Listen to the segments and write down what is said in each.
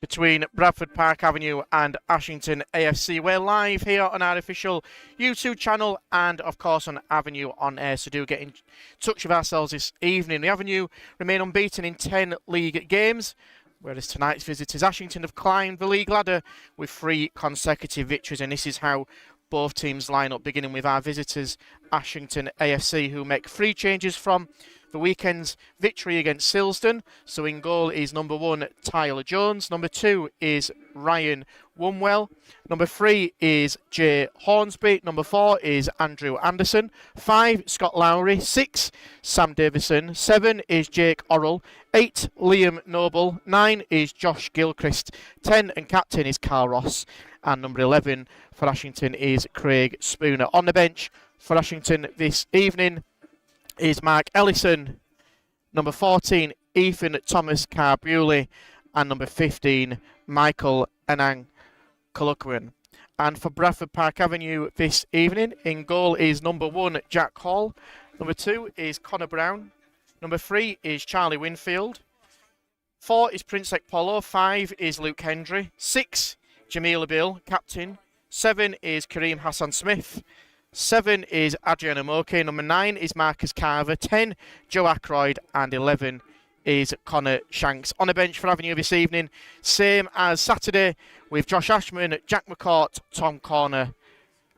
between Bradford Park Avenue and Ashington AFC. We're live here on our official YouTube channel and, of course, on Avenue on Air. So do get in touch with ourselves this evening. The Avenue remain unbeaten in 10 league games, whereas tonight's visitors, Ashington, have climbed the league ladder with 3 consecutive victories. And this is how both teams line up, beginning with our visitors, Ashington AFC, who make 3 changes from the weekend's victory against Silsden. So in goal is number 1, Tyler Jones. Number 2 is Ryan Wumwell. Number 3 is Jay Hornsby. Number 4 is Andrew Anderson. 5, Scott Lowry. 6, Sam Davison. 7 is Jake Orrell. 8, Liam Noble. 9 is Josh Gilchrist. 10 and captain is Carl Ross. And number 11 for Ashington is Craig Spooner. On the bench for Ashington this evening is Mark Ellison, number 14, Ethan Thomas Carbuley, and number 15, Michael Anang Kalukwan. And for Bradford Park Avenue this evening, in goal is number 1, Jack Hall. Number 2 is Connor Brown. Number 3 is Charlie Winfield. 4 is Prince Ekpolo. 5 is Luke Hendry. 6, Jamila Bill, captain. 7 is Kareem Hassan Smith. 7 is Adriana Moke. Number 9 is Marcus Carver. 10, Joe Ackroyd. And 11 is Connor Shanks. On the bench for Avenue this evening, same as Saturday, with Josh Ashman, Jack McCourt, Tom Corner,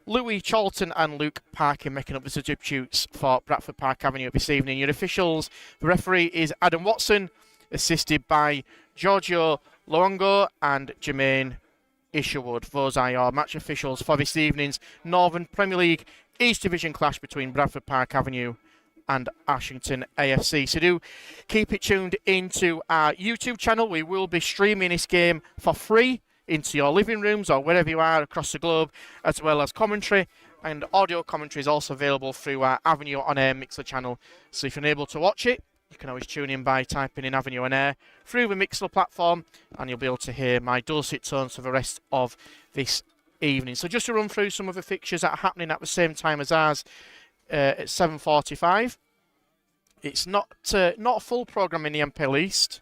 Louis Charlton and Luke Parkin making up the substitutes for Bradford Park Avenue this evening. Your officials, the referee is Adam Watson, assisted by Giorgio Luongo and Jermaine Isherwood. Those are your match officials for this evening's Northern Premier League East Division clash between Bradford Park Avenue and Ashington AFC. So do keep it tuned into our YouTube channel. We will be streaming this game for free into your living rooms or wherever you are across the globe, as well as commentary. And audio commentary is also available through our Avenue on Air Mixler channel. So if you're unable to watch it, you can always tune in by typing in Avenue on Air through the Mixler platform, and you'll be able to hear my dulcet tones for the rest of this evening. So just to run through some of the fixtures that are happening at the same time as ours at 7:45. It's not a full programme in the MPL East,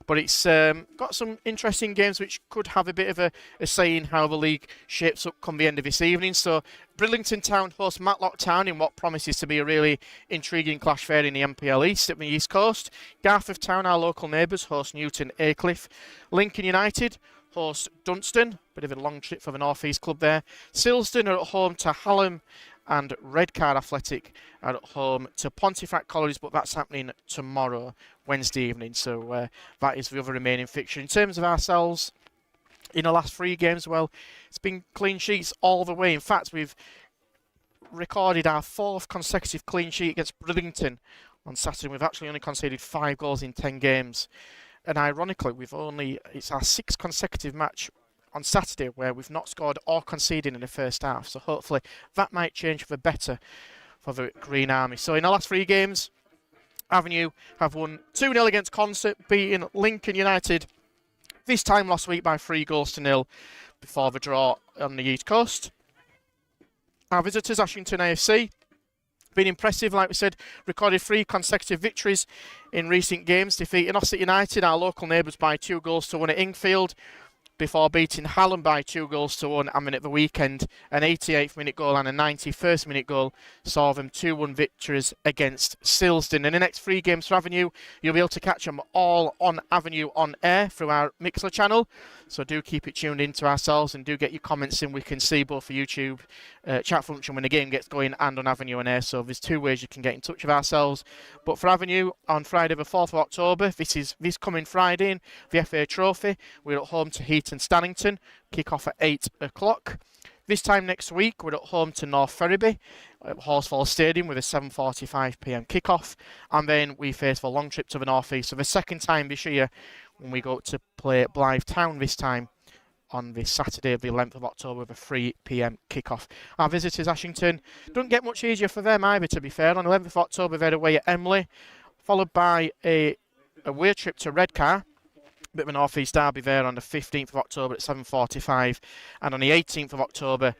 but it's got some interesting games which could have a bit of a say in how the league shapes up come the end of this evening. So Bridlington Town hosts Matlock Town in what promises to be a really intriguing clash fair in the MPL East at the East Coast. Garforth Town, our local neighbours, host Newton Aycliffe. Lincoln United host Dunstan, bit of a long trip for the North East club there. Silsden are at home to Hallam, and Redcar Athletic are at home to Pontefract College, but that's happening tomorrow, Wednesday evening. So that is the other remaining fixture. In terms of ourselves, in the last 3 games, well, it's been clean sheets all the way. In fact, we've recorded our 4th consecutive clean sheet against Bridlington on Saturday. We've actually only conceded 5 goals in 10 games. And ironically, it's our 6th consecutive match on Saturday where we've not scored or conceded in the first half. So hopefully that might change for the better for the Green Army. So in the last 3 games, Avenue have won 2-0 against Concert, beating Lincoln United this time last week by 3-0 before the draw on the East Coast. Our visitors, Ashington AFC, been impressive, like we said, recorded 3 consecutive victories in recent games, defeating Ossett United, our local neighbours, by 2-1 at Ingfield, before beating Hallam by 2-1, and then at the weekend, an 88th minute goal and a 91st minute goal saw them 2-1 victories against Silsden. In the next 3 games for Avenue, you'll be able to catch them all on Avenue on Air through our Mixler channel. So do keep it tuned into ourselves and do get your comments in. We can see both the YouTube chat function when the game gets going and on Avenue on Air. So there's 2 ways you can get in touch with ourselves. But for Avenue, on Friday the 4th of October, this coming Friday in the FA Trophy, we're at home to Heaton Stannington, kick-off at 8 o'clock. This time next week, we're at home to North Ferriby at Horsfall Stadium with a 7:45 p.m. kick-off. And then we face a long trip to the North East. So the second time this year when we go to play at Blythe Town, this time on this Saturday, the 11th of October, with a 3 p.m. kick-off. Our visitors, Ashington, don't get much easier for them either, to be fair. On 11th of October, they're away at Emley, followed by a away trip to Redcar. Bit of a North East derby there on the 15th of October at 7:45. And on the 18th of October,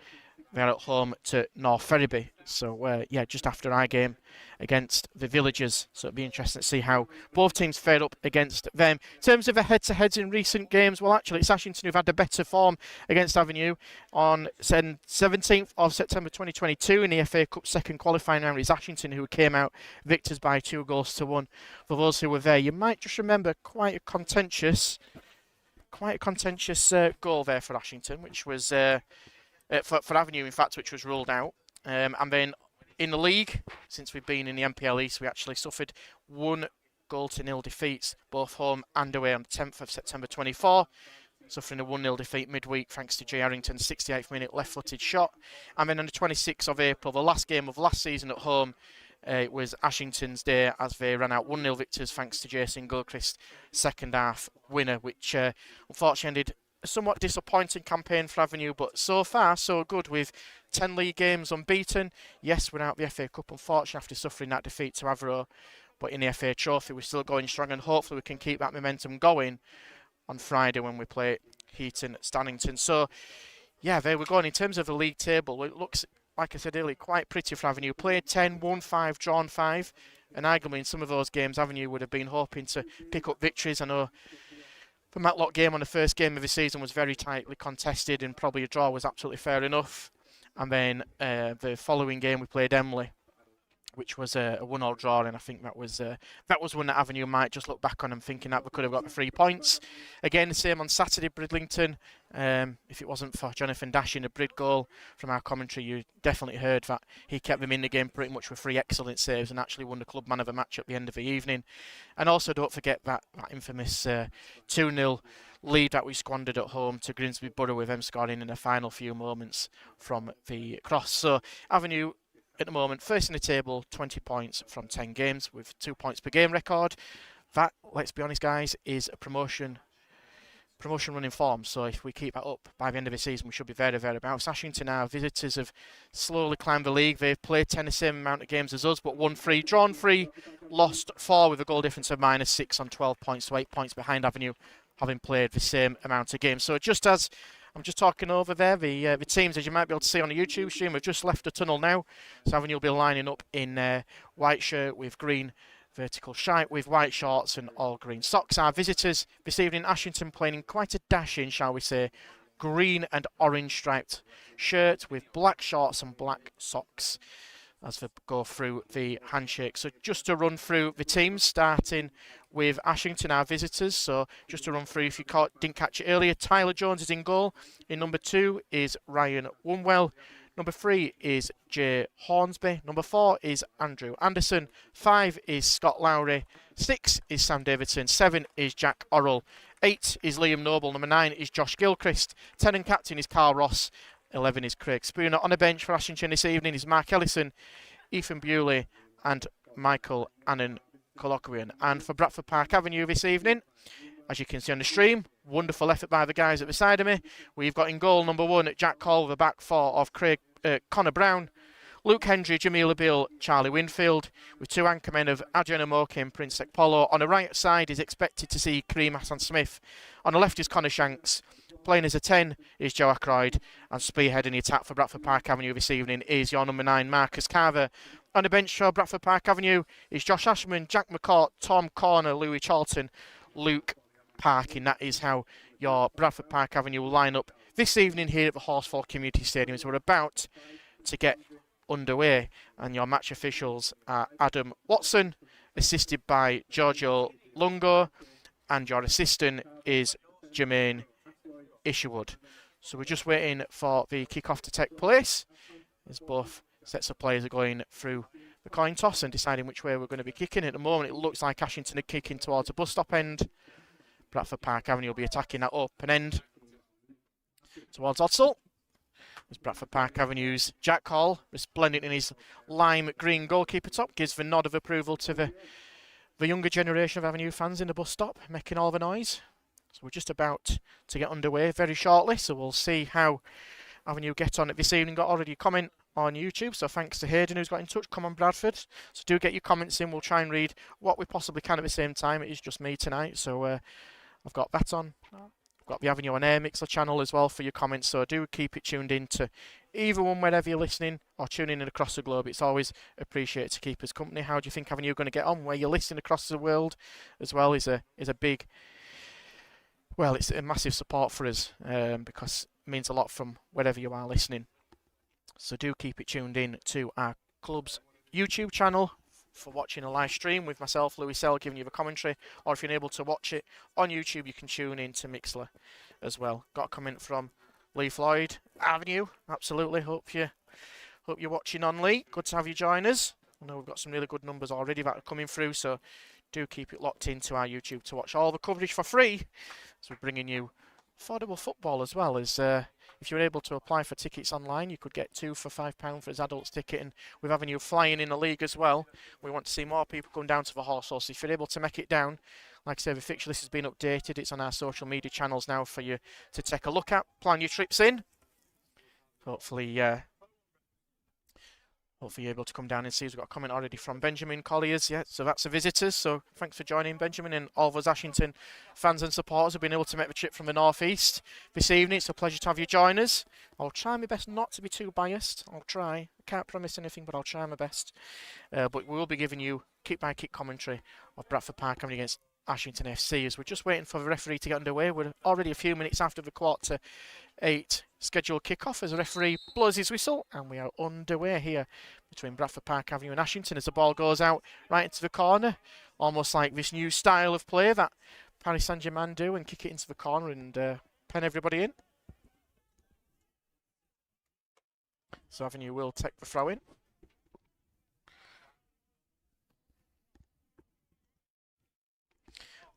They're at home to North Ferriby. So, yeah, just after our game against the Villagers. So it'll be interesting to see how both teams fare up against them. In terms of the head-to-heads in recent games, well, actually, it's Ashington who've had the better form against Avenue on 17th of September 2022 in the FA Cup second qualifying round. It's Ashington who came out victors by 2-1. For those who were there, you might just remember quite a contentious goal there for Ashington, which was for Avenue, in fact, which was ruled out. And then in the league, since we've been in the MPL East, we actually suffered 1-0 defeats, both home and away on the 10th of September 24, suffering a 1-0 defeat midweek thanks to Jay Harrington's 68th minute left-footed shot. And then on the 26th of April, the last game of last season at home, it was Ashington's day as they ran out 1-0 victors thanks to Jason Gilchrist's second half winner, which unfortunately ended a somewhat disappointing campaign for Avenue, but so far so good with 10 league games unbeaten. Yes, we're out of the FA Cup unfortunately after suffering that defeat to Avro, but in the FA Trophy we're still going strong, and hopefully we can keep that momentum going on Friday when we play Heaton Stannington. So yeah, there we're going. In terms of the league table, it looks, like I said earlier, quite pretty for Avenue. Played 10, won 5, drawn 5, and arguably in some of those games Avenue would have been hoping to pick up victories. I know the Matlock game on the first game of the season was very tightly contested, and probably a draw was absolutely fair enough. And then the following game we played Emley, which was a 1-1 draw, and I think that was one that Avenue might just look back on and thinking that we could have got the 3 points. Again, the same on Saturday, Bridlington. If it wasn't for Jonathan dashing a Brid goal from our commentary, you definitely heard that he kept them in the game pretty much with 3 excellent saves and actually won the club man of the match at the end of the evening. And also don't forget that infamous 2-0 lead that we squandered at home to Grimsby Borough, with them scoring in the final few moments from the cross. So Avenue at the moment first in the table, 20 points from 10 games with 2 points per game record. That, let's be honest guys, is a promotion running form, so if we keep that up by the end of the season we should be very, very about. Ashington, our visitors, have slowly climbed the league. They've played 10 the same amount of games as us, but won 3, drawn 3, lost 4 with a goal difference of -6 on 12 points, so 8 points behind Avenue, having played the same amount of games. So just as I'm just talking over there, the teams, as you might be able to see on the YouTube stream, have just left the tunnel now. So Avenue will be lining up in white shirt with green vertical stripe with white shorts and all green socks. Our visitors this evening, Ashington, playing in quite a dashing, shall we say, green and orange striped shirt with black shorts and black socks as they go through the handshake. So just to run through the teams, starting with Ashington, our visitors. So just to run through, if you didn't catch it earlier, Tyler Jones is in goal. In number 2 is Ryan Wunwell. Number 3 is Jay Hornsby. Number 4 is Andrew Anderson. 5 is Scott Lowry. 6 is Sam Davidson. 7 is Jack Orrell. 8 is Liam Noble. Number 9 is Josh Gilchrist. 10 and captain is Carl Ross. 11 is Craig Spooner. On the bench for Ashington this evening is Mark Ellison, Ethan Bewley and Michael Annan Colloquian. And for Bradford Park Avenue this evening, as you can see on the stream, wonderful effort by the guys at the side of me. We've got in goal number 1 at Jack Cole with a back 4 of Connor Brown, Luke Hendry, Jamila Bill, Charlie Winfield, with 2 anchormen of Adrian Amoke and Prince Ekpolo. On the right side is expected to see Kareem Hassan Smith. On the left is Connor Shanks. Playing as a 10 is Joe Ackroyd, and spearheading the attack for Bradford Park Avenue this evening is your number 9, Marcus Carver. On the bench for Bradford Park Avenue is Josh Ashman, Jack McCourt, Tom Corner, Louis Charlton, Luke Parkin. That is how your Bradford Park Avenue will line up this evening here at the Horsford Community Stadium as we're about to get underway. And your match officials are Adam Watson, assisted by Giorgio Lungo, and your assistant is Jermaine Isherwood. So we're just waiting for the kickoff to take place as both sets of players are going through the coin toss and deciding which way we're going to be kicking. At the moment it looks like Ashington are kicking towards a bus stop end. Bradford Park Avenue will be attacking that open end towards Odsall. As Bradford Park Avenue's Jack Hall, resplendent in his lime green goalkeeper top, gives the nod of approval to the younger generation of Avenue fans in the bus stop, making all the noise. So we're just about to get underway very shortly, so we'll see how Avenue get on it this evening. Got already a comment on YouTube, so thanks to Hayden who's got in touch. Come on, Bradford. So do get your comments in. We'll try and read what we possibly can at the same time. It is just me tonight, so I've got that on. I've got the Avenue on Air Mixer channel as well for your comments, so do keep it tuned in to either one, wherever you're listening or tuning in across the globe. It's always appreciated to keep us company. How do you think Avenue going to get on? Where you're listening across the world as well is a big, well, it's a massive support for us because it means a lot from wherever you are listening. So do keep it tuned in to our club's YouTube channel for watching a live stream with myself, Louis Sell, giving you the commentary. Or if you're unable to watch it on YouTube, you can tune in to Mixler as well. Got a comment from Lee Floyd. Avenue, absolutely. Hope you're watching on, Lee. Good to have you join us. I know we've got some really good numbers already that are coming through, so do keep it locked into our YouTube to watch all the coverage for free. So we're bringing you affordable football as well as if you're able to apply for tickets online, you could get 2 for £5 for his adults ticket, and with Avenue flying in the league as well, we want to see more people come down to the horse. So if you're able to make it down, like I say, the fixture list has been updated. It's on our social media channels now for you to take a look at. Plan your trips in. Hopefully you're able to come down and see us. We've got a comment already from Benjamin Colliers. Yeah, so that's the visitors. So thanks for joining, Benjamin, and all of us Ashington fans and supporters have been able to make the trip from the northeast this evening. It's a pleasure to have you join us. I'll try my best not to be too biased. I'll try. I can't promise anything, but I'll try my best. But we will be giving you kick-by-kick commentary of Bradford Park coming against Ashington FC as we're just waiting for the referee to get underway. We're already a few minutes after the 8:15 scheduled kickoff as the referee blows his whistle, and we are underway here between Bradford Park Avenue and Ashington as the ball goes out right into the corner, almost like this new style of play that Paris Saint-Germain do, and kick it into the corner and pen everybody in. So Avenue will take the throw in.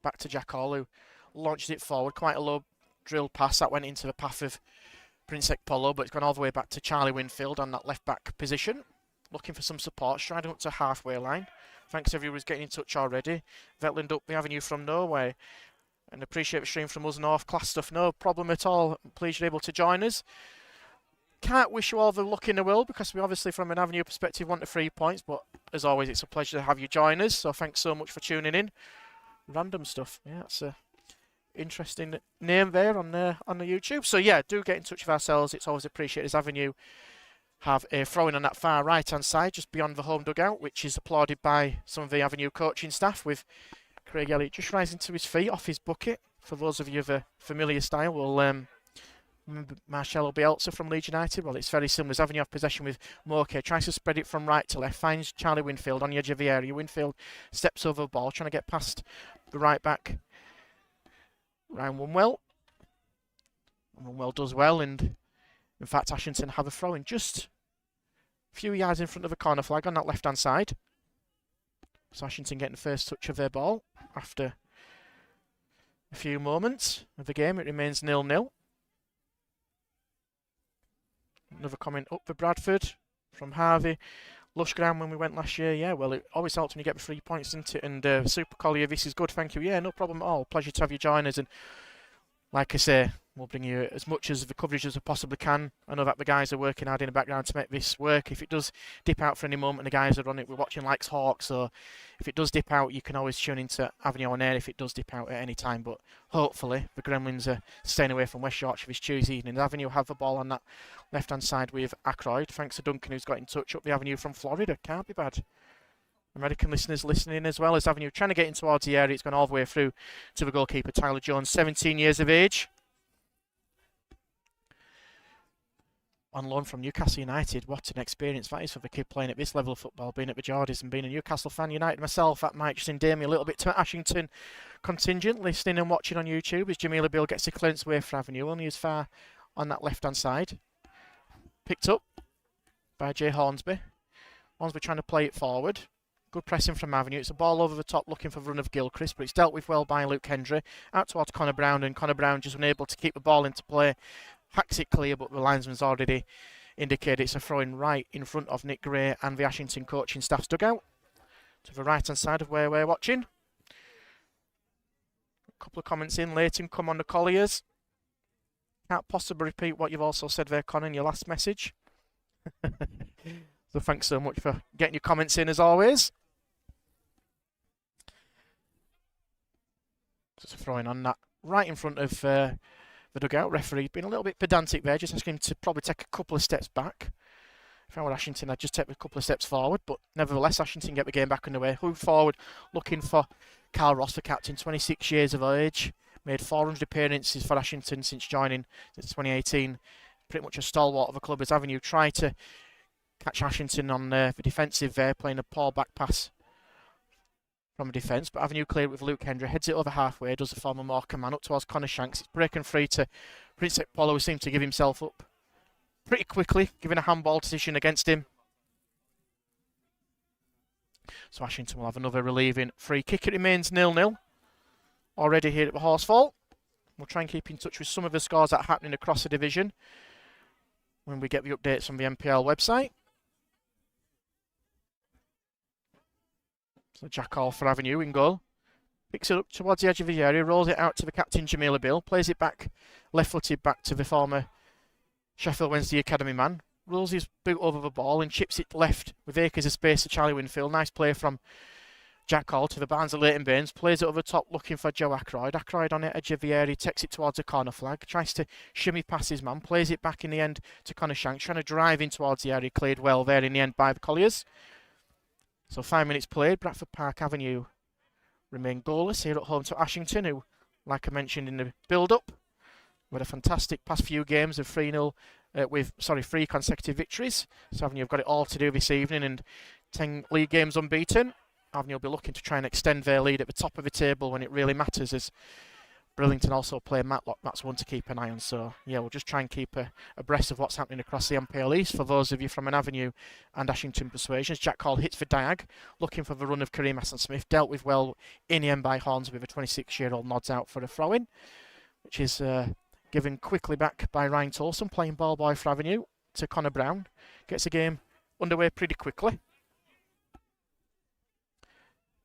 Back to Jack Hall, who launched it forward. Quite a low drill pass that went into the path of Prince Ekpolo, but it's gone all the way back to Charlie Winfield on that left-back position. Looking for some support, striding up to halfway line. Thanks to everyone who's getting in touch already. Vetland up the Avenue from Norway. And appreciate the stream from us, North Class stuff. No problem at all. Pleased you're able to join us. Can't wish you all the luck in the world because we obviously, from an Avenue perspective, want the 3 points. But as always, it's a pleasure to have you join us. So thanks so much for tuning in. Random stuff. Yeah, that's a interesting name there on the YouTube. So yeah, do get in touch with ourselves. It's always appreciated as Avenue have a throw-in on that far right-hand side, just beyond the home dugout, which is applauded by some of the Avenue coaching staff, with Craig Elliott just rising to his feet off his bucket. For those of you of a familiar style, will remember Marcelo Bielsa from Leeds United. Well, it's very similar. As Avenue have possession with Moke, tries to spread it from right to left, finds Charlie Winfield on the edge of the area. Winfield steps over the ball, trying to get past the right back, Ryan Wunwell. Wunwell does well, and in fact, Ashington have a throw-in just a few yards in front of the corner flag on that left-hand side. So Ashington getting the first touch of their ball after a few moments of the game. It remains 0-0. Another comment up for Bradford from Harvey. Lush ground when we went last year. Yeah, well, it always helps when you get the 3 points, doesn't it? And Super Collier, this is good, thank you. Yeah, no problem at all. Pleasure to have you join us. And like I say, we'll bring you as much of the coverage as we possibly can. I know that the guys are working hard in the background to make this work. If it does dip out for any moment, the guys are on it. We're watching like hawks, so if it does dip out, you can always tune into Avenue on air if it does dip out at any time. But hopefully, the Gremlins are staying away from West Yorkshire this Tuesday evening. Avenue have the ball on that left-hand side with Ackroyd. Thanks to Duncan, who's got in touch up the Avenue from Florida. Can't be bad. American listeners listening as well as Avenue trying to get in towards the area. It's gone all the way through to the goalkeeper, Tyler Jones, 17 years of age. On loan from Newcastle United. What an experience that is for the kid playing at this level of football, being at the Geordies and being a Newcastle fan. United myself, that might just endear me a little bit to Ashington contingent. Listening and watching on YouTube as Jamila Bill gets a clearance away for Avenue, only as far on that left-hand side. Picked up by Jay Hornsby. Hornsby trying to play it forward. Good pressing from Avenue. It's a ball over the top looking for the run of Gilchrist, but it's dealt with well by Luke Hendry. Out towards Connor Brown, and Connor Brown just unable to keep the ball into play. Hacks it clear, but the linesman's already indicated it's a throw-in right in front of Nick Gray and the Ashington coaching staff's dugout. To the right-hand side of where we're watching. A couple of comments in. Leighton, come on the Colliers. Can't possibly repeat what you've also said there, Connor, in your last message. So thanks so much for getting your comments in as always. Just throwing on that right in front of the the dugout. Referee been a little bit pedantic there, just asking him to probably take a couple of steps back. If I were Ashington, I'd just take a couple of steps forward, but nevertheless, Ashington get the game back underway. Moving forward, looking for Carl Ross, the captain, 26 years of age. Made 400 appearances for Ashington since joining since 2018. Pretty much a stalwart of the club as Avenue try to catch Ashington on the defensive there, playing a poor back pass from a defence. But Avenue cleared with Luke Hendry, heads it over halfway, does the former Morecambe man up towards Connor Shanks. It's breaking free to Prince Ekpolo, who seemed to give himself up pretty quickly, giving a handball decision against him. So Ashington will have another relieving free kick. It remains 0-0 already here at the Horsefall. We'll try and keep in touch with some of the scores that are happening across the division when we get the updates from the MPL website. So Jack Hall for Avenue in goal. Picks it up towards the edge of the area, rolls it out to the captain Jamila Bill, plays it back, left-footed back to the former Sheffield Wednesday Academy man. Rolls his boot over the ball and chips it left with acres of space to Charlie Winfield. Nice play from Jack Hall to the Barnes of Leighton Baines. Plays it over the top looking for Joe Ackroyd. Ackroyd on the edge of the area, takes it towards a corner flag. Tries to shimmy past his man. Plays it back in the end to Connor Shanks. Trying to drive in towards the area. Cleared well there in the end by the Colliers. So 5 minutes played. Bradford Park Avenue remain goalless here at home to Ashington, who, like I mentioned in the build-up, with a fantastic past few games of 3-0 with 3 consecutive victories. So Avenue have got it all to do this evening and 10 league games unbeaten. Avenue will be looking to try and extend their lead at the top of the table when it really matters, as Brillington also play Matlock. That's one to keep an eye on. So yeah, we'll just try and keep abreast of what's happening across the MPL East for those of you from an Avenue and Ashington persuasions. Jack Hall hits for Diag, looking for the run of Kareem Hassan-Smith. Dealt with well in the end by Hornsby with a 26-year-old nods out for a throw-in, which is given quickly back by Ryan Tolson, playing ball boy for Avenue to Connor Brown. Gets the game underway pretty quickly.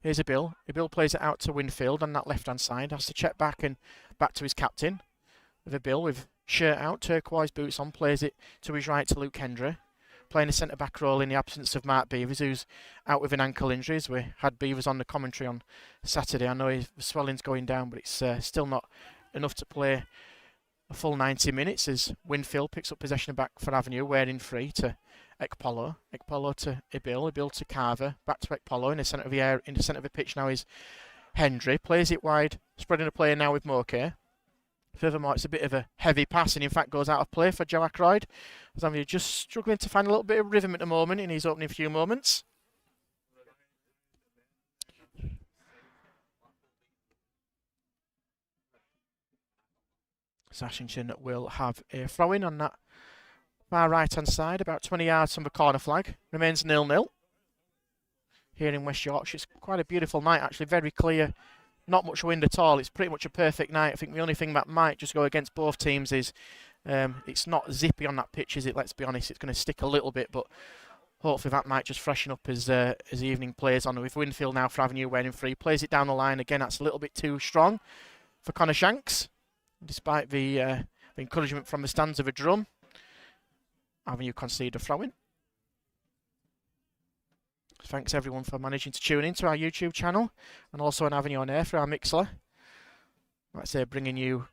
Here's a Bill. Bill plays it out to Winfield on that left-hand side. Has to check back and back to his captain. With a Bill with shirt out, turquoise boots on, plays it to his right to Luke Hendry. Playing a centre-back role in the absence of Mark Beavers, who's out with an ankle injury. As we had Beavers on the commentary on Saturday. I know the swelling's going down, but it's still not enough to play a full 90 minutes as Winfield picks up possession back for Avenue, wearing free to Ekpolo. Ekpolo to Ibil. Ibil to Carver. Back to Ekpolo in the centre of the air. In the centre of the pitch now is Hendry. Plays it wide, spreading the play now with Moke. Furthermore, it's a bit of a heavy pass and in fact goes out of play for Joe Ackroyd. As Avenue just struggling to find a little bit of rhythm at the moment in his opening few moments. Ashington will have a throw-in on that far right-hand side, about 20 yards from the corner flag. Remains 0-0 here in West Yorkshire. It's quite a beautiful night, actually, very clear. Not much wind at all. It's pretty much a perfect night. I think the only thing that might just go against both teams is it's not zippy on that pitch, is it? Let's be honest, it's going to stick a little bit, but hopefully that might just freshen up as the evening plays on. With Winfield now for Avenue wearing free. Plays it down the line. Again, that's a little bit too strong for Connor Shanks. Despite the encouragement from the stands of a drum, Avenue concede a throw-in. Thanks everyone for managing to tune in to our YouTube channel and also on Avenue on Air for our Mixler. Like I say, bringing you,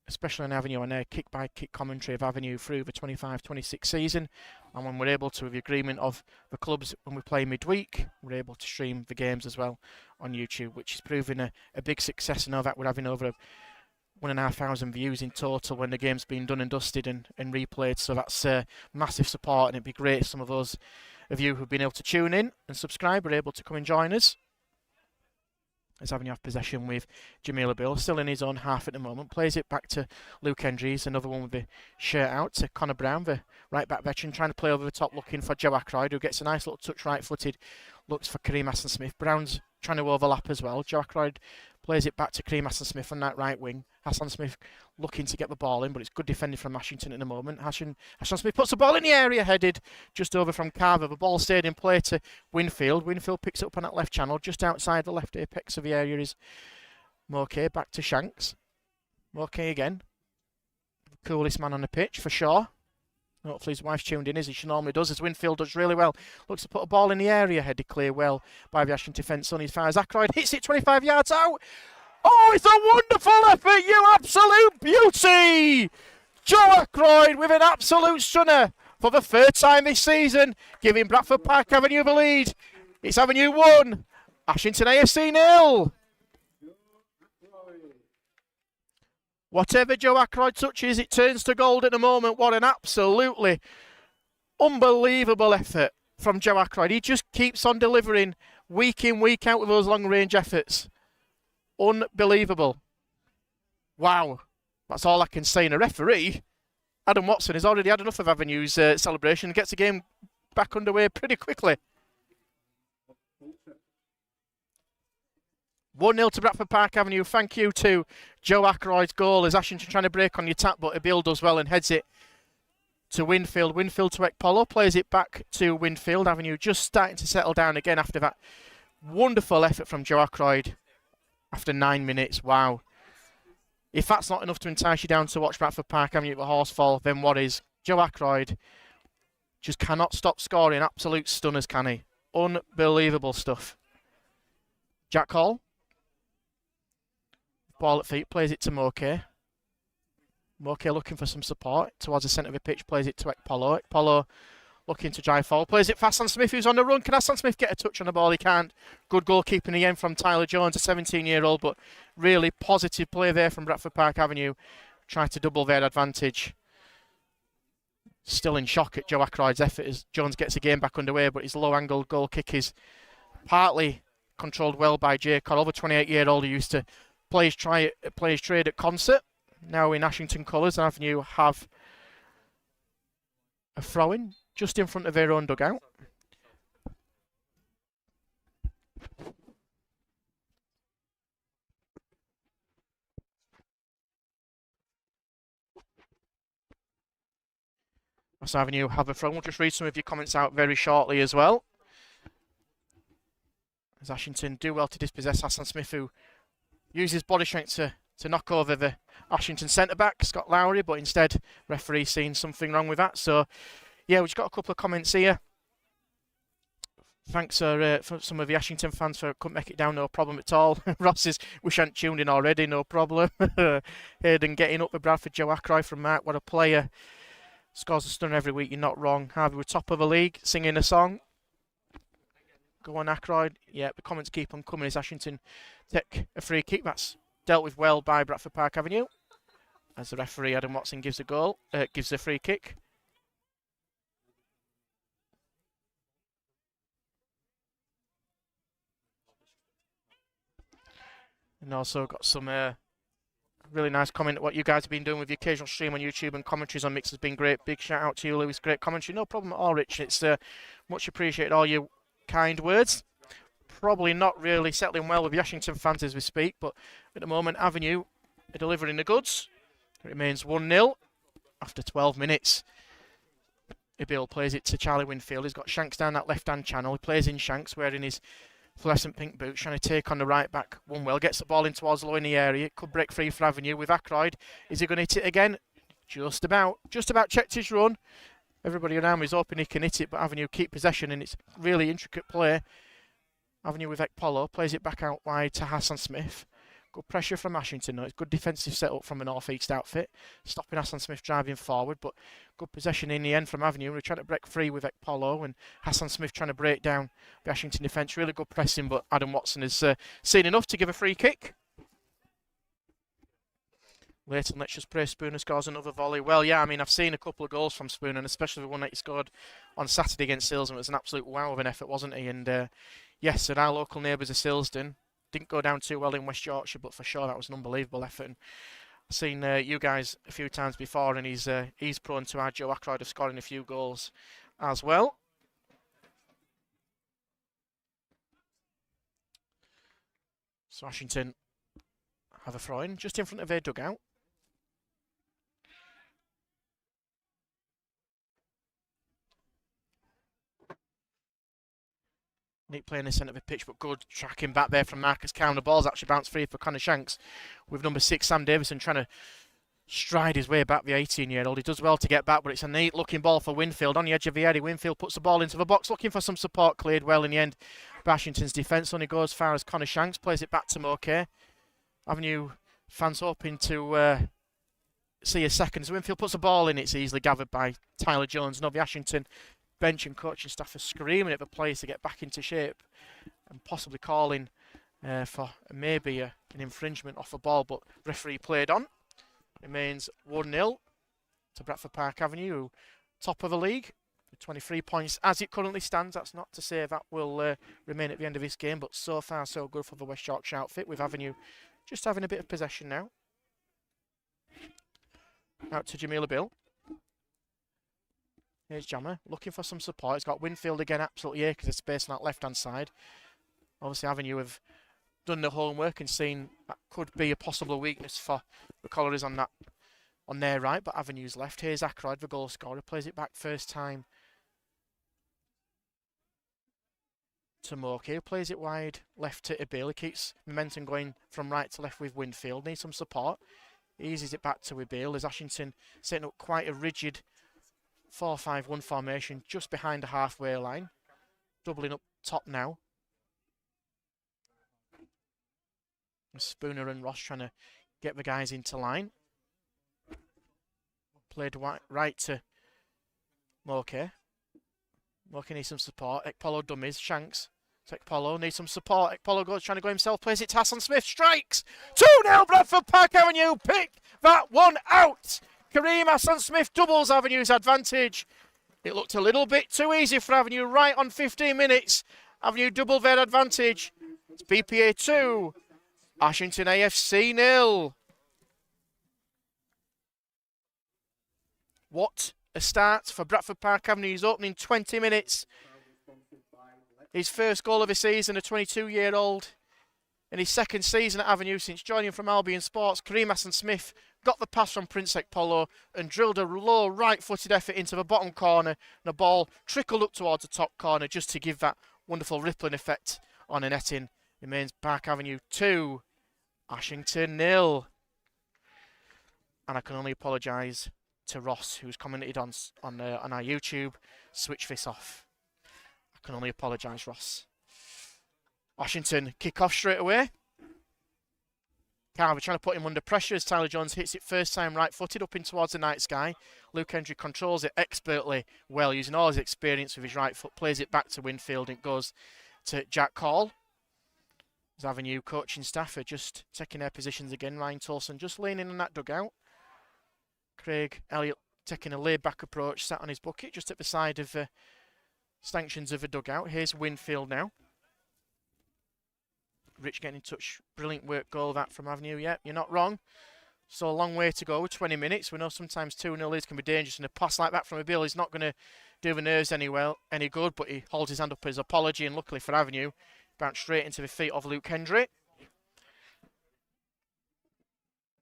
especially on Avenue on Air, kick-by-kick commentary of Avenue through the 25-26 season. And when we're able to, with the agreement of the clubs, when we play midweek, we're able to stream the games as well on YouTube, which is proving a big success. I know that we're having over 1,500 views in total when the game's been done and dusted and replayed, so that's massive support, and it'd be great if some of those of you who've been able to tune in and subscribe are able to come and join us. As Avenue have possession with Jamila Bill, still in his own half at the moment, plays it back to Luke Hendry, another one with the shirt out to Connor Brown, the right back veteran, trying to play over the top looking for Joe Ackroyd, who gets a nice little touch right-footed, looks for Kareem Hassan-Smith. Brown's trying to overlap as well. Joe Ackroyd plays it back to Kareem Hassan-Smith on that right wing. Hassan-Smith looking to get the ball in, but it's good defending from Ashington at the moment. Hassan-Smith puts the ball in the area, headed just over from Carver. The ball stayed in play to Winfield. Winfield picks it up on that left channel. Just outside the left apex of the area is Moke. Back to Shanks. Moke again. The coolest man on the pitch for sure. Hopefully his wife's tuned in as she normally does, as Winfield does really well. Looks to put a ball in the area, headed clear well by the Ashington defence on his fires. Ackroyd hits it 25 yards out. Oh, it's a wonderful effort, you absolute beauty! Joe Ackroyd with an absolute stunner for the third time this season, giving Bradford Park Avenue the lead. It's Avenue 1, Ashington AFC 0. Whatever Joe Ackroyd touches, it turns to gold at the moment. What an absolutely unbelievable effort from Joe Ackroyd. He just keeps on delivering week in, week out with those long-range efforts. Unbelievable. Wow. That's all I can say. And a referee, Adam Watson, has already had enough of Avenue's celebration and gets the game back underway pretty quickly. 1-0 to Bradford Park Avenue. Thank you to Joe Ackroyd's goal as Ashington trying to break on your tap, but Abil does well and heads it to Winfield. Winfield to Ekpolo, plays it back to Winfield. Avenue just starting to settle down again after that wonderful effort from Joe Ackroyd after 9 minutes. Wow. If that's not enough to entice you down to watch Bradford Park Avenue at the Horsefall, then what is? Joe Ackroyd just cannot stop scoring absolute stunners, can he? Unbelievable stuff. Jack Hall. Ball at feet, plays it to Moke. Moke looking for some support towards the centre of the pitch, plays it to Ekpolo. Ekpolo looking to drive forward, plays it for Hassan Smith, who's on the run. Can Hassan Smith get a touch on the ball? He can't. Good goalkeeping in the end from Tyler Jones, a 17-year-old, but really positive play there from Bradford Park Avenue. Trying to double their advantage. Still in shock at Joe Ackroyd's effort as Jones gets the game back underway, but his low-angled goal kick is partly controlled well by Jay Connell, the 28-year-old who used to play his trade at Concert. Now in Ashington colours, Avenue have a throw-in just in front of their own dugout. Ross Avenue have a throw. We'll just read some of your comments out very shortly as well. As Ashington do well to dispossess Hassan Smith, who uses body strength to knock over the Ashington centre-back, Scott Lowry, but instead referee seen something wrong with that. So, yeah, we've just got a couple of comments here. Thanks for some of the Ashington fans for couldn't make it down, no problem at all. Ross says, wish I hadn't tuned in already, no problem. Hayden getting up with Bradford, Joe Ackroyd from Mark, what a player. Scores a stunner every week, you're not wrong. Harvey, we're top of the league, singing a song. Go on, Ackroyd. Yeah, the comments keep on coming as Ashington take a free kick. That's dealt with well by Bradford Park Avenue. As the referee, Adam Watson, gives a free kick. And also got some really nice comment. What you guys have been doing with your occasional stream on YouTube and commentaries on Mix has been great. Big shout out to you, Lewis. Great commentary. No problem at all, Rich. It's much appreciated, all your kind words. Probably not really settling well with the Ashington fans as we speak, but at the moment, Avenue are delivering the goods. It remains 1-0 after 12 minutes. Ibil plays it to Charlie Winfield. He's got Shanks down that left-hand channel. He plays in Shanks, wearing his fluorescent pink boots, trying to take on the right back. One gets the ball in towards low in the area. It could break free for Avenue with Ackroyd. Is he going to hit it again? Just about checked his run. Everybody around me is hoping he can hit it, but Avenue keep possession, and it's really intricate play. Avenue with Ekpolo plays it back out wide to Hassan Smith. Good pressure from Ashington though. It's good defensive setup from a North East outfit, stopping Hassan Smith driving forward, but good possession in the end from Avenue. We're trying to break free with Ekpolo, and Hassan Smith trying to break down the Ashington defence. Really good pressing, but Adam Watson has seen enough to give a free kick. Leighton, let's just pray Spooner scores another volley. Well, yeah, I mean, I've seen a couple of goals from Spooner, and especially the one that he scored on Saturday against Silsden. It was an absolute wow of an effort, wasn't he? And yes, and our local neighbours of Silsden didn't go down too well in West Yorkshire, but for sure that was an unbelievable effort. And I've seen you guys a few times before, and he's prone to our Joe Ackroyd of scoring a few goals as well. So Ashington have a throw-in just in front of their dugout. Neat play in the centre of the pitch, but good tracking back there from Marcus Cowan. The ball's actually bounced free for Connor Shanks, with number 6, Sam Davison, trying to stride his way back, the 18-year-old. He does well to get back, but it's a neat-looking ball for Winfield. On the edge of the area, Winfield puts the ball into the box, looking for some support, cleared well in the end. Ashington's defence only goes as far as Connor Shanks, plays it back to Moke. Avenue fans hoping to see a second. As Winfield puts the ball in, it's easily gathered by Tyler Jones. And the Ashington bench and coaching staff are screaming at the players to get back into shape and possibly calling for maybe an infringement off a ball, but referee played on. Remains 1-0 to Bradford Park Avenue, top of the league with 23 points as it currently stands. That's not to say that will remain at the end of this game, but so far so good for the West Yorkshire outfit, with Avenue just having a bit of possession now. Out to Jamila Bill. Here's Jammer looking for some support. He's got Winfield again, absolutely here because there's space on that left-hand side. Obviously, Avenue have done the homework and seen that could be a possible weakness for the Colliers on their right, but Avenue's left. Here's Ackroyd, the goal scorer, plays it back first time to Moke, plays it wide left to Ibil. He keeps momentum going from right to left with Winfield. Needs some support. Eases it back to Ibil as Ashington setting up quite a rigid 4-5-1 formation just behind the halfway line. Doubling up top now. Spooner and Ross trying to get the guys into line. Played right to Moke. Moke needs some support. Ekpolo dummies. Shanks. Ekpolo needs some support. Ekpolo goes trying to go himself. Plays it to Hassan Smith. Strikes. 2-0 Bradford Park Avenue. Pick that one out. Kareem Hassan Smith doubles Avenue's advantage. It looked a little bit too easy for Avenue right on 15 minutes. Avenue doubled their advantage. It's BPA 2. Ashington AFC 0. What a start for Bradford Park Avenue's opening 20 minutes. His first goal of the season, a 22-year-old. In his second season at Avenue since joining from Albion Sports, Kareem Hassan Smith got the pass from Prince Ekpolo and drilled a low right-footed effort into the bottom corner. And the ball trickled up towards the top corner just to give that wonderful rippling effect on a netting. Remains Park Avenue 2, Ashington 0. And I can only apologise to Ross, who's commented on our YouTube. Switch this off. I can only apologise, Ross. Ashington kick off straight away. Carver trying to put him under pressure as Tyler Jones hits it first time right-footed up in towards the night sky. Luke Hendry controls it expertly well, using all his experience with his right foot. Plays it back to Winfield and it goes to Jack Call. His Avenue coaching staff are just taking their positions again. Ryan Tolson just leaning on that dugout. Craig Elliott taking a laid-back approach, sat on his bucket just at the side of the stanchions of the dugout. Here's Winfield now. Rich getting in touch. Brilliant work goal that from Avenue. Yep, you're not wrong. So a long way to go. 20 minutes. We know sometimes 2-0 leads can be dangerous, and a pass like that from a Bill is not going to do the nerves any good, but he holds his hand up as apology, and luckily for Avenue, bounced straight into the feet of Luke Hendry.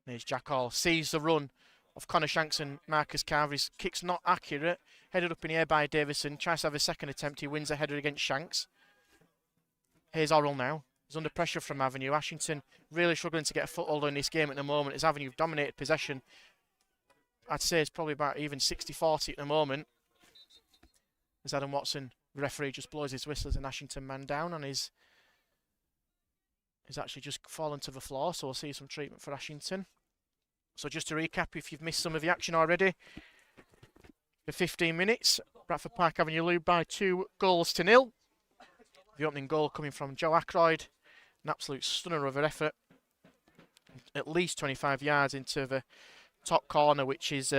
There's Jack Hall. Sees the run of Connor Shanks and Marcus Carver. His kick's not accurate. Headed up in the air by Davison. Tries to have a second attempt. He wins a header against Shanks. Here's Orrell now. He's under pressure from Avenue. Ashington really struggling to get a foothold in this game at the moment as Avenue have dominated possession. I'd say it's probably about even 60-40 at the moment. As Adam Watson, the referee, just blows his whistle as an Ashington man down and he's actually just fallen to the floor, so we'll see some treatment for Ashington. So just to recap, if you've missed some of the action already, for 15 minutes, Bradford Park Avenue lead by 2-0. The opening goal coming from Joe Ackroyd. An absolute stunner of an effort. At least 25 yards into the top corner, which is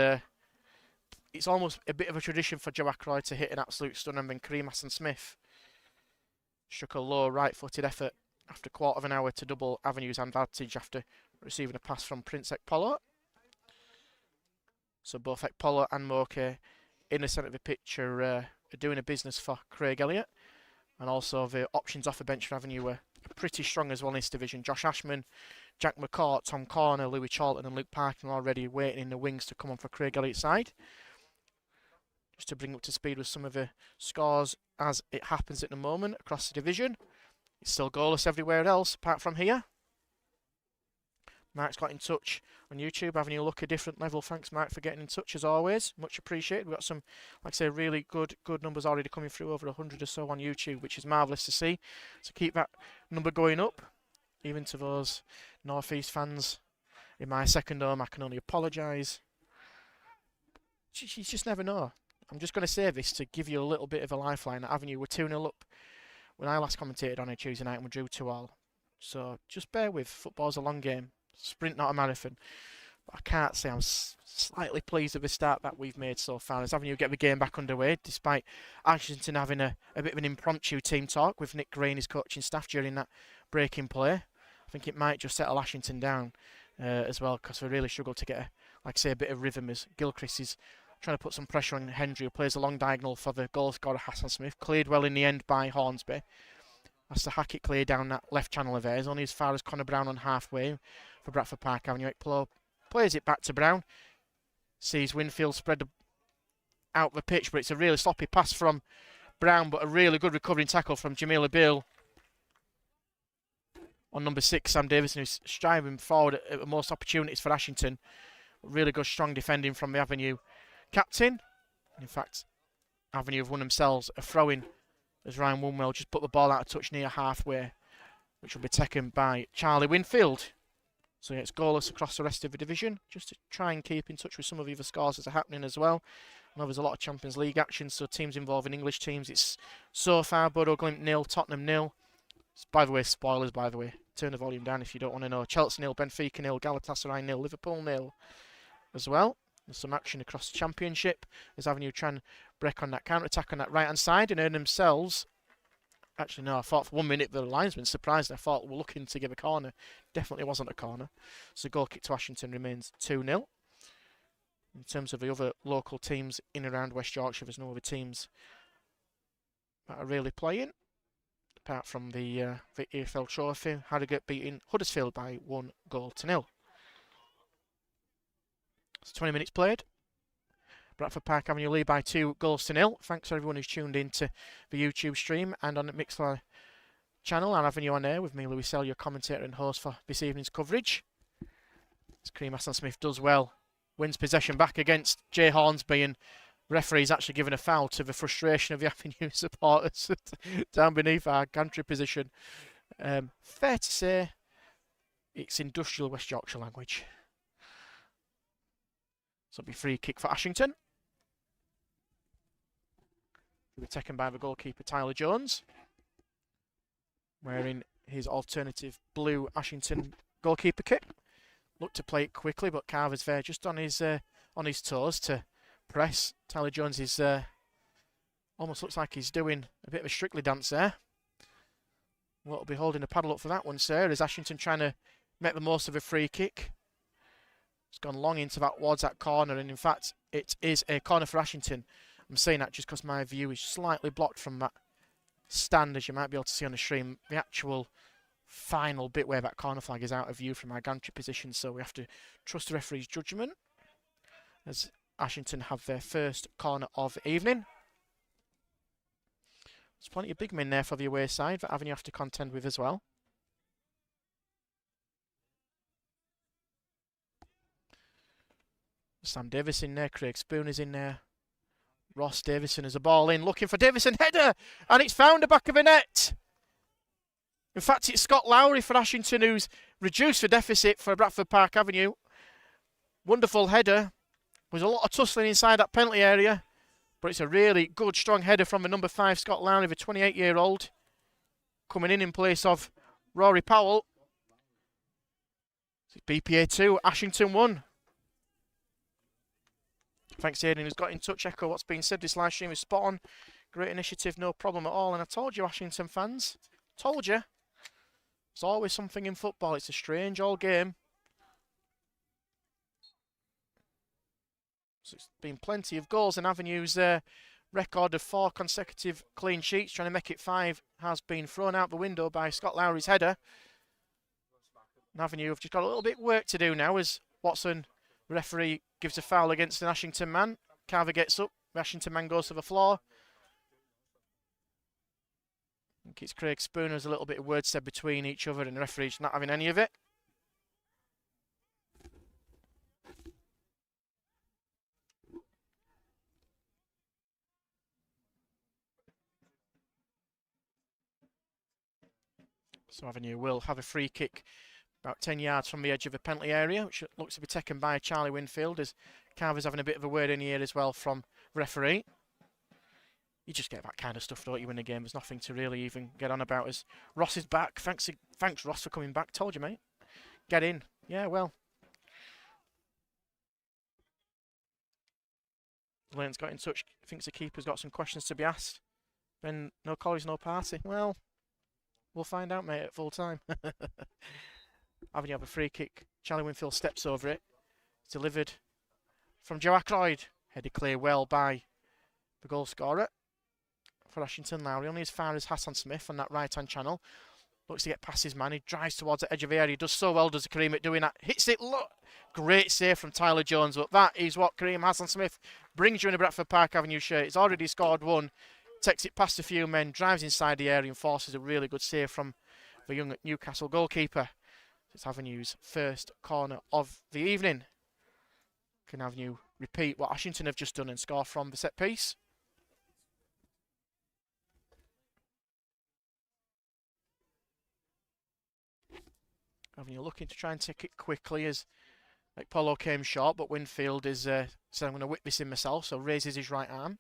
it's almost a bit of a tradition for Joe Ackroyd to hit an absolute stunner. And then Kareem Hassan Smith struck a low right-footed effort after a quarter of an hour to double Avenue's advantage after receiving a pass from Prince Ekpolo. So both Ekpolo and Moke in the centre of the pitch are doing a business for Craig Elliott. And also the options off the bench for Avenue were pretty strong as well in this division. Josh Ashman, Jack McCourt, Tom Corner, Louis Charlton and Luke Parkin are already waiting in the wings to come on for Craig Elliott's side. Just to bring up to speed with some of the scores as it happens at the moment across the division. It's still goalless everywhere else apart from here. Mark's got in touch on YouTube, Avenue look a different level. Thanks, Mark, for getting in touch as always. Much appreciated. We've got some, like I say, really good numbers already coming through, over 100 or so on YouTube, which is marvellous to see. So keep that number going up. even to those North East fans in my second home, I can only apologise. You just never know. I'm just going to say this to give you a little bit of a lifeline. At Avenue, we're 2-0 up when I last commentated on a Tuesday night and we drew 2-2. So just bear with. Football's a long game. Sprint, not a marathon. But I can't say I'm slightly pleased with the start that we've made so far. As Avenue get the game back underway, despite Ashington having a bit of an impromptu team talk with Nick Gray and his coaching staff during that break in play. I think it might just settle Ashington down as well, because we really struggled to get, a bit of rhythm as Gilchrist is trying to put some pressure on Hendry, who plays a long diagonal for the goal scorer Hassan Smith. Cleared well in the end by Hornsby. Has to hack it clear down that left channel of theirs, only as far as Connor Brown on halfway for Bradford Park Avenue. Ekplo plays it back to Brown. Sees Winfield spread out the pitch, but it's a really sloppy pass from Brown, but a really good recovering tackle from Jamila Beale on number 6, Sam Davison, who's striving forward at the most opportunities for Ashington. Really good, strong defending from the Avenue captain. In fact, Avenue have won themselves a throw-in as Ryan Wunwell just put the ball out of touch near halfway, which will be taken by Charlie Winfield. So it's goalless across the rest of the division, just to try and keep in touch with some of the other scores that are happening as well. I know there's a lot of Champions League action, so teams involving English teams. It's so far Bodo Glimt 0, Tottenham 0. By the way, spoilers, by the way. Turn the volume down if you don't want to know. Chelsea 0, Benfica 0, Galatasaray 0, Liverpool 0 as well. There's some action across the Championship as Avenue try and break on that counter-attack on that right-hand side and earn themselves. Actually, no, I thought for 1 minute the linesman surprised. I thought we're looking to give a corner. Definitely wasn't a corner. So goal kick to Ashington remains 2-0. In terms of the other local teams in and around West Yorkshire, there's no other teams that are really playing, apart from the EFL Trophy. Harrogate beating Huddersfield by 1-0. It's 20 minutes played. Bradford Park Avenue lead by 2-0. Thanks to everyone who's tuned in to the YouTube stream and on the Mixlr channel. Our Avenue on air with me, Louis Sell, your commentator and host for this evening's coverage. As Kareem Hassan-Smith does well, wins possession back against Jay Hornsby, and the referee's actually given a foul to the frustration of the Avenue supporters down beneath our gantry position. Fair to say, it's industrial West Yorkshire language. So it'll be free kick for Ashington. Will be taken by the goalkeeper Tyler Jones, wearing his alternative blue Ashington goalkeeper kit. Looked to play it quickly, but Carver's there just on his toes to press. Tyler Jones is almost looks like he's doing a bit of a Strictly dance there. Will be holding a paddle up for that one, sir, as Ashington trying to make the most of a free kick. It's gone long into towards that corner, and in fact, it is a corner for Ashington. I'm saying that just because my view is slightly blocked from that stand, as you might be able to see on the stream. The actual final bit where that corner flag is out of view from our gantry position, so we have to trust the referee's judgment as Ashington have their first corner of the evening. There's plenty of big men there for the away side that Avenue have to contend with as well. Sam Davis in there, Craig Spooner's in there. Ross Davison has a ball in, looking for Davison, header, and it's found the back of the net. In fact, it's Scott Lowry for Ashington who's reduced the deficit for Bradford Park Avenue. Wonderful header. There's a lot of tussling inside that penalty area, but it's a really good, strong header from the number 5, Scott Lowry, the 28-year-old, coming in place of Rory Powell. It's BPA 2, Ashington 1. Thanks, Aidan, who's got in touch. Echo what's been said. This live stream is spot on. Great initiative, no problem at all. And I told you, Ashington fans. Told you. There's always something in football. It's a strange old game. So it's been plenty of goals, and Avenue's record of 4 consecutive clean sheets, trying to make it 5, has been thrown out the window by Scott Lowry's header. And Avenue have just got a little bit of work to do now as Watson, the referee, gives a foul against an Ashington man. Carver gets up. The Ashington man goes to the floor. I think it's Craig Spooner. There's a little bit of words said between each other, and the referee's not having any of it. So Avenue will have a free kick about 10 yards from the edge of the penalty area, which looks to be taken by Charlie Winfield, as Carver's having a bit of a word in here as well from referee. You just get that kind of stuff, don't you, in a game? There's nothing to really even get on about. As Ross is back. Thanks Ross, for coming back. Told you, mate. Get in. Yeah, well. Lane's got in touch. Thinks the keeper's got some questions to be asked. Then no collies, no party. Well, we'll find out, mate, at full time. Avenue have a free kick. Charlie Winfield steps over it. It's delivered from Joe Ackroyd. Headed clear well by the goal scorer for Ashington. Lowry only as far as Hassan Smith on that right-hand channel. Looks to get past his man. He drives towards the edge of the area. He does so well, does Kareem, at doing that. Hits it. Look. Great save from Tyler Jones. But that is what Kareem Hassan Smith brings you in a Bradford Park Avenue shirt. He's already scored one. Takes it past a few men. Drives inside the area and forces a really good save from the young Newcastle goalkeeper. It's Avenue's first corner of the evening. Can Avenue repeat what Ashington have just done and score from the set piece? Avenue looking to try and take it quickly as Polo came short, but Winfield is said, I'm going to whip this in myself, so raises his right arm.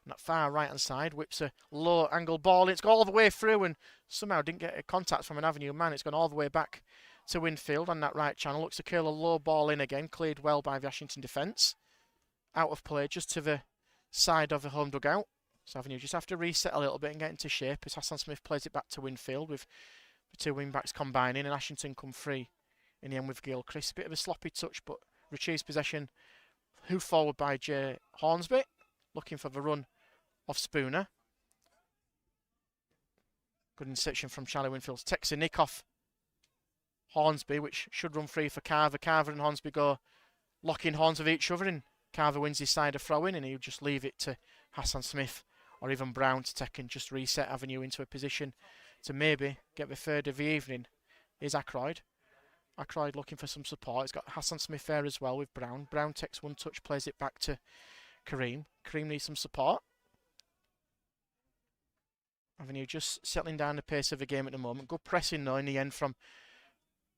On that far right-hand side, whips a low-angle ball. It's gone all the way through and somehow didn't get a contact from an Avenue man. It's gone all the way back to Winfield on that right channel. Looks to curl a low ball in again, cleared well by the Ashington defence. Out of play, just to the side of the home dugout. So Avenue just have to reset a little bit and get into shape as Hassan Smith plays it back to Winfield with the two wing-backs combining, and Ashington come free in the end with Gilchrist. A bit of a sloppy touch, but retrieves possession. Hoofed forward by Jay Hornsby, looking for the run of Spooner. Good interception from Charlie Winfield. Takes a nick off Hornsby, which should run free for Carver. Carver and Hornsby go locking horns with each other, and Carver wins his side of throw-in, and he'll just leave it to Hassan Smith or even Brown to take and just reset Avenue into a position to maybe get the third of the evening. Here's Ackroyd. Ackroyd looking for some support. He's got Hassan Smith there as well with Brown. Brown takes one touch, plays it back to Kareem. Kareem needs some support. Avenue just settling down the pace of the game at the moment. Good pressing though in the end from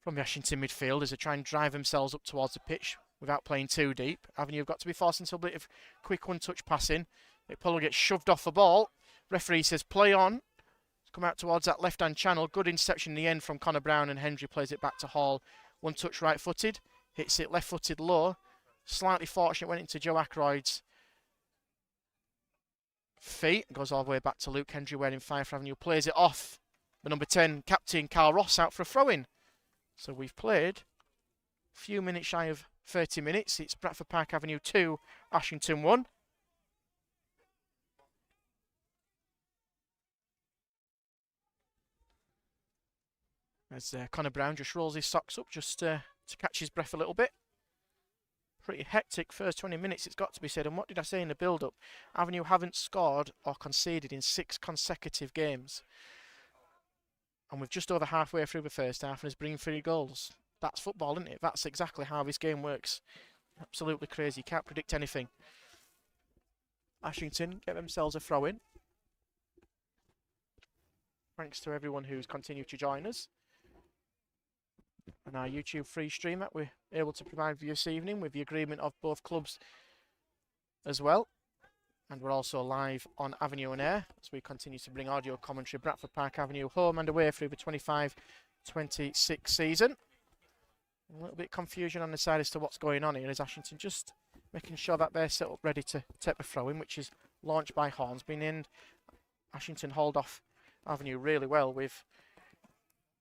the Ashington midfield as they try and drive themselves up towards the pitch without playing too deep. Avenue have got to be forced into a bit of quick one-touch passing. Polo gets shoved off the ball. Referee says play on. Come out towards that left-hand channel. Good interception in the end from Connor Brown, and Hendry plays it back to Hall. One touch right-footed. Hits it left-footed low. Slightly fortunate, went into Joe Ackroyd's feet. Goes all the way back to Luke Hendry wearing 5 for Avenue. Plays it off. The number 10 captain, Carl Ross, out for a throw-in. So we've played a few minutes shy of 30 minutes. It's Bradford Park Avenue 2, Ashington 1. As Connor Brown just rolls his socks up just to catch his breath a little bit. Pretty hectic first 20 minutes, it's got to be said. And what did I say in the build-up? Avenue haven't scored or conceded in 6 consecutive games. And we're just over halfway through the first half and is bringing 3 goals. That's football, isn't it? That's exactly how this game works. Absolutely crazy. You can't predict anything. Ashington get themselves a throw-in. Thanks to everyone who's continued to join us. And our YouTube free stream that we're able to provide for you this evening with the agreement of both clubs as well. And we're also live on Avenue and Air as we continue to bring audio commentary Bradford Park Avenue home and away through the 25-26 season. A little bit of confusion on the side as to what's going on here as Ashington just making sure that they're set up ready to take the throw-in, which is launched by Hornsby. And Ashington hold off Avenue really well with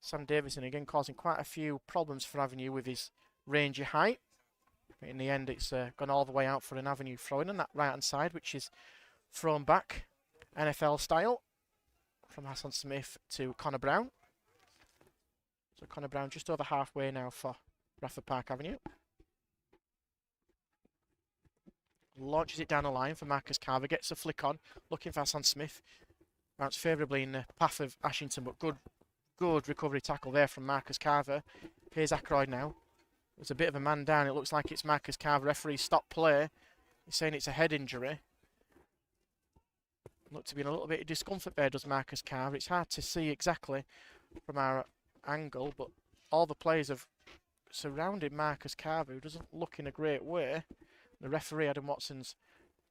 Sam Davison again causing quite a few problems for Avenue with his rangy height. But in the end, it's gone all the way out for an Avenue throw-in on that right-hand side, which is thrown back NFL style from Hassan Smith to Connor Brown. So Connor Brown just over halfway now for Bradford Park Avenue. Launches it down the line for Marcus Carver, gets a flick on, looking for Hassan Smith. Bounce favourably in the path of Ashington, but good recovery tackle there from Marcus Carver. Here's Ackroyd now. There's a bit of a man down. It looks like it's Marcus Carver. Referee stopped play. He's saying it's a head injury. Looked to be in a little bit of discomfort there, does Marcus Carver. It's hard to see exactly from our angle, but all the players have surrounded Marcus Carver, who doesn't look in a great way. The referee, Adam Watson's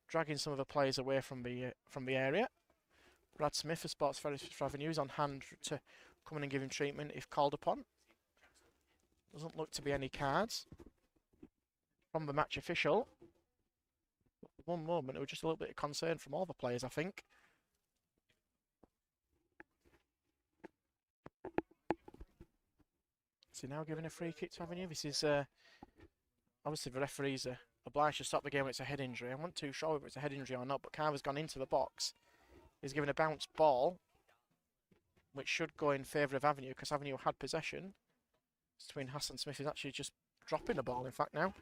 dragging some of the players away from the area. Brad Smith of Sports for Avenue is on hand to come in and give him treatment if called upon. Doesn't look to be any cards from the match official. But for one moment, it was just a little bit of concern from all the players, I think. So now giving a free kick to Avenue. This is obviously the referees are obliged to stop the game when it's a head injury. I'm not too sure whether it's a head injury or not, but Carver's gone into the box. He's given a bounce ball, which should go in favour of Avenue because Avenue had possession. It's between Hassan Smith is actually just dropping the ball, in fact, now.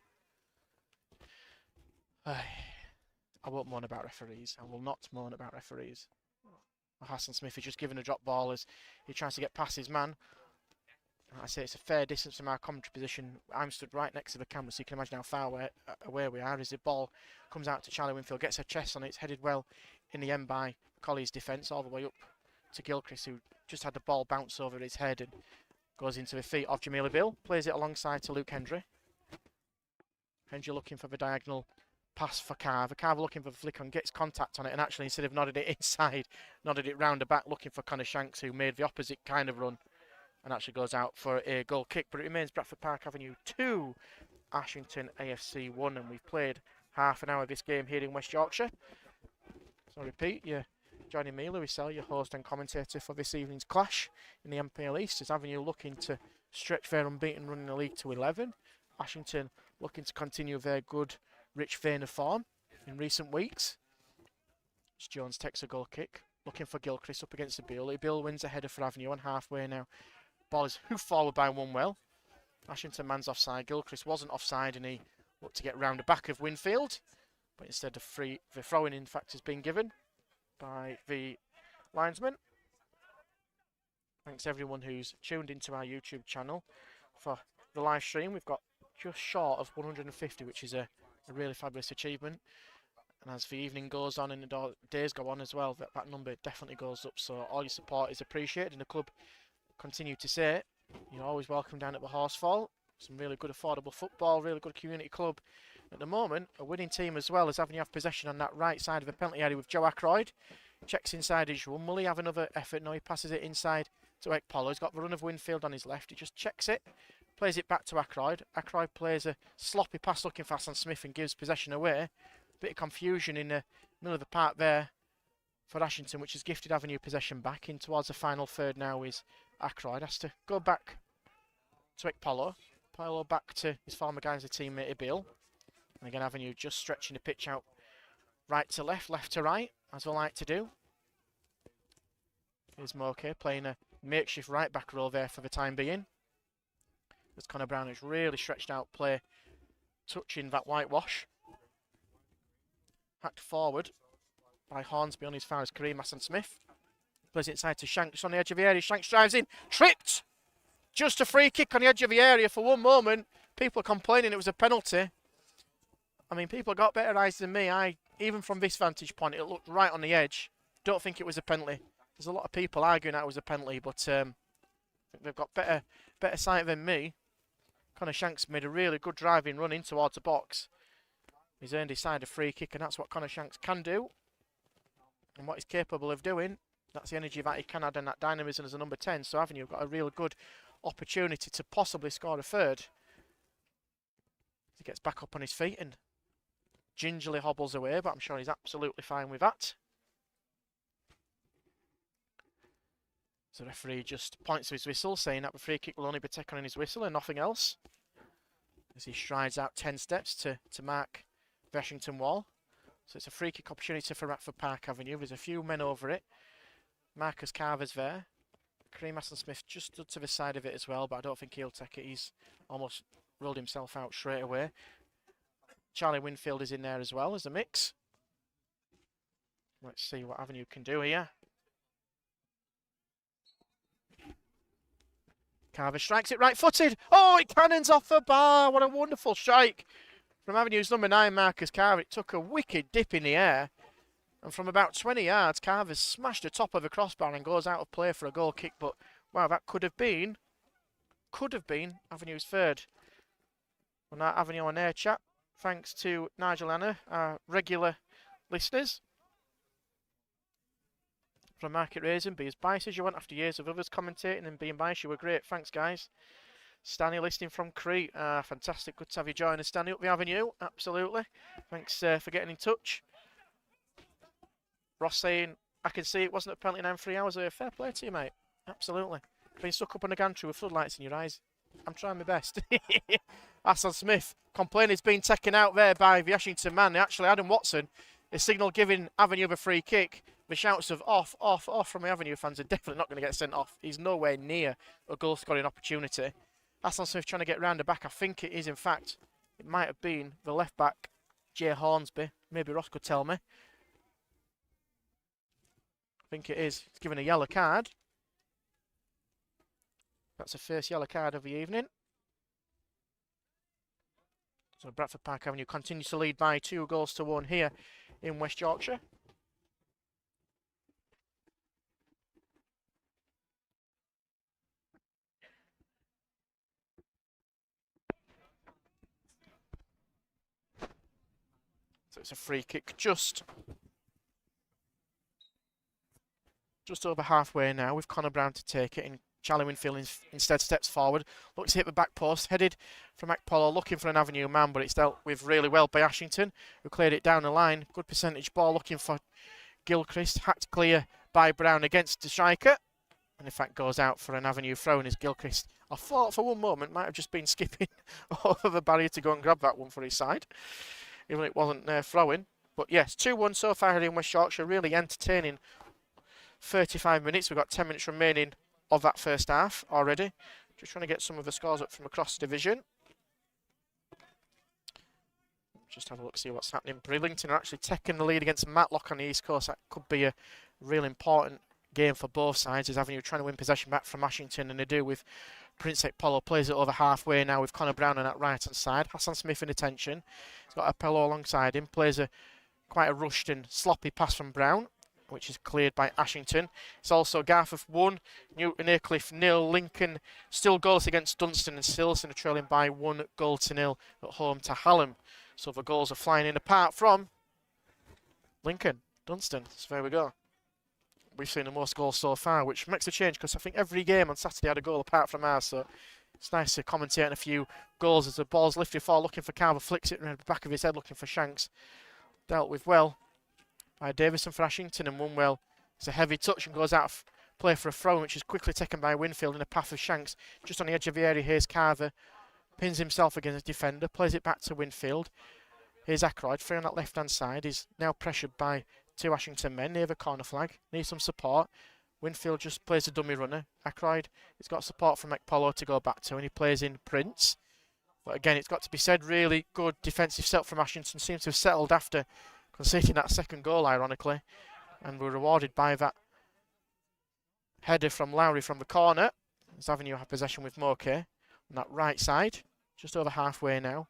I won't moan about referees. I will not moan about referees. Hassan Smith is just given a drop ball as he tries to get past his man. I say it's a fair distance from our commentary position. I'm stood right next to the camera, so you can imagine how far away we are as the ball comes out to Charlie Winfield, gets her chest on it, it's headed well in the end by Colley's defence, all the way up to Gilchrist, who just had the ball bounce over his head and goes into the feet of Jamila Bill, plays it alongside to Luke Hendry. Hendry looking for the diagonal pass for Carver. Carver looking for the flick on, gets contact on it, and actually instead of nodded it inside, nodded it round the back, looking for Connor Shanks, who made the opposite kind of run and actually goes out for a goal kick. But it remains Bradford Park Avenue 2, Ashington AFC 1, and we've played half an hour of this game here in West Yorkshire. So I repeat, you're joining me, Lewis Sell, your host and commentator for this evening's clash in the MPL East, as Avenue looking to stretch their unbeaten run in the league to 11. Ashington looking to continue their good, rich vein of form in recent weeks. As Jones takes a goal kick, looking for Gilchrist up against the Beale. Beale wins a header for Avenue on halfway now. Ball is hoofed forward by One-Well. Ashington man's offside. Gilchrist wasn't offside and he looked to get round the back of Winfield. But instead the throw-in, in fact, has been given by the linesman. Thanks everyone who's tuned into our YouTube channel for the live stream. We've got just short of 150, which is a really fabulous achievement. And as the evening goes on and the days go on as well, that number definitely goes up. So all your support is appreciated, and the club continue to say you're always welcome down at the Horsefall. Some really good affordable football, really good community club. At the moment, a winning team as well, as Avenue have possession on that right side of the penalty area with Joe Ackroyd. Checks inside as usual. Will he have another effort? No, he passes it inside to Ekpolo. He's got the run of Winfield on his left. He just checks it, plays it back to Ackroyd. Ackroyd plays a sloppy pass looking for Hassan Smith and gives possession away. Bit of confusion in the middle of the park there for Ashington, which has gifted Avenue possession back in towards the final third now. Is Ackroyd has to go back to Ekpolo. Polo back to his former guy as a teammate, Bill. And again, Avenue just stretching the pitch out right to left, left to right, as they like to do. Here's Moke playing a makeshift right back role there for the time being. As Connor Brown has really stretched out play, touching that whitewash. Hacked forward by Hornsby on his far as Kareem Hassan-Smith. Plays it inside to Shanks on the edge of the area. Shanks drives in, tripped! Just a free kick on the edge of the area. For one moment, people are complaining it was a penalty. I mean, people got better eyes than me. Even from this vantage point, it looked right on the edge. Don't think it was a penalty. There's a lot of people arguing that it was a penalty, but I think they've got better sight than me. Connor Shanks made a really good driving run in towards the box. He's earned his side a free kick, and that's what Connor Shanks can do. And what he's capable of doing. That's the energy that he can add and that dynamism as a number 10. So Avenue have got a real good opportunity to possibly score a third. He gets back up on his feet and gingerly hobbles away, but I'm sure he's absolutely fine with that. So the referee just points to his whistle, saying that the free kick will only be taken on his whistle and nothing else. As he strides out 10 steps to mark the Ashington wall. So it's a free kick opportunity for Bradford Park Avenue. There's a few men over it. Marcus Carver's there. Kareem Hassan-Smith just stood to the side of it as well, but I don't think he'll take it. He's almost rolled himself out straight away. Charlie Winfield is in there as well as a mix. Let's see what Avenue can do here. Carver strikes it right-footed. Oh, it cannons off the bar. What a wonderful strike from Avenue's number 9, Marcus Carver. It took a wicked dip in the air. And from about 20 yards, Carver's smashed the top of the crossbar and goes out of play for a goal kick. But Wow, that could have been Avenue's third. On that Avenue on air chat, thanks to Nigel Anna, our regular listeners. From Market Raisin, be as biased as you want after years of others commentating and being biased. You were great. Thanks, guys. Stanley listening from Crete. Fantastic. Good to have you join us, Stanley, up the avenue. Absolutely. Thanks for getting in touch. Ross saying, I can see it wasn't a penalty 9 3 hours ago. Fair play to you, mate. Absolutely. Being stuck up on a gantry with floodlights in your eyes. I'm trying my best. Aslan Smith complaining he's been taken out there by the Ashington man. Actually, Adam Watson is signal giving Avenue a free kick. The shouts of off from the Avenue fans are definitely not going to get sent off. He's nowhere near a goal scoring opportunity. Aslan Smith trying to get round the back. I think it is, in fact, it might have been the left back, Jay Hornsby. Maybe Ross could tell me. I think it is. He's given a yellow card. That's the first yellow card of the evening. So Bradford Park Avenue continues to lead by 2-1 here in West Yorkshire. So it's a free kick just over halfway now with Connor Brown to take it, and Charlie Winfield instead steps forward, looks to hit the back post, headed from Ekpolo, looking for an Avenue man, but it's dealt with really well by Ashington, who cleared it down the line. Good percentage ball, looking for Gilchrist, hacked clear by Brown against the striker, and in fact goes out for an Avenue throw, and as Gilchrist, I thought for one moment, might have just been skipping over the barrier to go and grab that one for his side, even though it wasn't throwing. But yes, 2-1 so far here in West Yorkshire, really entertaining 35 minutes. We've got 10 minutes remaining of that first half already. Just trying to get some of the scores up from across the division. Just have a look, see what's happening. Bridlington are actually taking the lead against Matlock on the East Coast. That could be a real important game for both sides, as Avenue trying to win possession back from Ashington, and they do with Prince Ekpolo. Plays it over halfway now with Connor Brown on that right hand side. Hassan Smith in attention. He's got Ekpolo alongside him. Plays quite a rushed and sloppy pass from Brown, which is cleared by Ashington. It's also Garforth 1, Newton Aycliffe 0. Lincoln still goalless against Dunstan, and Silson are trailing by 1-0 at home to Hallam. So the goals are flying in, apart from Lincoln, Dunstan. So there we go. We've seen the most goals so far, which makes a change, because I think every game on Saturday had a goal apart from ours. So it's nice to commentate on a few goals as the ball's lifted forward, looking for Carver, flicks it around the back of his head, looking for Shanks. Dealt with well by Davison for Ashington, and won well. It's a heavy touch and goes out of play for a throw, which is quickly taken by Winfield in the path of Shanks. Just on the edge of the area, here's Carver. Pins himself against the defender, plays it back to Winfield. Here's Ackroyd, free on that left-hand side. He's now pressured by 2 Ashington men near the corner flag. Needs some support. Winfield just plays a dummy runner. Ackroyd, he's got support from Ekpolo to go back to, and he plays in Prince. But again, it's got to be said, really good defensive set from Ashington. Seems to have settled after conceding that second goal, ironically. And we're rewarded by that header from Lowry from the corner. As Avenue have possession with Moke on that right side. Just over halfway now.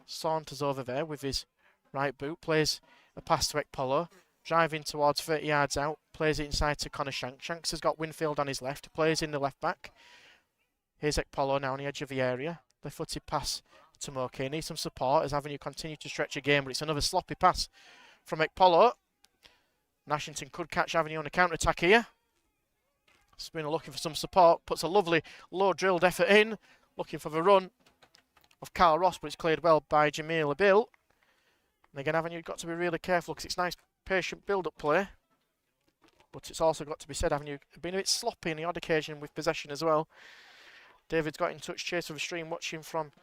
Saunters over there with his right boot. Plays a pass to Ekpolo. Driving towards 30 yards out. Plays it inside to Connor Shanks. Shanks has got Winfield on his left. Plays in the left back. Here's Ekpolo now on the edge of the area. Left-footed pass to Moke. Needs some support as Avenue continue to stretch a game, but it's another sloppy pass from Ekpolo. Ashington could catch Avenue on a counter-attack here. Spooner looking for some support. Puts a lovely low-drilled effort in. Looking for the run of Carl Ross, but it's cleared well by Jamil Abil. And again, Avenue got to be really careful, because it's nice, patient build-up play. But it's also got to be said, Avenue have been a bit sloppy on the odd occasion with possession as well. David's got in touch, Chase of the stream, watching from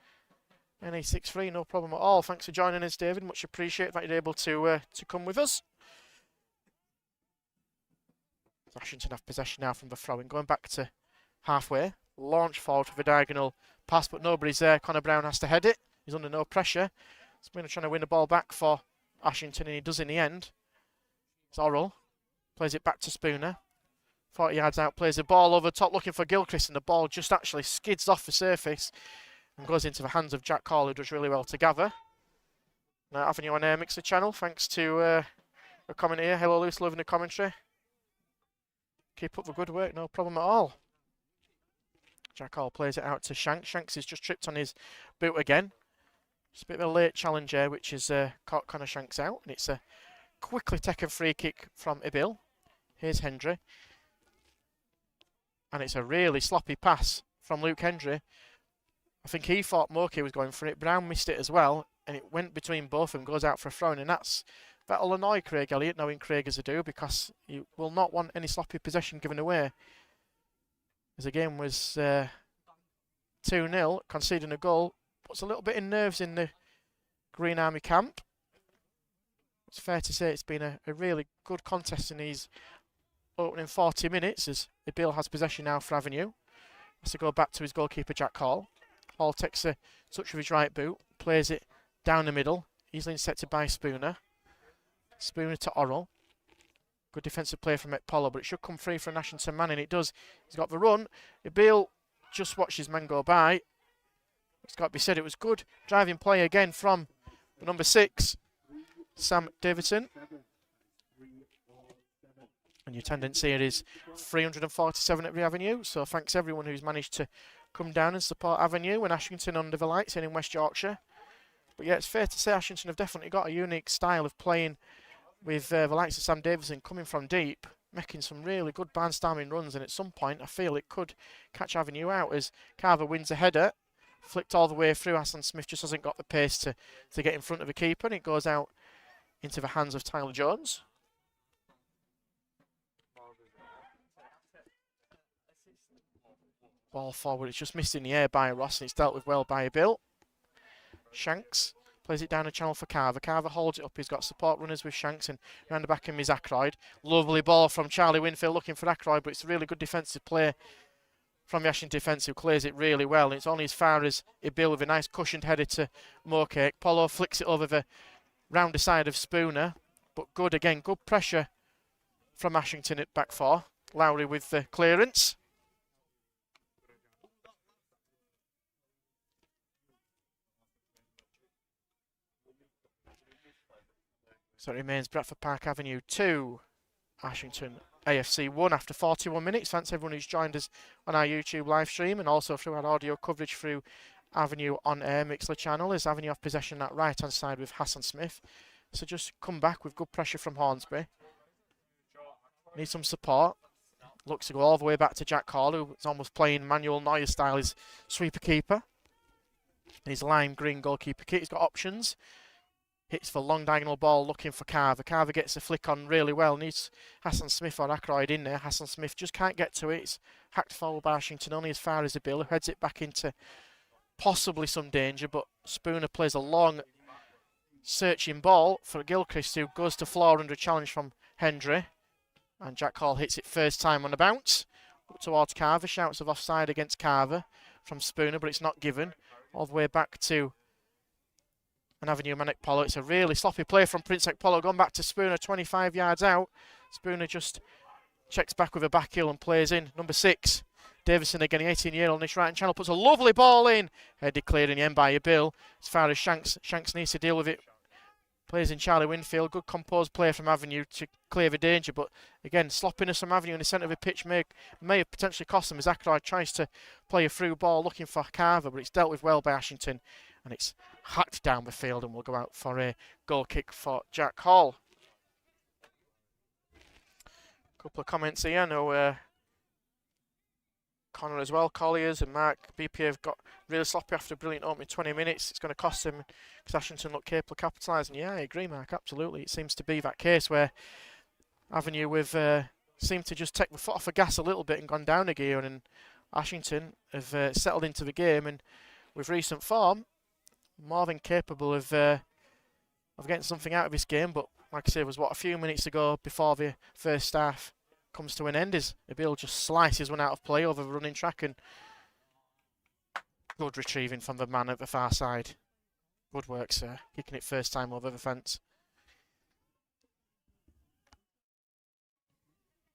NA63, no problem at all. Thanks for joining us, David. Much appreciated that you're able to come with us. Ashington have possession now from the throw-in, going back to halfway. Launch forward for the diagonal pass, but nobody's there. Connor Brown has to head it. He's under no pressure. Spooner trying to win the ball back for Ashington, and he does in the end. It's Orrell. Plays it back to Spooner. 40 yards out, plays the ball over top, looking for Gilchrist, and the ball just actually skids off the surface and goes into the hands of Jack Call, who does really well to gather. Now, Avenue on Air Mixer channel, thanks to a comment here. Hello, Luce, loving the commentary. Keep up the good work, no problem at all. Jack Hall plays it out to Shanks. Shanks has just tripped on his boot again. It's a bit of a late challenge here, which has caught Connor Shanks out. And it's a quickly taken free kick from Ibil. Here's Hendry. And it's a really sloppy pass from Luke Hendry. I think he thought Moki was going for it. Brown missed it as well. And it went between both of them, goes out for a throw. And that'll annoy Craig Elliott, knowing Craig as a do, because you will not want any sloppy possession given away. As the game was 2-0, conceding a goal puts a little bit in nerves in the Green Army camp. It's fair to say it's been a really good contest in these opening 40 minutes, as Ibil has possession now for Avenue. Has to go back to his goalkeeper, Jack Hall. Hall takes a touch with his right boot, plays it down the middle, easily intercepted by Spooner. Spooner to Orrell. Good defensive play from Ekpolo, but it should come free for an Ashington man, and it does. He's got the run. Ibil just watched his man go by. It's got to be said, it was good driving play again from number 6, Sam Davidson. And your tendency here is 347 at the Avenue, so thanks everyone who's managed to come down and support Avenue and Ashington under the lights in West Yorkshire. But yeah, it's fair to say Ashington have definitely got a unique style of playing, with the likes of Sam Davidson coming from deep, making some really good barnstorming runs, and at some point I feel it could catch Avenue out as Carver wins a header, flicked all the way through. Hassan Smith just hasn't got the pace to get in front of the keeper, and it goes out into the hands of Tyler Jones. Ball forward, it's just missed in the air by Ross, and it's dealt with well by Bill. Shanks plays it down the channel for Carver. Carver holds it up. He's got support runners with Shanks, and round the back of him is Ackroyd. Lovely ball from Charlie Winfield looking for Ackroyd, but it's a really good defensive play from the Ashington defence, who clears it really well. And it's only as far as Ibil with a nice cushioned header to Moorcake. Polo flicks it over the round the side of Spooner, but good again. Good pressure from Ashington at back 4. Lowry with the clearance. So it remains Bradford Park Avenue 2, Ashington AFC 1 after 41 minutes. Thanks everyone who's joined us on our YouTube live stream and also through our audio coverage through Avenue on Air Mixler channel, as Avenue have possession that right hand side with Hassan Smith. So just come back with good pressure from Hornsby. Need some support. Looks to go all the way back to Jack Hall, who's almost playing Manuel Neuer style, his sweeper keeper. His lime green goalkeeper kit. He's got options. Hits for long diagonal ball looking for Carver. Carver gets a flick on really well. Needs Hassan Smith or Ackroyd in there. Hassan Smith just can't get to it. It's hacked forward by Ashington only as far as Ibil, who heads it back into possibly some danger, but Spooner plays a long searching ball for Gilchrist, who goes to floor under a challenge from Hendry. And Jack Hall hits it first time on the bounce. Up towards Carver. Shouts of offside against Carver from Spooner, but it's not given. All the way back to an Avenue man Ekpolo. It's a really sloppy play from Prince Ekpolo. Gone back to Spooner, 25 yards out. Spooner just checks back with a back heel and plays in. Number 6, Davison again, the 18-year-old on this right-hand channel. Puts a lovely ball in. Headed cleared in the end by Ibil. As far as Shanks needs to deal with it. Plays in Charlie Winfield. Good composed play from Avenue to clear the danger. But again, sloppiness from Avenue in the centre of the pitch may have potentially cost them, as Ackroyd tries to play a through ball looking for Carver. But it's dealt with well by Ashington. And it's hacked down the field and will go out for a goal kick for Jack Hall. Couple of comments here. I know Connor as well, Colliers and Mark BP have got really sloppy after a brilliant opening 20 minutes. It's going to cost them because Ashington look capable of capitalising. Yeah, I agree, Mark, absolutely. It seems to be that case where Avenue with seemed to just take the foot off the gas a little bit and gone down a gear, and Ashington have settled into the game, and with recent form, more than capable of getting something out of this game. But like I say, it was a few minutes ago before the first half comes to an end, as Ibil just slices one out of play over the running track, and good retrieving from the man at the far side. Good work, sir. Kicking it first time over the fence.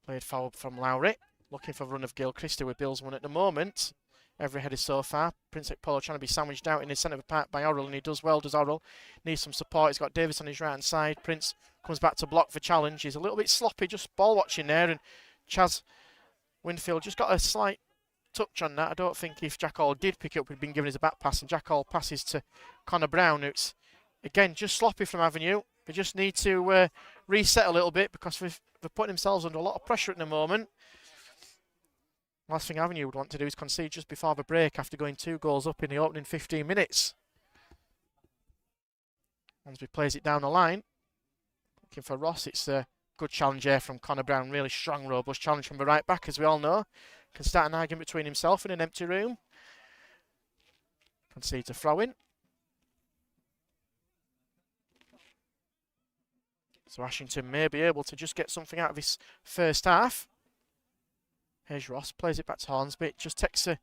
Played forward from Lowry, looking for the run of Gilchrist, who Ibil's one at the moment. Every header so far. Prince Ekpolo trying to be sandwiched out in the centre of the park by Orrell, and he does well, does Orrell. Needs some support. He's got Davis on his right hand side. Prince comes back to block the challenge. He's a little bit sloppy, just ball watching there, and Chaz Winfield just got a slight touch on that. I don't think if Jack Hall did pick it up, he'd been given his back pass, and Jack Hall passes to Connor Brown. It's, again, just sloppy from Avenue. They just need to reset a little bit because they're putting themselves under a lot of pressure at the moment. Last thing Avenue would want to do is concede just before the break after going 2 goals up in the opening 15 minutes. Hansby plays it down the line. Looking for Ross. It's a good challenge here from Connor Brown. Really strong, robust challenge from the right back, as we all know. Can start an argument between himself and an empty room. Concedes a throw-in. So Ashington may be able to just get something out of this first half. Here's Ross, plays it back to Hornsby. It just takes a...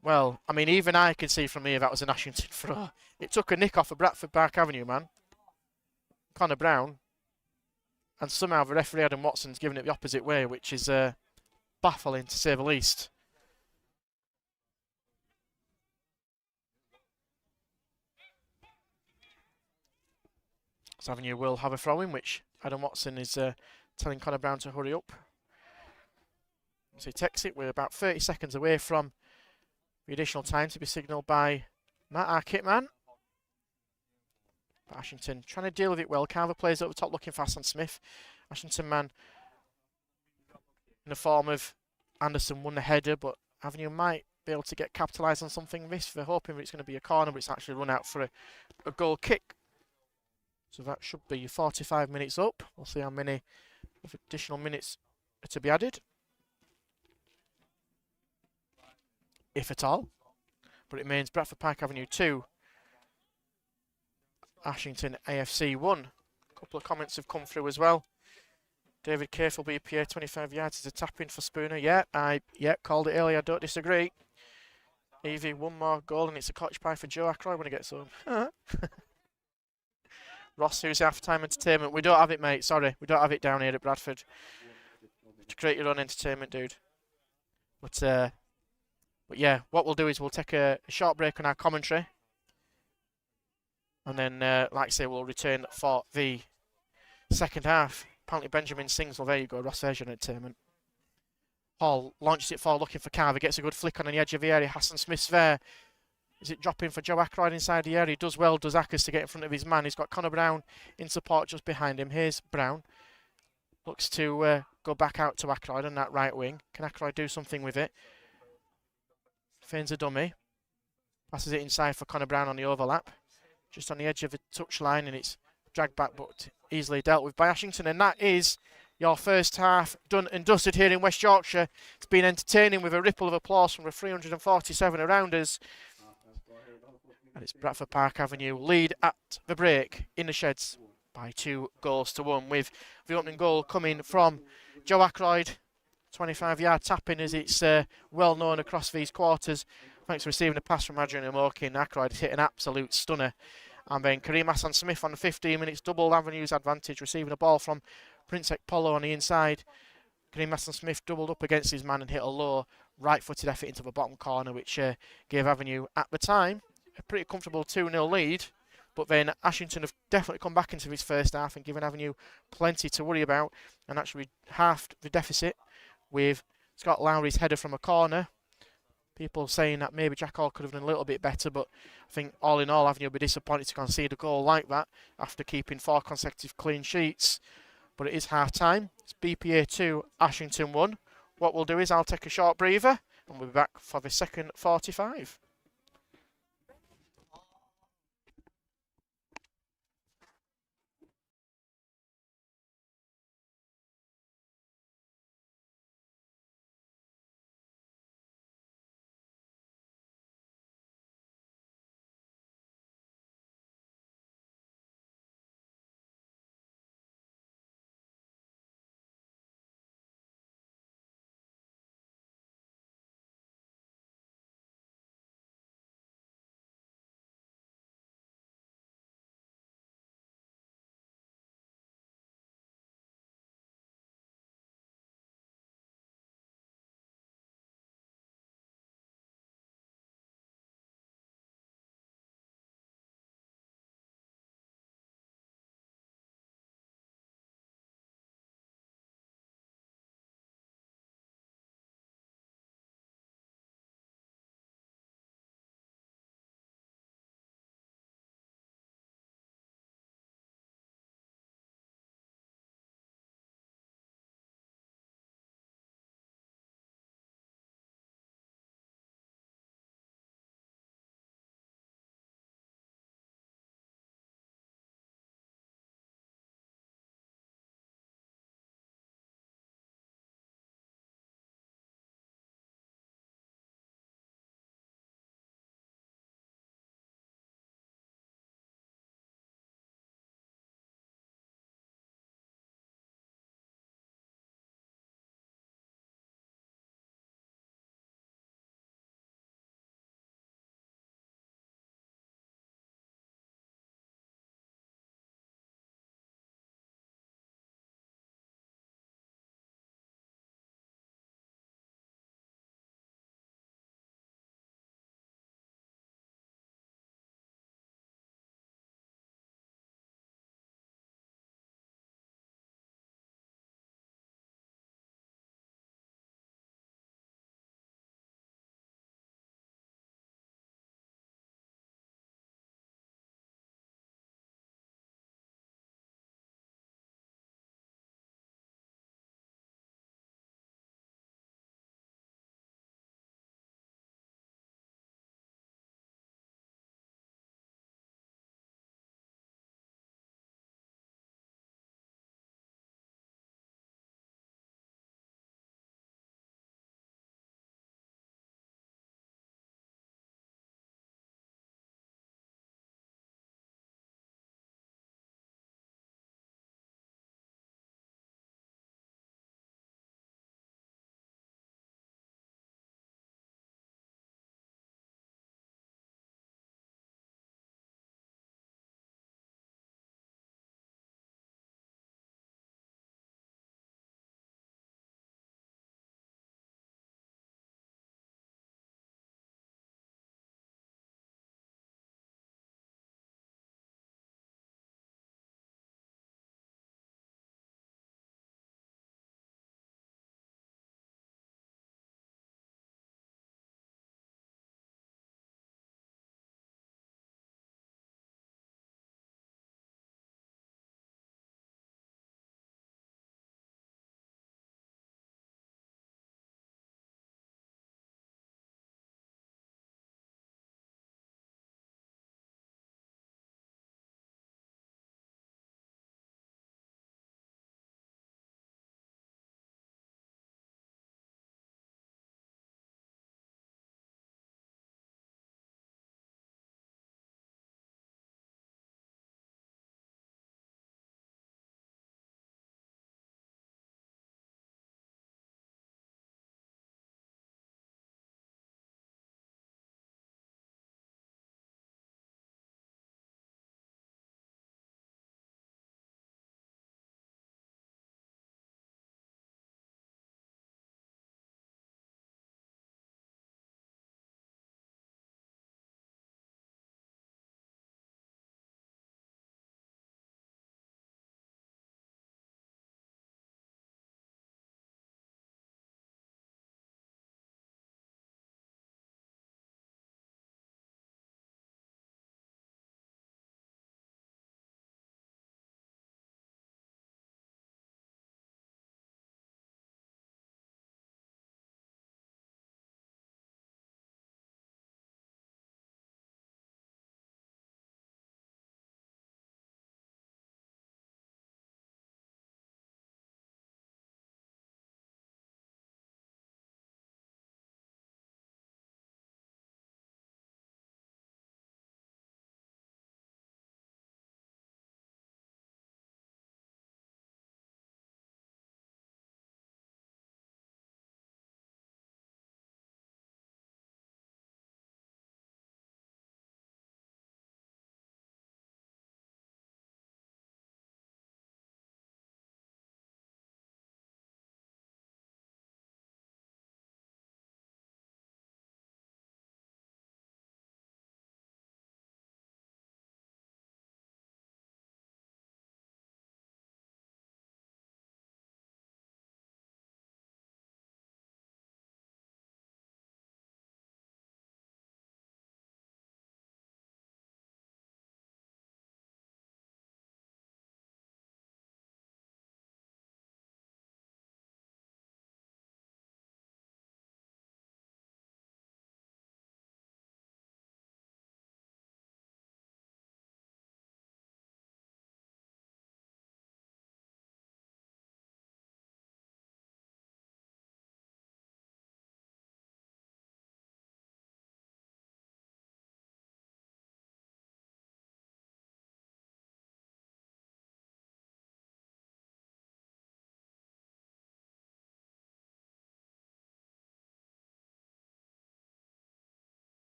Well, I mean, even I can see from here that was an Ashington throw. It took a nick off of Bradford Park Avenue, man. Connor Brown. And somehow the referee Adam Watson's given it the opposite way, which is baffling to say the least. So Avenue will have a throw-in, which Adam Watson is telling Connor Brown to hurry up. So he takes it. We're about 30 seconds away from the additional time to be signalled by Matt, our kit man. But Ashington trying to deal with it well. Carver plays over the top looking for Hassan Smith. Ashington man in the form of Anderson won the header, but Avenue might be able to get capitalised on something. This, they're hoping it's going to be a corner, but it's actually run out for a goal kick. So that should be 45 minutes up. We'll see how many additional minutes are to be added, if at all. But it means Bradford Park Avenue 2, Ashington AFC 1. A couple of comments have come through as well. David Careful BPA 25 yards is a tap in for Spooner. Yeah, I called it earlier. I don't disagree. Evie, one more goal and it's a cottage pie for Joe Ackroyd when he gets home. Ross, who's half-time entertainment. We don't have it, mate. Sorry, we don't have it down here at Bradford. To create your own entertainment, dude. But yeah, what we'll do is we'll take a short break on our commentary. And then, like I say, we'll return for the second half. Apparently Benjamin sings. Well, there you go, Ross, there's your entertainment. Hall launches it forward looking for Carver. Gets a good flick on the edge of the area. Hassan Smith's there. Is it dropping for Joe Ackroyd inside the area? He does well, does Ackers, to get in front of his man. He's got Connor Brown in support just behind him. Here's Brown. Looks to go back out to Ackroyd on that right wing. Can Ackroyd do something with it? Feigns a dummy. Passes it inside for Connor Brown on the overlap. Just on the edge of the touchline, and it's dragged back but easily dealt with by Ashington. And that is your first half done and dusted here in West Yorkshire. It's been entertaining with a ripple of applause from the 347 around us. And it's Bradford Park Avenue lead at the break in the sheds by 2 goals to 1, with the opening goal coming from Joe Ackroyd. 25-yard tapping, as it's well known across these quarters. Thanks for receiving a pass from Adrian Amokin. Ackroyd hit an absolute stunner. And then Kareem Hassan Smith on the 15 minutes, double Avenue's advantage, receiving a ball from Prince Ekpolo on the inside. Kareem Hassan Smith doubled up against his man and hit a low right-footed effort into the bottom corner, which gave Avenue, at the time, a pretty comfortable 2-0 lead. But then Ashington have definitely come back into this first half and given Avenue plenty to worry about, and actually halved the deficit with Scott Lowry's header from a corner. People saying that maybe Jack Hall could have done a little bit better, but I think all in all, Avenue will be disappointed to concede a goal like that after keeping 4 consecutive clean sheets. But it is half-time. It's BPA 2, Ashington 1. What we'll do is I'll take a short breather, and we'll be back for the second 45.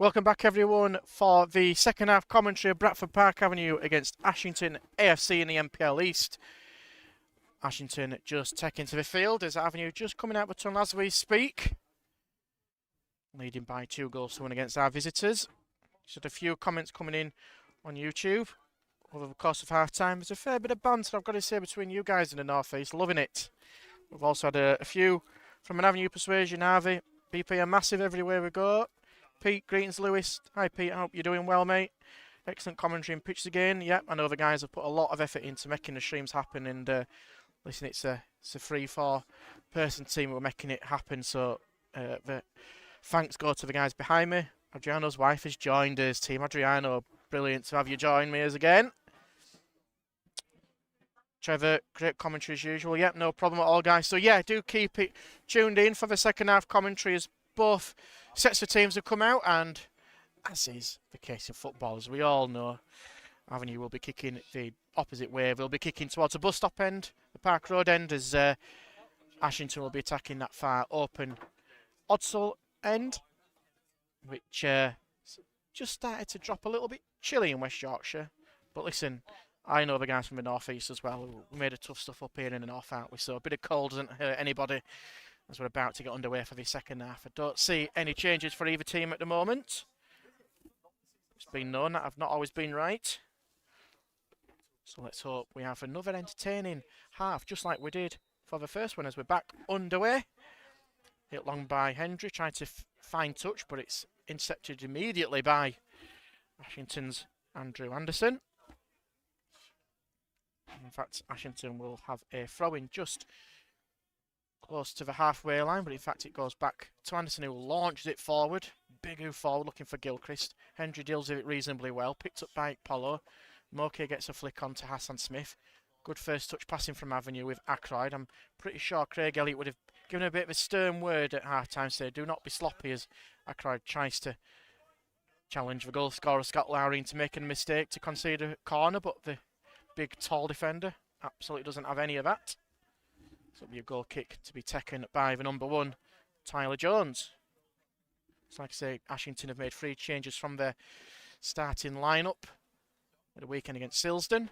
Welcome back everyone for the second half commentary of Bradford Park Avenue against Ashington AFC in the MPL East. Ashington just taking to the field as Avenue just coming out of the tunnel as we speak. Leading by 2-1 against our visitors. Just had a few comments coming in on YouTube over the course of half time. There's a fair bit of banter, I've got to say, between you guys in the North East. Loving it. We've also had a few from an Avenue Persuasion, Harvey. BP are massive everywhere we go. Pete, greetings Lewis. Hi Pete, I hope you're doing well, mate. Excellent commentary and pitch again. Yep, I know the guys have put a lot of effort into making the streams happen, and listen, it's a 3-4 person team who are making it happen, so the thanks go to the guys behind me. Adriano's wife has joined us. Team Adriano, brilliant to have you join me as again. Trevor, great commentary as usual. Yep, no problem at all, guys. So yeah, do keep it tuned in for the second half commentary as both sets of teams have come out, and as is the case in football, as we all know, Avenue will be kicking the opposite way. They'll be kicking towards the bus stop end, the Park Road end, as Ashington will be attacking that far open Odsal end, which just started to drop a little bit chilly in West Yorkshire. But listen, I know the guys from the North East as well. We made a tough stuff up here in the North, aren't we? So a bit of cold doesn't hurt anybody as we're about to get underway for the second half. I don't see any changes for either team at the moment. It's been known that I've not always been right. So let's hope we have another entertaining half, just like we did for the first one as we're back underway. Hit long by Hendry, trying to find touch, but it's intercepted immediately by Ashington's Andrew Anderson. In fact, Ashington will have a throw-in just close to the halfway line, but in fact it goes back to Anderson, who launches it forward. Big move forward, looking for Gilchrist. Hendry deals with it reasonably well, picked up by Polo. Moke gets a flick on to Hassan Smith. Good first touch passing from Avenue with Ackroyd. I'm pretty sure Craig Elliott would have given a bit of a stern word at half-time, say do not be sloppy, as Ackroyd tries to challenge the goal scorer Scott Lowry into making a mistake to concede a corner, but the big tall defender absolutely doesn't have any of that. So it'll be a goal kick to be taken by the number 1, Tyler Jones. So like I say, Ashington have made 3 changes from their starting lineup at the weekend against Silsden.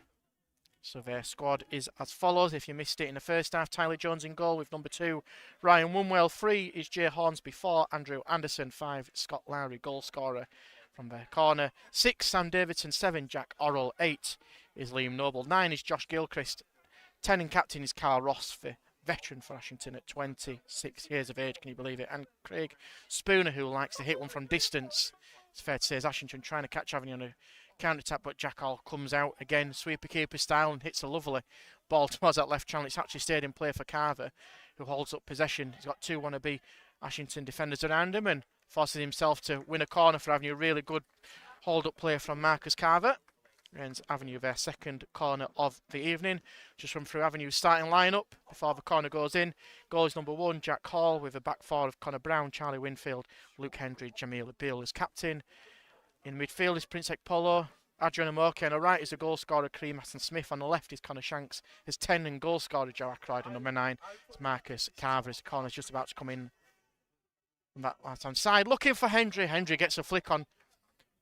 So their squad is as follows. If you missed it in the first half, Tyler Jones in goal with number 2, Ryan Wunwell. 3 is Jay Hornsby. 4, Andrew Anderson. 5, Scott Lowry, goal scorer from their corner. 6, Sam Davidson. 7, Jack Orrell. 8 is Liam Noble. 9 is Josh Gilchrist. 10 and captain is Carl Ross, the veteran for Ashington at 26 years of age, can you believe it? And Craig Spooner, who likes to hit one from distance. It's fair to say, is Ashington trying to catch Avenue on a counter-attack, but Jack Hall comes out again, sweeper-keeper style, and hits a lovely ball towards that left channel. It's actually stayed in play for Carver, who holds up possession. He's got 2 wannabe Ashington defenders around him and forces himself to win a corner for Avenue. Really good hold-up play from Marcus Carver. Ends Avenue their second corner of the evening. Just run through Avenue's starting lineup before the corner goes in. Goal is number 1, Jack Hall, with a back 4 of Connor Brown, Charlie Winfield, Luke Hendry, Jamil Abil as captain. In midfield is Prince Ekpolo, Adrian Amoke. On the right is the goal scorer Kareem Hassan Smith. On the left is Connor Shanks. His 10 and goal scorer Joe Ackroyd. And number 9 is Marcus Carver. His corner's just about to come in from that left-hand side. Looking for Hendry. Hendry gets a flick on.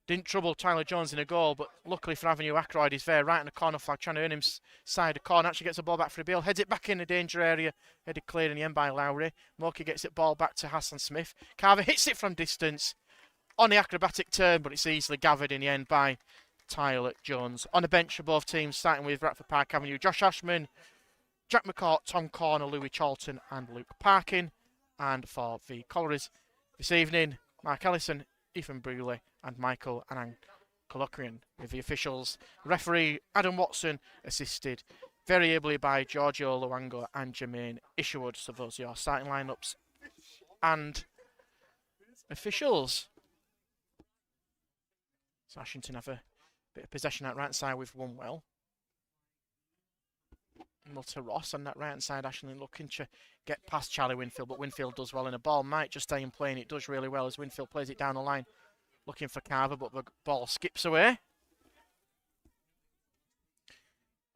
Didn't trouble Tyler Jones in a goal, but luckily for Avenue, Ackroyd is there right in the corner flag, trying to earn him side of corner. Actually gets the ball back for a Bill, heads it back in the danger area, headed cleared in the end by Lowry. Moki gets it ball back to Hassan Smith. Carver hits it from distance on the acrobatic turn, but it's easily gathered in the end by Tyler Jones. On the bench for both teams, starting with Bradford Park Avenue, Josh Ashman, Jack McCourt, Tom Corner, Louis Charlton and Luke Parkin. And for the Collieries this evening, Mark Ellison, Ethan Bruley and Michael Anang Colloquian, with the officials. Referee Adam Watson, assisted very ably by Giorgio Luango and Jermaine Isherwood. So those are your starting lineups and officials. So Ashington have a bit of possession at right side with Wunwell. Nutter Ross on that right hand side. Ashington looking to get past Charlie Winfield, but Winfield does well, and the ball might just stay in play, and it does really well as Winfield plays it down the line looking for Carver, but the ball skips away.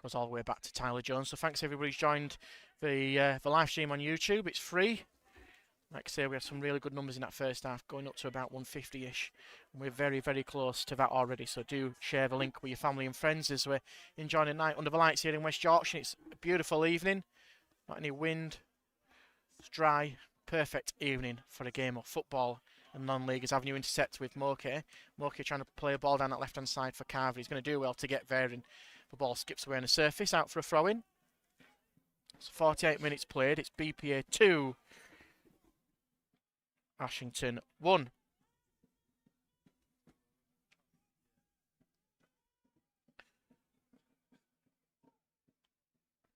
Goes all the way back to Tyler Jones. So thanks everybody who's joined the live stream on YouTube. It's free. Like I say, we had some really good numbers in that first half, going up to about 150-ish. And we're very, very close to that already. So do share the link with your family and friends as we're enjoying a night under the lights here in West Yorkshire. It's a beautiful evening. Not any wind. It's dry. Perfect evening for a game of football and non-league as Avenue intercept with Moke. Moke trying to play a ball down that left-hand side for Carver. He's going to do well to get there, and the ball skips away on the surface, out for a throw-in. It's 48 minutes played. It's BPA 2. Ashington 1.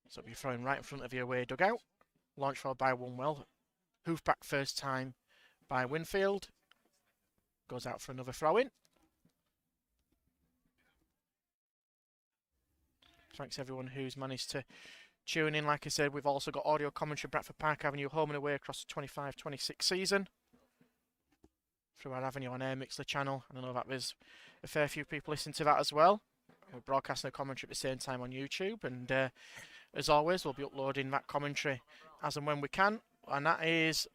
So it'll be thrown right in front of your away dugout. Launch forward by Warmup. Hoof back first time by Winfield. Goes out for another throw-in. Thanks everyone who's managed to tune in. Like I said, we've also got audio commentary Bradford Park Avenue home and away across the 25-26 season through our Avenue on Air Mixler channel. And I know that there's a fair few people listening to that as well. We're broadcasting a commentary at the same time on YouTube, and as always, we'll be uploading that commentary as and when we can. And that is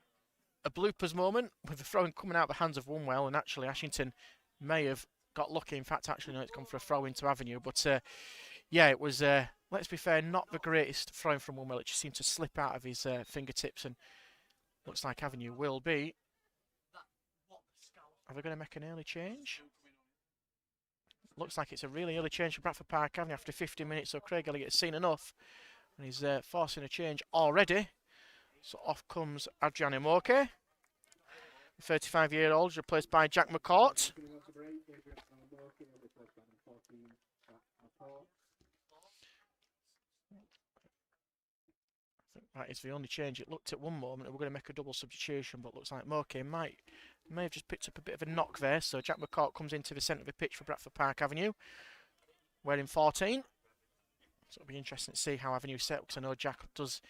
a bloopers moment with the throwing coming out of the hands of Wunwell, and actually Ashington may have got lucky. In fact, actually, no, it's gone for a throw into Avenue. But yeah, it was, let's be fair, not the greatest throwing from Wunwell. It just seemed to slip out of his fingertips, and looks like Avenue will be. Are they going to make an early change? Looks like it's a really early change for Bradford Park Avenue after 50 minutes, so Craig Elliott's seen enough, and he's forcing a change already. So off comes Adriano Moke, 35-year-old, replaced by Jack McCourt. That is the only change. It looked at one moment we're going to make a double substitution, but looks like Moke may have just picked up a bit of a knock there. So Jack McCourt comes into the centre of the pitch for Bradford Park Avenue, wearing 14. So it'll be interesting to see how Avenue set up, because I know Jack does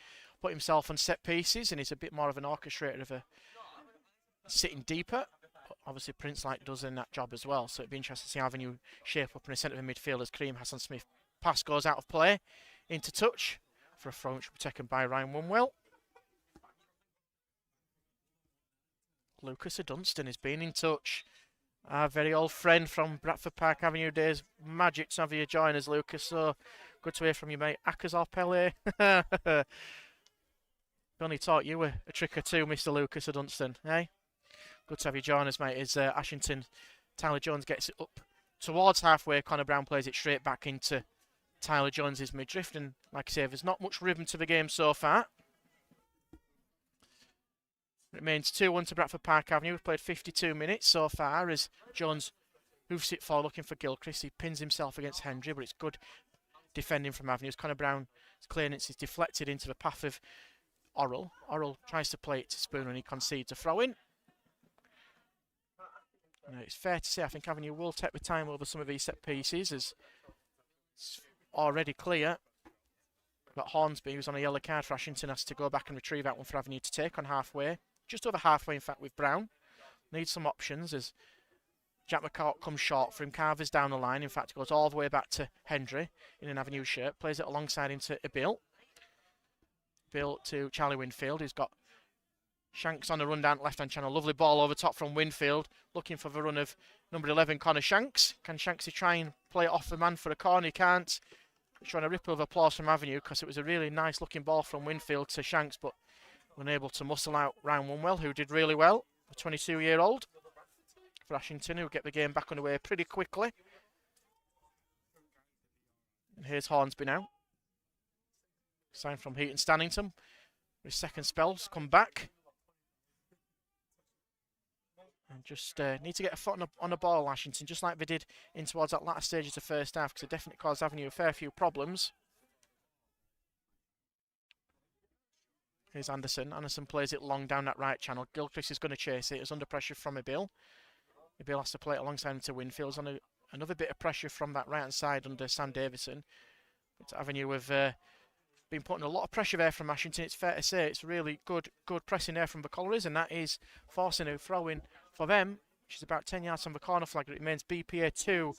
put himself on set pieces and he's a bit more of an orchestrator of a sitting deeper. But obviously Prince Light does in that job as well. So it'd be interesting to see how Avenue shape up in the centre of the midfield as Kareem Hassan Smith pass goes out of play into touch for a throw which will be taken by Ryan Wunwell. Lucas Dunstan has been in touch. Our very old friend from Bradford Park Avenue days. Magic to have you join us, Lucas. So good to hear from you, mate. Ackers or Pele? Only taught you a trick or two, Mr. Lucas Dunstan, eh? Good to have you join us, mate. As Ashington, Tyler Jones gets it up towards halfway. Connor Brown plays it straight back into Tyler Jones's midriff, and like I say, there's not much rhythm to the game so far. It remains 2-1 to Bradford Park Avenue. We've played 52 minutes so far as Jones hoofs it forward looking for Gilchrist. He pins himself against Hendry, but it's good defending from Avenue. Connor Brown's clearance is deflected into the path of Orrell. Orrell tries to play it to Spoon and he concedes a throw-in. It's fair to say I think Avenue will take the time over some of these set pieces, as it's already clear that Hornsby, who's on a yellow card for Ashington, has to go back and retrieve that one for Avenue to take on halfway. Just over halfway, in fact, with Brown. Needs some options as Jack McCourt comes short for him. Carver's down the line. In fact, goes all the way back to Hendry in an Avenue shirt. Plays it alongside into Bill. Bill to Charlie Winfield, who's got Shanks on the run down left-hand channel. Lovely ball over top from Winfield. Looking for the run of number 11, Connor Shanks. Can Shanksy try and play it off the man for a corner? He can't. Showing a ripple of applause from Avenue, because it was a really nice looking ball from Winfield to Shanks, but unable to muscle out Ryan Wunwell, who did really well. A 22-year-old for Ashington, who get the game back underway pretty quickly. And here's Hornsby now. Signed from Heaton Stannington. His second spell's come back. And just need to get a foot on the ball, Ashington, just like they did in towards that latter stage of the first half, because it definitely caused Avenue a fair few problems. Here's Anderson. Anderson plays it long down that right channel. Gilchrist is going to chase it. It's under pressure from Ibil. Ibil has to play it alongside into Winfield. On another bit of pressure from that right-hand side under Sam Davison. But Avenue have been putting a lot of pressure there from Ashington. It's fair to say it's really good pressing there from the Collieries, and that is forcing a throw-in for them, which is about 10 yards on the corner flag. It remains BPA 2,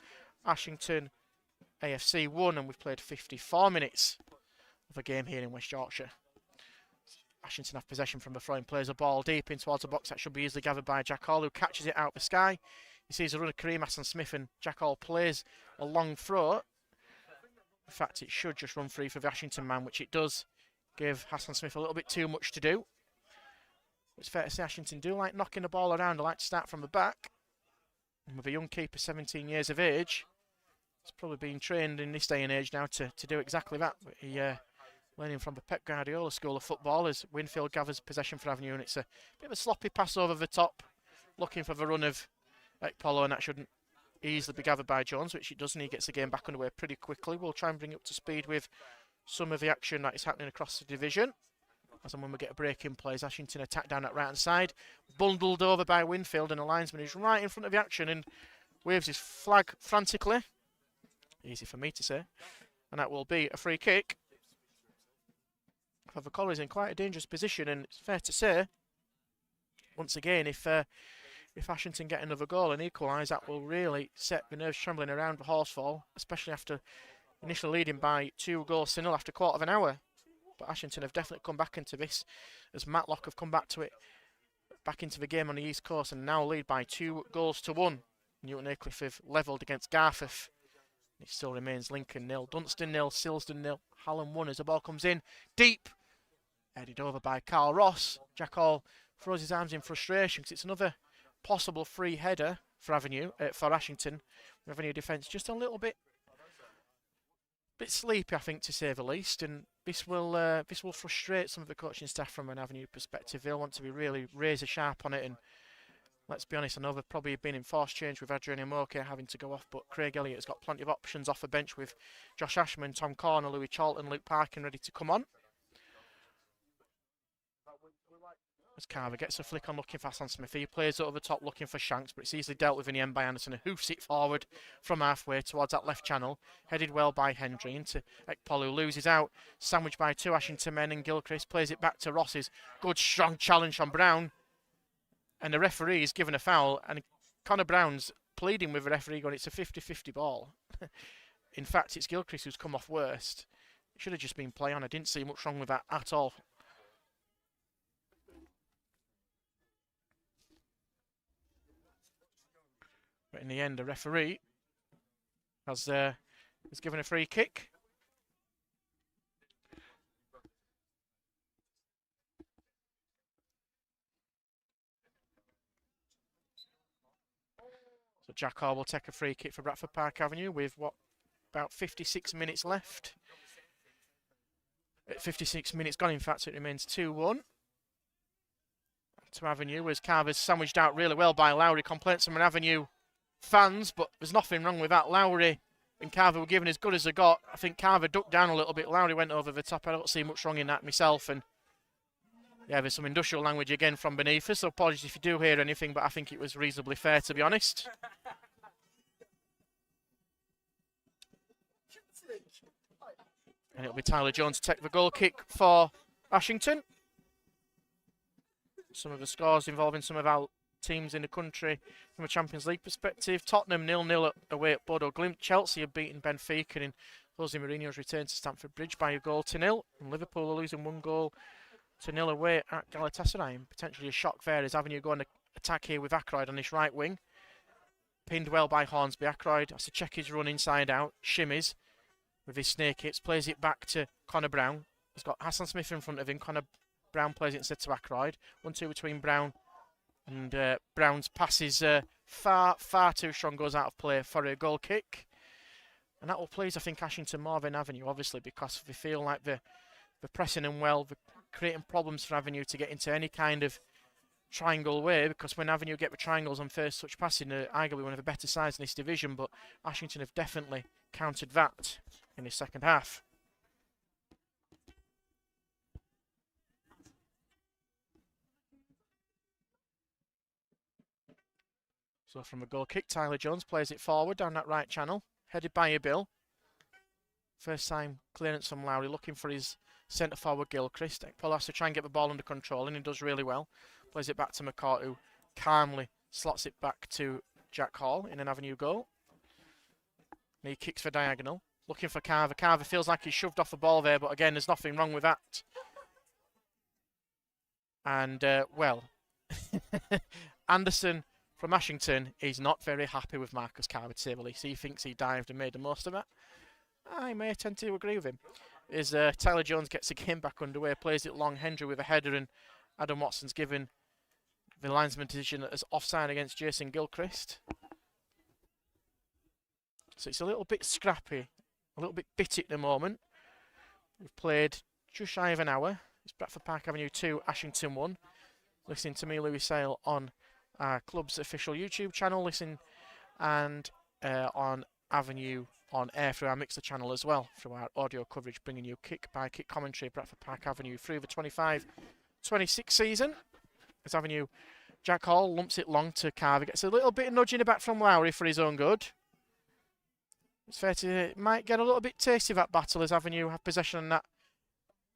Ashington AFC 1, and we've played 54 minutes of a game here in West Yorkshire. Ashington have possession from the throw-in, plays a ball deep in towards the box that should be easily gathered by Jack Hall, who catches it out of the sky. He sees a run of Kareem Hassan-Smith, and Jack Hall plays a long throw. In fact, it should just run free for the Ashington man, which it does. Give Hassan-Smith a little bit too much to do. It's fair to say Ashington do like knocking the ball around. They like to start from the back. And with a young keeper, 17 years of age, he's probably been trained in this day and age now to do exactly that. But he learning from the Pep Guardiola school of football as Winfield gathers possession for Avenue, and it's a bit of a sloppy pass over the top, looking for the run of Ekpolo, and that shouldn't easily be gathered by Jones, which it doesn't. He gets the game back underway pretty quickly. We'll try and bring it up to speed with some of the action that is happening across the division. As and when we get a break in plays, Ashington attack down that right hand side, bundled over by Winfield, and the linesman is right in front of the action and waves his flag frantically. Easy for me to say. And that will be a free kick. The Collies in quite a dangerous position, and it's fair to say, once again, if Ashington get another goal and equalise, that will really set the nerves trembling around the Horsefall, especially after initially leading by 2-0 after a quarter of an hour. But Ashington have definitely come back into this, as Matlock have come back into the game on the East Coast, and now lead by 2-1. Newton Aycliffe have levelled against Garforth. It still remains Lincoln 0, Dunstan 0, Silsden 0, Hallam 1 as the ball comes in deep. Headed over by Carl Ross. Jack Hall throws his arms in frustration because it's another possible free header for Ashington. Avenue defence just a little bit sleepy, I think, to say the least, and this will frustrate some of the coaching staff from an Avenue perspective. They'll want to be really razor sharp on it, and let's be honest, I know they've probably been in forced change with Adrian Moke having to go off, but Craig Elliott has got plenty of options off the bench with Josh Ashman, Tom Corner, Louis Charlton, Luke Parkin ready to come on. As Carver gets a flick on looking for Hassan-Smith. He plays over the top looking for Shanks, but it's easily dealt with in the end by Anderson, who hoofs it forward from halfway towards that left channel. Headed well by Hendry into Ekpolo, who loses out. Sandwiched by 2 Ashington men, and Gilchrist plays it back to Ross's. Good strong challenge from Brown. And the referee is given a foul, and Connor Brown's pleading with the referee going, it's a 50-50 ball. In fact, it's Gilchrist who's come off worst. It should have just been play on. I didn't see much wrong with that at all. But in the end, the referee has given a free kick. So Jack Hall will take a free kick for Bradford Park Avenue with about 56 minutes left. 56 minutes gone, in fact, it remains 2-1. To Avenue, as Carver's sandwiched out really well by Lowry. Complaints from an Avenue fans, but there's nothing wrong with that. Lowry and Carver were given as good as they got. I think Carver ducked down a little bit. Lowry went over the top. I don't see much wrong in that myself. And yeah, there's some industrial language again from beneath us, so apologies if you do hear anything, but I think it was reasonably fair, to be honest. And it'll be Tyler Jones to take the goal kick for Ashington. Some of the scores involving some of our teams in the country from a Champions League perspective. Tottenham 0-0 away at Bodo Glimt. Chelsea have beaten Benfica in Jose Mourinho's return to Stamford Bridge by 1-0. And Liverpool are losing 1-0 away at Galatasaray. And potentially a shock there as Avenue going to attack here with Ackroyd on this right wing. Pinned well by Hornsby. Ackroyd has to check his run inside out. Shimmies with his snake hits. Plays it back to Connor Brown. He's got Hassan-Smith in front of him. Connor Brown plays it instead to Ackroyd. 1-2 between Brown and Brown's pass is far too strong, goes out of play for a goal kick. And that will please, I think, Ashington more than Avenue, obviously, because they feel like they're pressing them well, they're creating problems for Avenue to get into any kind of triangle way, because when Avenue get the triangles on first touch passing, they're arguably one of the better sides in this division, but Ashington have definitely countered that in the second half. So from a goal kick, Tyler Jones plays it forward down that right channel, headed by Bill. First time clearance from Lowry, looking for his centre forward Gilchrist. Paul has to try and get the ball under control, and he does really well. Plays it back to McCourt, who calmly slots it back to Jack Hall in an Avenue goal. And he kicks for diagonal, looking for Carver. Carver feels like he's shoved off the ball there, but again, there's nothing wrong with that. And, well, Anderson from Ashington is not very happy with Marcus Carver, to say the least. He thinks he dived and made the most of it. I may tend to agree with him. Is Tyler Jones gets the game back underway, plays it long, Hendry with a header, and Adam Watson's given the linesman decision as offside against Jason Gilchrist. So it's a little bit scrappy, a little bit bitty at the moment. We've played just shy of an hour. It's Bradford Park Avenue 2, Ashington 1. Listening to me, Louis Sale, on our club's official YouTube channel. Listen and on Avenue on air through our Mixer channel as well, through our audio coverage, bringing you kick by kick commentary, Bradford Park Avenue through the 25-26 season. As Avenue, Jack Hall lumps it long to Carver, gets a little bit of nudging the back from Lowry for his own good. It's fair to say it might get a little bit tasty, that battle, as Avenue have possession on that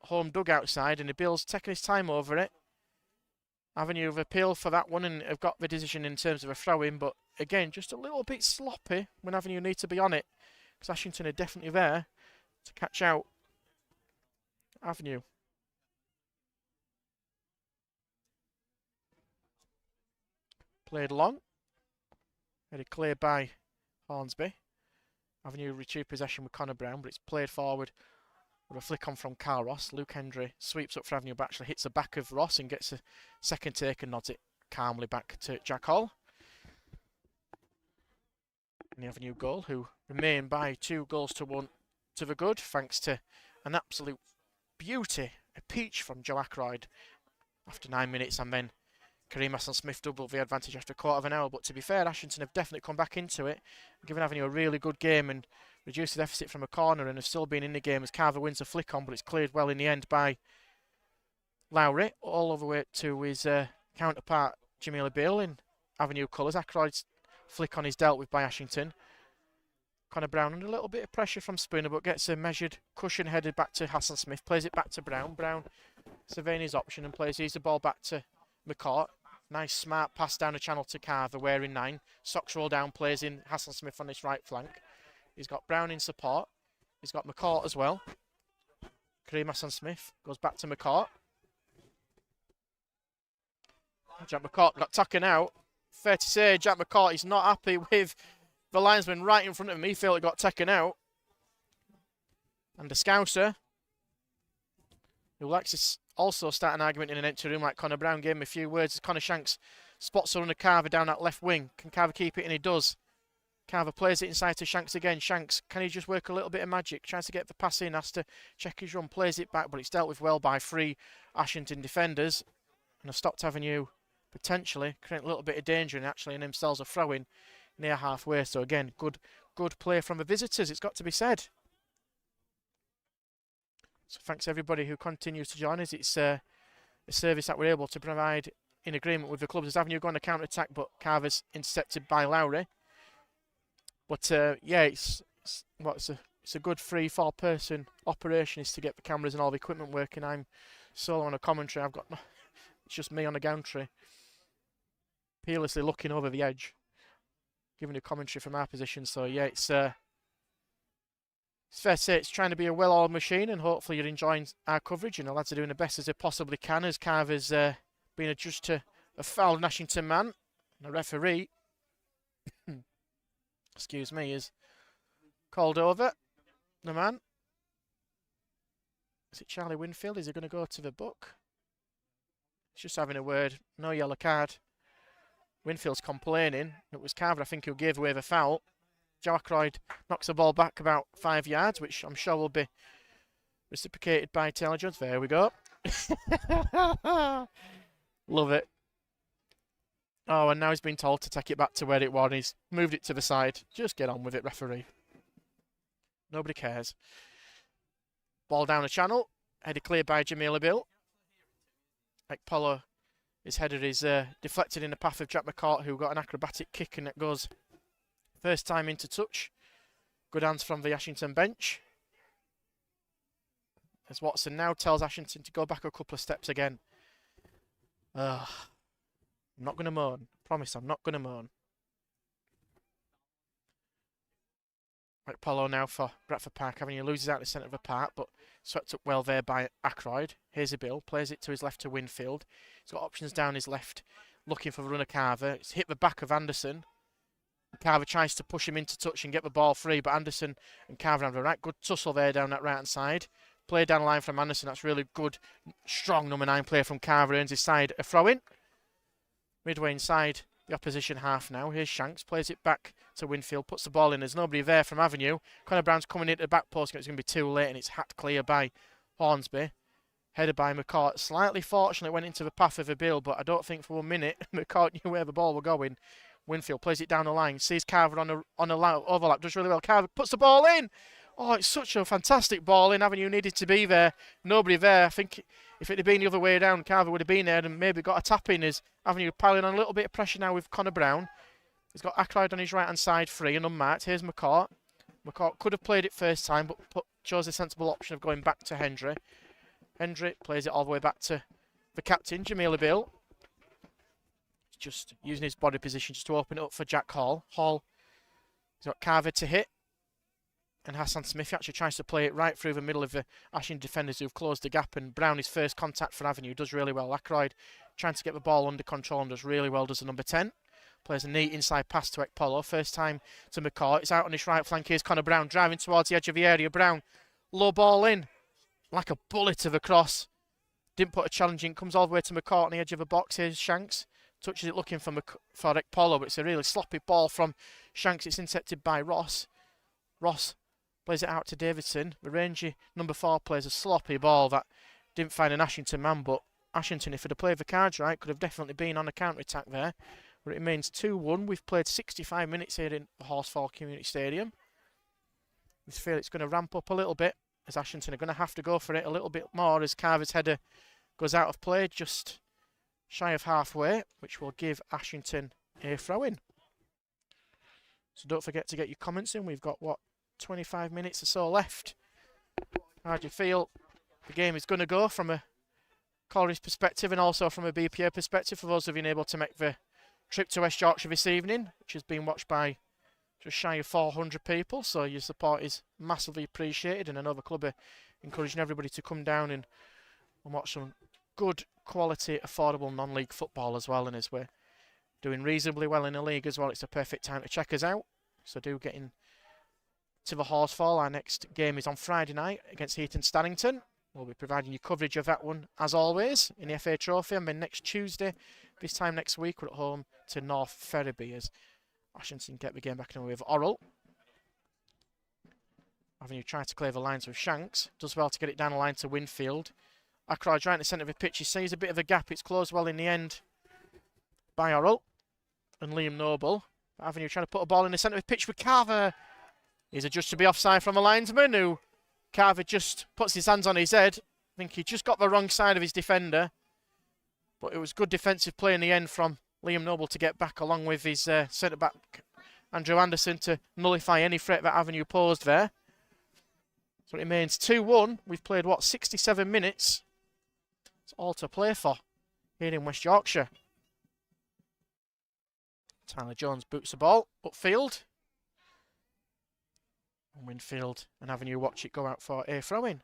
home dugout side, and the Bill's taking his time over it. Avenue have appealed for that one and have got the decision in terms of a throw-in, but again, just a little bit sloppy when Avenue need to be on it, because Ashington are definitely there to catch out Avenue. Played long, headed clear by Hornsby. Avenue retrieved possession with Connor Brown, but it's played forward with a flick on from Carl Ross. Luke Hendry sweeps up for Avenue, but actually hits the back of Ross and gets a second take and nods it calmly back to Jack Hall. And the Avenue goal, who remain by 2-1 to the good, thanks to an absolute beauty, a peach from Joe Ackroyd after 9 minutes, and then Kareem Hassan-Smith doubled the advantage after a quarter of an hour. But to be fair, Ashington have definitely come back into it, given Avenue a really good game and reduced the deficit from a corner, and have still been in the game as Carver wins a flick on, but it's cleared well in the end by Lowry, all over way to his counterpart Jamila Beale in Avenue colours. Ackroyd's flick on is dealt with by Ashington. Connor Brown under a little bit of pressure from Spooner, but gets a measured cushion headed back to Hassan-Smith, plays it back to Brown. Brown surveying his option and plays the ball back to McCourt. Nice smart pass down the channel to Carver, wearing 9. Socks roll down, plays in Hassan-Smith on his right flank. He's got Brown in support. He's got McCourt as well. Kareem Hassan-Smith goes back to McCourt. Jack McCourt got taken out. Fair to say, Jack McCourt is not happy with the linesman right in front of him. He felt it got taken out. And the Scouser, who likes to also start an argument in an empty room like Connor Brown, gave him a few words as Connor Shanks spots her under Carver down that left wing. Can Carver keep it? And he does. Carver plays it inside to Shanks again. Shanks, can he just work a little bit of magic? Tries to get the pass in, has to check his run, plays it back, but it's dealt with well by 3 Ashington defenders. And a stopped Avenue potentially create a little bit of danger, and actually in themselves a throw-in near halfway. So again, good play from the visitors, it's got to be said. So thanks everybody who continues to join us. It's a service that we're able to provide in agreement with the clubs. As Avenue going to counter-attack, but Carver's intercepted by Lowry. But yeah, it's a good 3-4 person operation is to get the cameras and all the equipment working. I'm solo on a commentary. It's just me on a gantry, peerlessly looking over the edge, giving a commentary from our position. So yeah, it's fair to say it's trying to be a well-oiled machine, and hopefully you're enjoying our coverage. And the lads are doing the best as they possibly can, as Carver's been adjudged to a foul Ashington man. And the referee, excuse me, is called over the man. Is it Charlie Winfield? Is he going to go to the book? He's just having a word. No yellow card. Winfield's complaining. It was Carver, I think, who gave away the foul. Joe Ackroyd knocks the ball back about 5 yards, which I'm sure will be reciprocated by Taylor Jones. There we go. Love it. Oh, and now he's been told to take it back to where it was, and he's moved it to the side. Just get on with it, referee. Nobody cares. Ball down the channel. Headed clear by Jamila Bill. Polo, his header is deflected in the path of Jack McCourt, who got an acrobatic kick, and it goes first time into touch. Good hands from the Ashington bench. As Watson now tells Ashington to go back a couple of steps again. I'm not going to moan. Promise, I'm not going to moan. Right, Polo now for Bradford Park Avenue. Loses out the centre of the park, but swept up well there by Ackroyd. Here's a Bill. Plays it to his left to Winfield. He's got options down his left, looking for the runner Carver. It's hit the back of Anderson. Carver tries to push him into touch and get the ball free, but Anderson and Carver have a right good tussle there down that right-hand side. Play down the line from Anderson. That's really good, strong number 9 player from Carver. Earns his side a throw-in. Midway inside the opposition half now. Here's Shanks. Plays it back to Winfield. Puts the ball in. There's nobody there from Avenue. Connor Brown's coming into the back post. It's going to be too late, and it's hacked clear by Hornsby. Headed by McCourt. Slightly fortunate went into the path of a Bill, but I don't think for 1 minute McCourt knew where the ball was going. Winfield plays it down the line. Sees Carver on a overlap. Does really well. Carver puts the ball in. Oh, it's such a fantastic ball in. Avenue needed to be there. Nobody there. I think if it had been the other way around, Carver would have been there and maybe got a tap in as Avenue piling on a little bit of pressure now with Connor Brown. He's got Ackroyd on his right-hand side free and unmarked. Here's McCourt. McCourt could have played it first time, but chose a sensible option of going back to Hendry. Hendry plays it all the way back to the captain, Jamila Bill. Just using his body position just to open it up for Jack Hall. Hall, he's got Carver to hit. And Hassan Smith actually tries to play it right through the middle of the Ashington defenders who've closed the gap. And Brown, his first contact for Avenue, does really well. Ackroyd trying to get the ball under control and does really well, does the number 10. Plays a neat inside pass to Ekpolo. First time to McCourt. It's out on his right flank. Here's Connor Brown driving towards the edge of the area. Brown, low ball in. Like a bullet of a cross. Didn't put a challenge in. Comes all the way to McCourt on the edge of the box. Here's Shanks. Touches it looking for Ekpolo, but it's a really sloppy ball from Shanks. It's intercepted by Ross. Ross plays it out to Davidson. The rangy number 4 plays a sloppy ball that didn't find an Ashington man, but Ashington, if it had played the cards right, could have definitely been on a counter-attack there. But it remains 2-1. We've played 65 minutes here in the Horsefall Community Stadium. I feel it's going to ramp up a little bit, as Ashington are going to have to go for it a little bit more as Carver's header goes out of play just shy of halfway, which will give Ashington a throw-in. So don't forget to get your comments in. We've got, 25 minutes or so left. How do you feel the game is going to go from a Corey's perspective and also from a BPA perspective for those of you able to make the trip to West Yorkshire this evening, which has been watched by just shy of 400 people, so your support is massively appreciated, and I know the club are encouraging everybody to come down and watch some good quality affordable non-league football as well. And as we're doing reasonably well in the league as well, it's a perfect time to check us out, so do get in to the Horsefall. Our next game is on Friday night against Heaton Stannington. We'll be providing you coverage of that one as always in the FA Trophy, and then next Tuesday, this time next week, we're at home to North Ferriby as Ashington get the game back in with Orrell. Avenue trying to clear the lines with Shanks. Does well to get it down the line to Winfield. Ackroyd right in the centre of the pitch. He sees a bit of a gap. It's closed well in the end by Orrell and Liam Noble. Avenue trying to put a ball in the centre of the pitch with Carver. He's adjudged to be offside from a linesman who Carver just puts his hands on his head. I think he just got the wrong side of his defender. But it was good defensive play in the end from Liam Noble to get back along with his centre-back Andrew Anderson to nullify any threat that Avenue posed there. So it remains 2-1. We've played, 67 minutes. It's all to play for here in West Yorkshire. Tyler Jones boots the ball upfield. Winfield and Avenue watch it go out for a throw-in.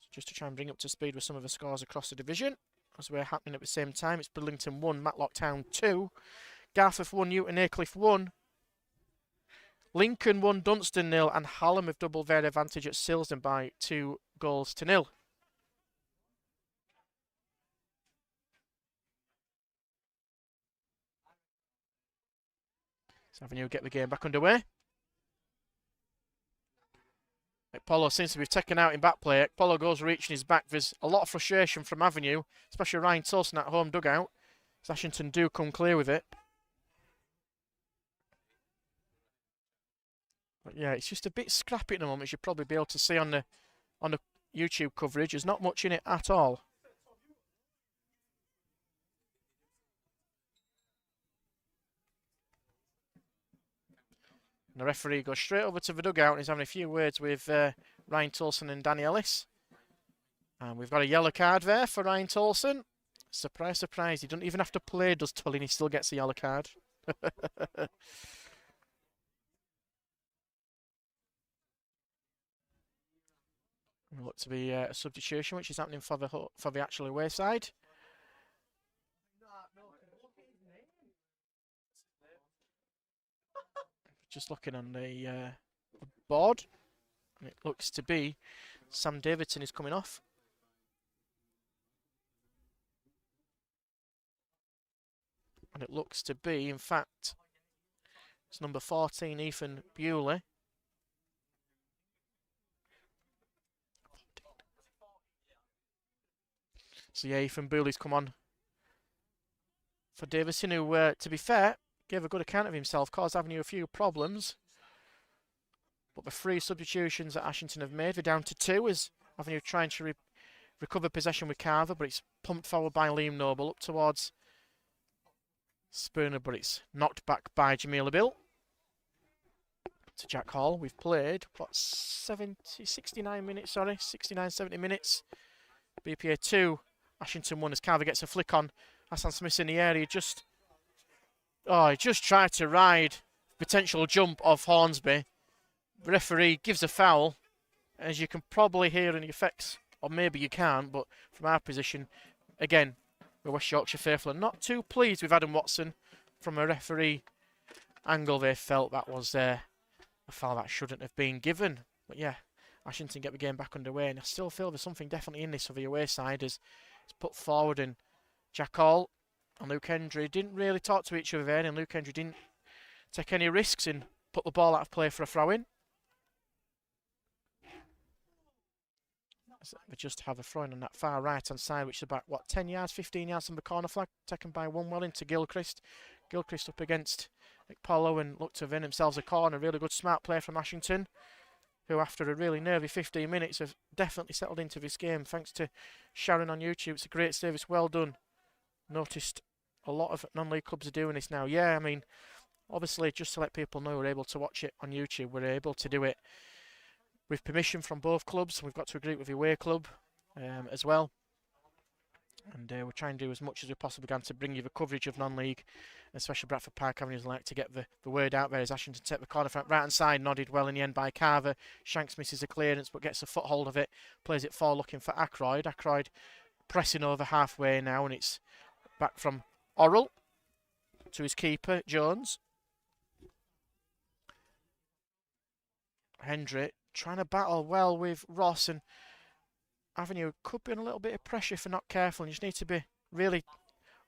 So just to try and bring up to speed with some of the scores across the division, as we're happening at the same time. It's Bridlington 1, Matlock Town 2, Garforth 1, Newton Aycliffe 1, Lincoln 1, Dunstan 0, and Hallam have doubled their advantage at Silsden by 2 goals to 0. So Avenue get the game back underway. Ekpolo seems to be taken out in back play. Ekpolo goes reaching his back. There's a lot of frustration from Avenue, especially Ryan Tolson at home dugout. Ashington do come clear with it. But yeah, it's just a bit scrappy at the moment, as you'll probably be able to see on the YouTube coverage. There's not much in it at all. And the referee goes straight over to the dugout and he's having a few words with Ryan Tolson and Danny Ellis. And we've got a yellow card there for Ryan Tolson. Surprise, surprise. He doesn't even have to play, does Tully, and he still gets a yellow card. Look to be a substitution, which is happening for the actual away side. Just looking on the board, and it looks to be Sam Davidson is coming off. And it looks to be, in fact, it's number 14, Ethan Bewley. So yeah, Ethan Bewley's come on for Davison, who, to be fair, gave a good account of himself, caused Avenue a few problems. But the 3 substitutions that Ashington have made, they're down to 2 as Avenue trying to recover possession with Carver, but it's pumped forward by Liam Noble up towards Spooner, but it's knocked back by Jamila Bill. To Jack Hall. We've played, what, 69 minutes, sorry, 69, 70 minutes. BPA 2, Ashington 1 as Carver gets a flick on. Hassan Smith's in the area, he just tried to ride potential jump off Hornsby. The referee gives a foul, as you can probably hear in the effects, or maybe you can't, but from our position, again, the West Yorkshire faithful are not too pleased with Adam Watson. From a referee angle, they felt that was a foul that shouldn't have been given. But yeah, Ashington get the game back underway, and I still feel there's something definitely in this for the away side as it's put forward, and Jack Hall and Luke Hendry didn't really talk to each other there, and Luke Hendry didn't take any risks and put the ball out of play for a throw-in. We just have a throw-in on that far right-hand side, which is about, what, 10 yards, 15 yards from the corner flag, taken by Warmup into Gilchrist. Gilchrist up against Polo and looked to win themselves a corner. Really good smart play from Ashington, who after a really nervy 15 minutes have definitely settled into this game. Thanks to Sharon on YouTube. It's a great service, well done. Noticed a lot of non-league clubs are doing this now. Yeah, I mean, obviously, just to let people know we're able to watch it on YouTube, we're able to do it with permission from both clubs. We've got to agree with the away club as well. And we're trying to do as much as we possibly can to bring you the coverage of non-league, especially Bradford Park Avenues like to get the word out there as Ashington take the corner front right-hand side, nodded well in the end by Carver. Shanks misses a clearance but gets a foothold of it, plays it forward looking for Ackroyd. Ackroyd pressing over halfway now, and it's back from Orrell to his keeper, Jones. Hendry trying to battle well with Ross, and Avenue could be in a little bit of pressure if they're not careful. And you just need to be really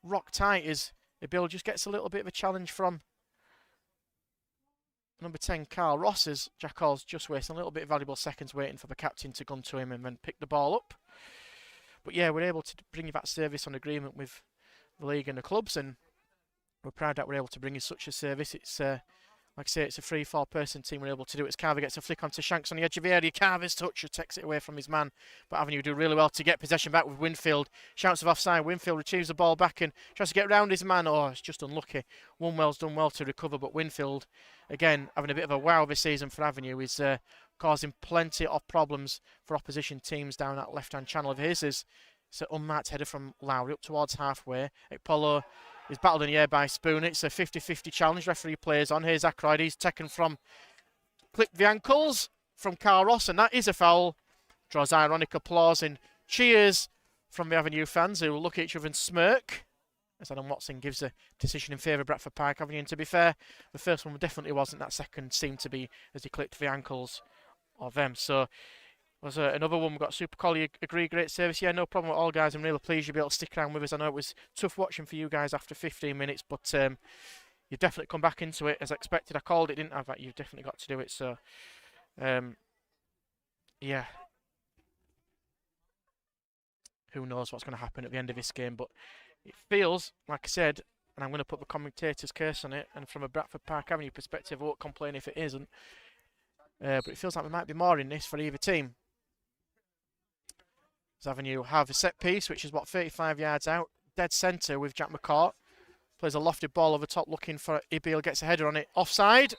rock tight as the Bill just gets a little bit of a challenge from number 10, Carl Ross, as Jack Hall's just wasting a little bit of valuable seconds waiting for the captain to come to him and then pick the ball up. But yeah, we're able to bring you that service on agreement with the league and the clubs, and we're proud that we're able to bring you such a service. It's like I say, it's a 3-4 person team. We're able to do it as Carver gets a flick onto Shanks on the edge of the area. Carver's touch takes it away from his man, but Avenue do really well to get possession back with Winfield. Shouts of offside. Winfield retrieves the ball back and tries to get round his man. Oh, it's just unlucky. Well's done well to recover, but Winfield, again, having a bit of a wow this season for Avenue, is causing plenty of problems for opposition teams down that left-hand channel of his. It's an unmarked header from Lowry up towards halfway. Polo is battled in the air by Spoon. It's a 50-50 challenge. Referee plays on. Here's Ackroyd. He's taken from, clipped the ankles from Carl Ross, and that is a foul. Draws ironic applause and cheers from the Avenue fans who will look at each other and smirk as Adam Watson gives a decision in favour of Bradford Park Avenue. And to be fair, the first one definitely wasn't. That second seemed to be as he clipped the ankles of them. So was another one. We've got Super Collie agree, great service. Yeah, no problem at all, guys. I'm really pleased you'll be able to stick around with us. I know it was tough watching for you guys after 15 minutes, but you've definitely come back into it as expected. I called it, didn't I? That you've definitely got to do it. So, yeah. Who knows what's going to happen at the end of this game, but it feels, like I said, and I'm going to put the commentator's curse on it, and from a Bradford Park Avenue perspective, I won't complain if it isn't, but it feels like there might be more in this for either team. Avenue have a set piece, which is what, 35 yards out, dead centre with Jack McCourt. Plays a lofted ball over top looking for Ibil, gets a header on it. Offside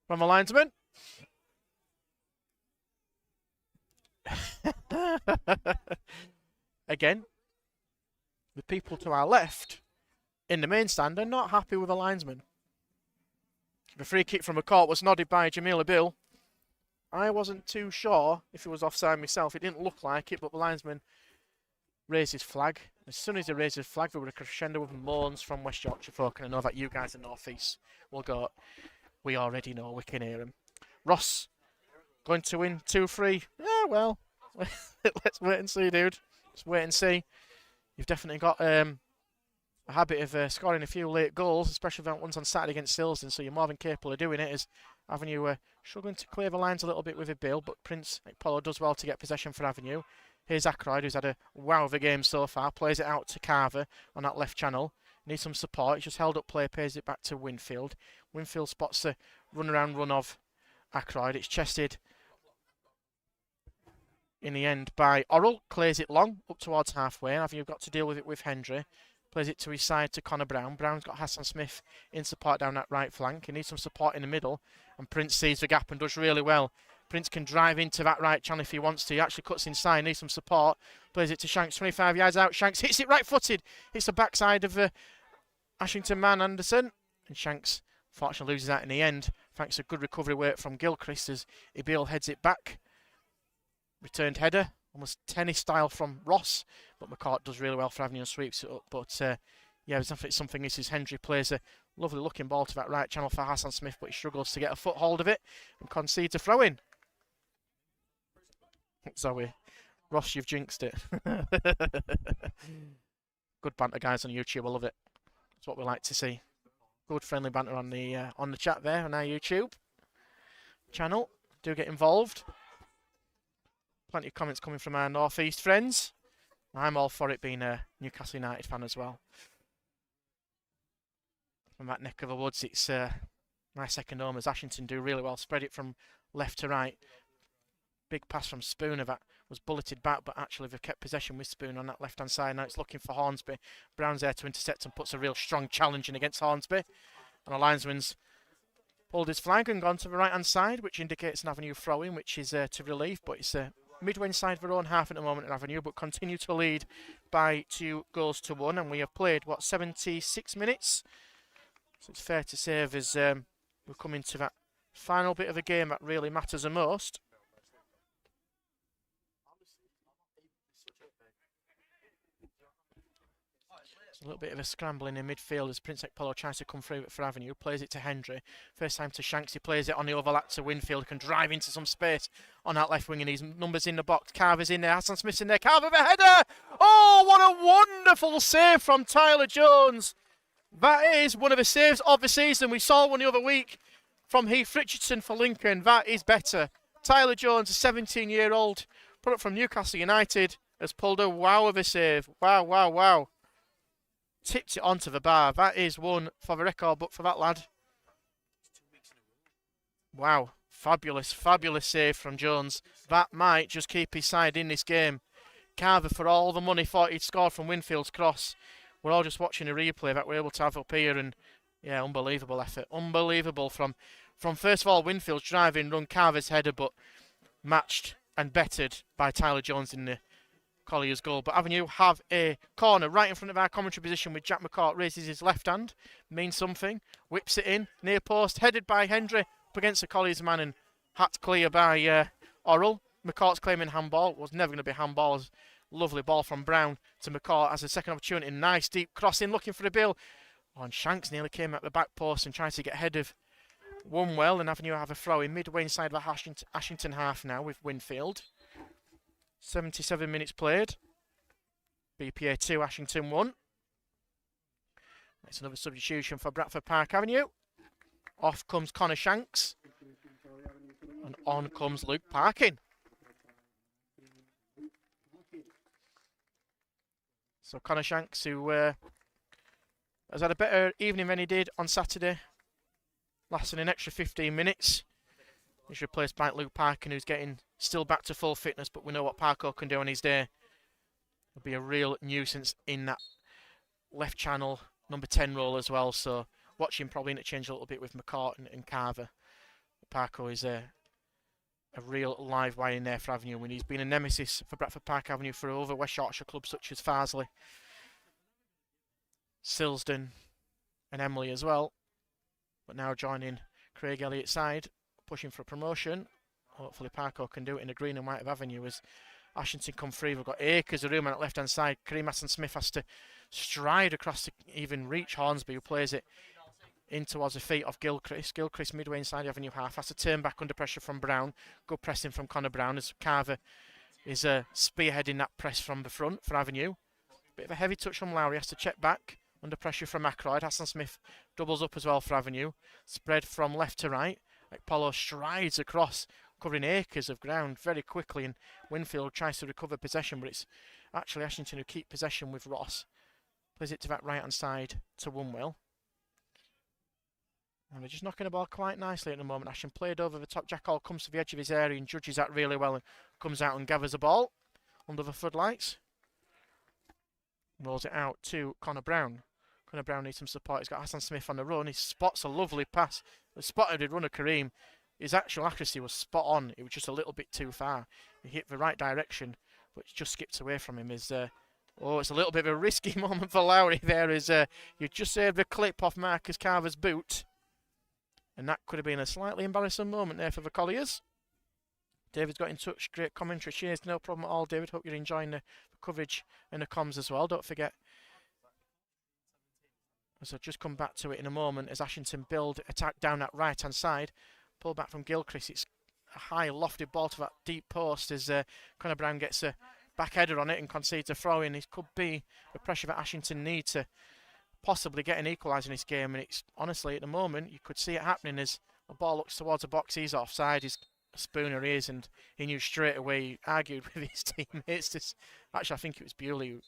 from the linesman. Again, the people to our left in the main stand are not happy with the linesman. The free kick from McCourt was nodded by Jamila Bill. I wasn't too sure if it was offside myself. It didn't look like it, but the linesman raised his flag. As soon as he raised his flag, there were a crescendo of moans from West Yorkshire folk, and I know that you guys in North East will go, we already know, we can hear him. Ross going to win 2-3. Yeah, well, let's wait and see, dude. Let's wait and see. You've definitely got a habit of scoring a few late goals, especially that ones on Saturday against Silsden, so you're more than capable of doing it. As Avenue struggling to clear the lines a little bit with a bill, but Prince Polo does well to get possession for Avenue. Here's Ackroyd, who's had a wow of a game so far. Plays it out to Carver on that left channel. Needs some support. He's just held up play, pays it back to Winfield. Winfield spots the run of Ackroyd. It's chested in the end by Orrell. Clears it long, up towards halfway. Avenue got to deal with it with Hendry. Plays it to his side to Connor Brown. Brown's got Hassan Smith in support down that right flank. He needs some support in the middle. And Prince sees the gap and does really well. Prince can drive into that right channel if he wants to. He actually cuts inside, needs some support. Plays it to Shanks, 25 yards out. Shanks hits it right-footed. Hits the backside of Ashington man Anderson. And Shanks fortunately loses that in the end. Thanks to good recovery work from Gilchrist as Ibil heads it back. Returned header, almost tennis style from Ross. But McCart does really well for Avenue and sweeps it up. But yeah, it's definitely something. This is Hendry plays a lovely looking ball to that right channel for Hassan Smith, but he struggles to get a foothold of it and concedes a throw in. Zoe, Ross, you've jinxed it. Good banter, guys, on YouTube. I love it. That's what we like to see. Good friendly banter on the chat there on our YouTube channel. Do get involved. Plenty of comments coming from our North East friends. I'm all for it, being a Newcastle United fan as well. From that neck of the woods, it's my second home as Ashington do really well. Spread it from left to right. Big pass from Spooner that was bulleted back, but actually they've kept possession with Spooner on that left-hand side. Now it's looking for Hornsby. Brown's there to intercept and puts a real strong challenge in against Hornsby. And the linesman's pulled his flag and gone to the right-hand side, which indicates an Avenue throw-in, which is to relief, but it's midway inside their own half at the moment at Avenue, but continue to lead by 2-1, and we have played, what, 76 minutes? So it's fair to say as we're coming to that final bit of the game that really matters the most. A little bit of a scrambling in midfield as Prince Polo tries to come through for Avenue. Plays it to Hendry. First time to Shanks. He plays it on the overlap to Winfield. Can drive into some space on that left wing, and his numbers in the box. Carver's in there. Hassan Smith's in there. Carver the header. Oh, what a wonderful save from Tyler Jones. That is one of the saves of the season. We saw one the other week from Heath Richardson for Lincoln. That is better. Tyler Jones, a 17-year-old product from Newcastle United, has pulled a wow of a save. Wow, wow, wow. Tipped it onto the bar. That is one for the record book for that lad. Wow. Fabulous, fabulous save from Jones. That might just keep his side in this game. Carver, for all the money, thought he'd scored from Winfield's cross. We're all just watching a replay that we're able to have up here, and yeah, unbelievable effort. Unbelievable from first of all, Winfield's driving run, Carver's header, but matched and bettered by Tyler Jones in the Collier's goal. But Avenue have a corner right in front of our commentary position with Jack McCart. Raises his left hand, means something, whips it in, near post, headed by Hendry up against the Collier's man and hat clear by Orrell. McCart's claiming handball. Was never going to be handball. Lovely ball from Brown to McCart as a second opportunity. Nice deep crossing, looking for a bill. Oh, and Shanks nearly came at the back post and tried to get ahead of one well. And Avenue have a throw in midway inside the Ashington half now with Winfield. 77 minutes played. BPA 2, Ashington 1. That's another substitution for Bradford Park Avenue. Off comes Connor Shanks. And on comes Luke Parkin. So Connor Shanks, who has had a better evening than he did on Saturday, lasting an extra 15 minutes. He's replaced by Luke Parkin, who's getting still back to full fitness, but we know what Parko can do on his day. He'll be a real nuisance in that left channel, number 10 role as well, so watch him probably interchange a little bit with McCart and Carver. Parko is a real live wire in there for Avenue, when he's been a nemesis for Bradford Park Avenue for other West Yorkshire clubs such as Farsley, Silsden and Emily as well. But now joining Craig Elliott's side, pushing for promotion. Hopefully Parko can do it in the green and white of Avenue as Ashington come free. We've got acres of room on that left-hand side. Kareem Hassan-Smith has to stride across to even reach Hornsby, who plays it in towards the feet of Gilchrist. Gilchrist midway inside the Avenue half. Has to turn back under pressure from Brown. Good pressing from Connor Brown as Carver is spearheading that press from the front for Avenue. Bit of a heavy touch from Lowry. Has to check back under pressure from Ackroyd. Hassan-Smith doubles up as well for Avenue. Spread from left to right. Polo strides across, covering acres of ground very quickly, and Winfield tries to recover possession, but it's actually Ashington who keep possession with Ross. Plays it to that right-hand side to Wunwell. And they're just knocking the ball quite nicely at the moment. Ashton played over the top. Jack Hall comes to the edge of his area and judges that really well and comes out and gathers the ball under the floodlights. Rolls it out to Connor Brown. Connor Brown needs some support. He's got Hassan-Smith on the run. He spots a lovely pass. The spotted runner Kareem. His actual accuracy was spot on. It was just a little bit too far. He hit the right direction, but just skipped away from him. It's a little bit of a risky moment for Lowry there. You just saved the clip off Marcus Carver's boot. And that could have been a slightly embarrassing moment there for the Colliers. David's got in touch. Great commentary. Cheers. No problem at all, David. Hope you're enjoying the coverage and the comms as well. Don't forget. As I'll just come back to it in a moment as Ashington build attack down that right-hand side. Pull back from Gilchrist. It's a high lofted ball to that deep post as Connor Brown gets a back header on it and concedes a throw in. It could be the pressure that Ashington need to possibly get an equaliser in this game, and it's honestly at the moment you could see it happening as the ball looks towards the box. He's offside. He's a Spooner is, and he knew straight away. He argued with his teammates. Actually, I think it was Bewley who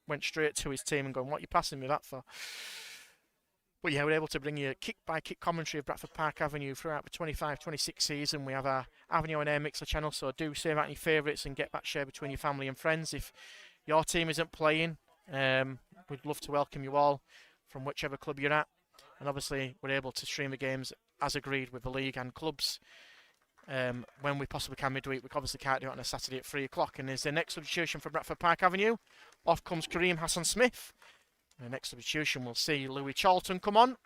went straight to his team and going, "What are you passing me that for?" But yeah, we're able to bring you kick-by-kick commentary of Bradford Park Avenue throughout the 25-26 season. We have our Avenue on Air Mixer channel, so do save out any favourites and get that share between your family and friends. If your team isn't playing, we'd love to welcome you all from whichever club you're at. And obviously, we're able to stream the games as agreed with the league and clubs when we possibly can midweek. We obviously can't do it on a Saturday at 3 o'clock. And there's the next substitution for Bradford Park Avenue. Off comes Kareem Hassan-Smith. The next substitution we'll see Louis Charlton come on.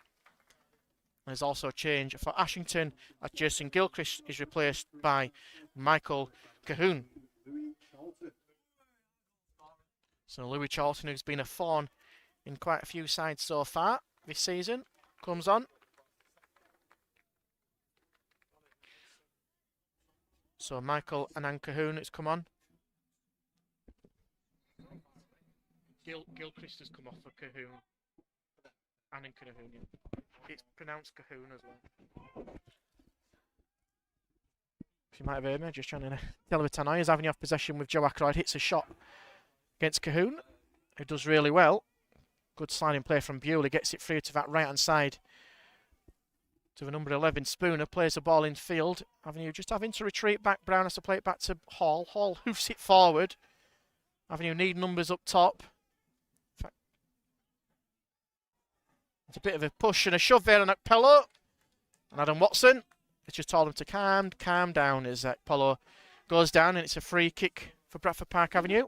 There's also a change for Ashington as Jason Gilchrist is replaced by Michael Cahoon. So Louis Charlton, who's been a thorn in quite a few sides so far this season, comes on. So Michael and Cahoon has come on. Gilchrist has come off for Cahoon. Annan Cahoon. It's pronounced Cahoon as well. If you might have heard me, just trying to tell the Tannoy is having off possession with Joe Ackroyd. Hits a shot against Cahoon, who does really well. Good sliding play from Bewley. Gets it through to that right-hand side to the number 11. Spooner plays the ball in field. Avenue just having to retreat back. Brown has to play it back to Hall. Hall hoofs it forward. Avenue need numbers up top. It's a bit of a push and a shove there on Akpolo. And Adam Watson has just told him to calm down as Akpolo goes down, and it's a free kick for Bradford Park Avenue.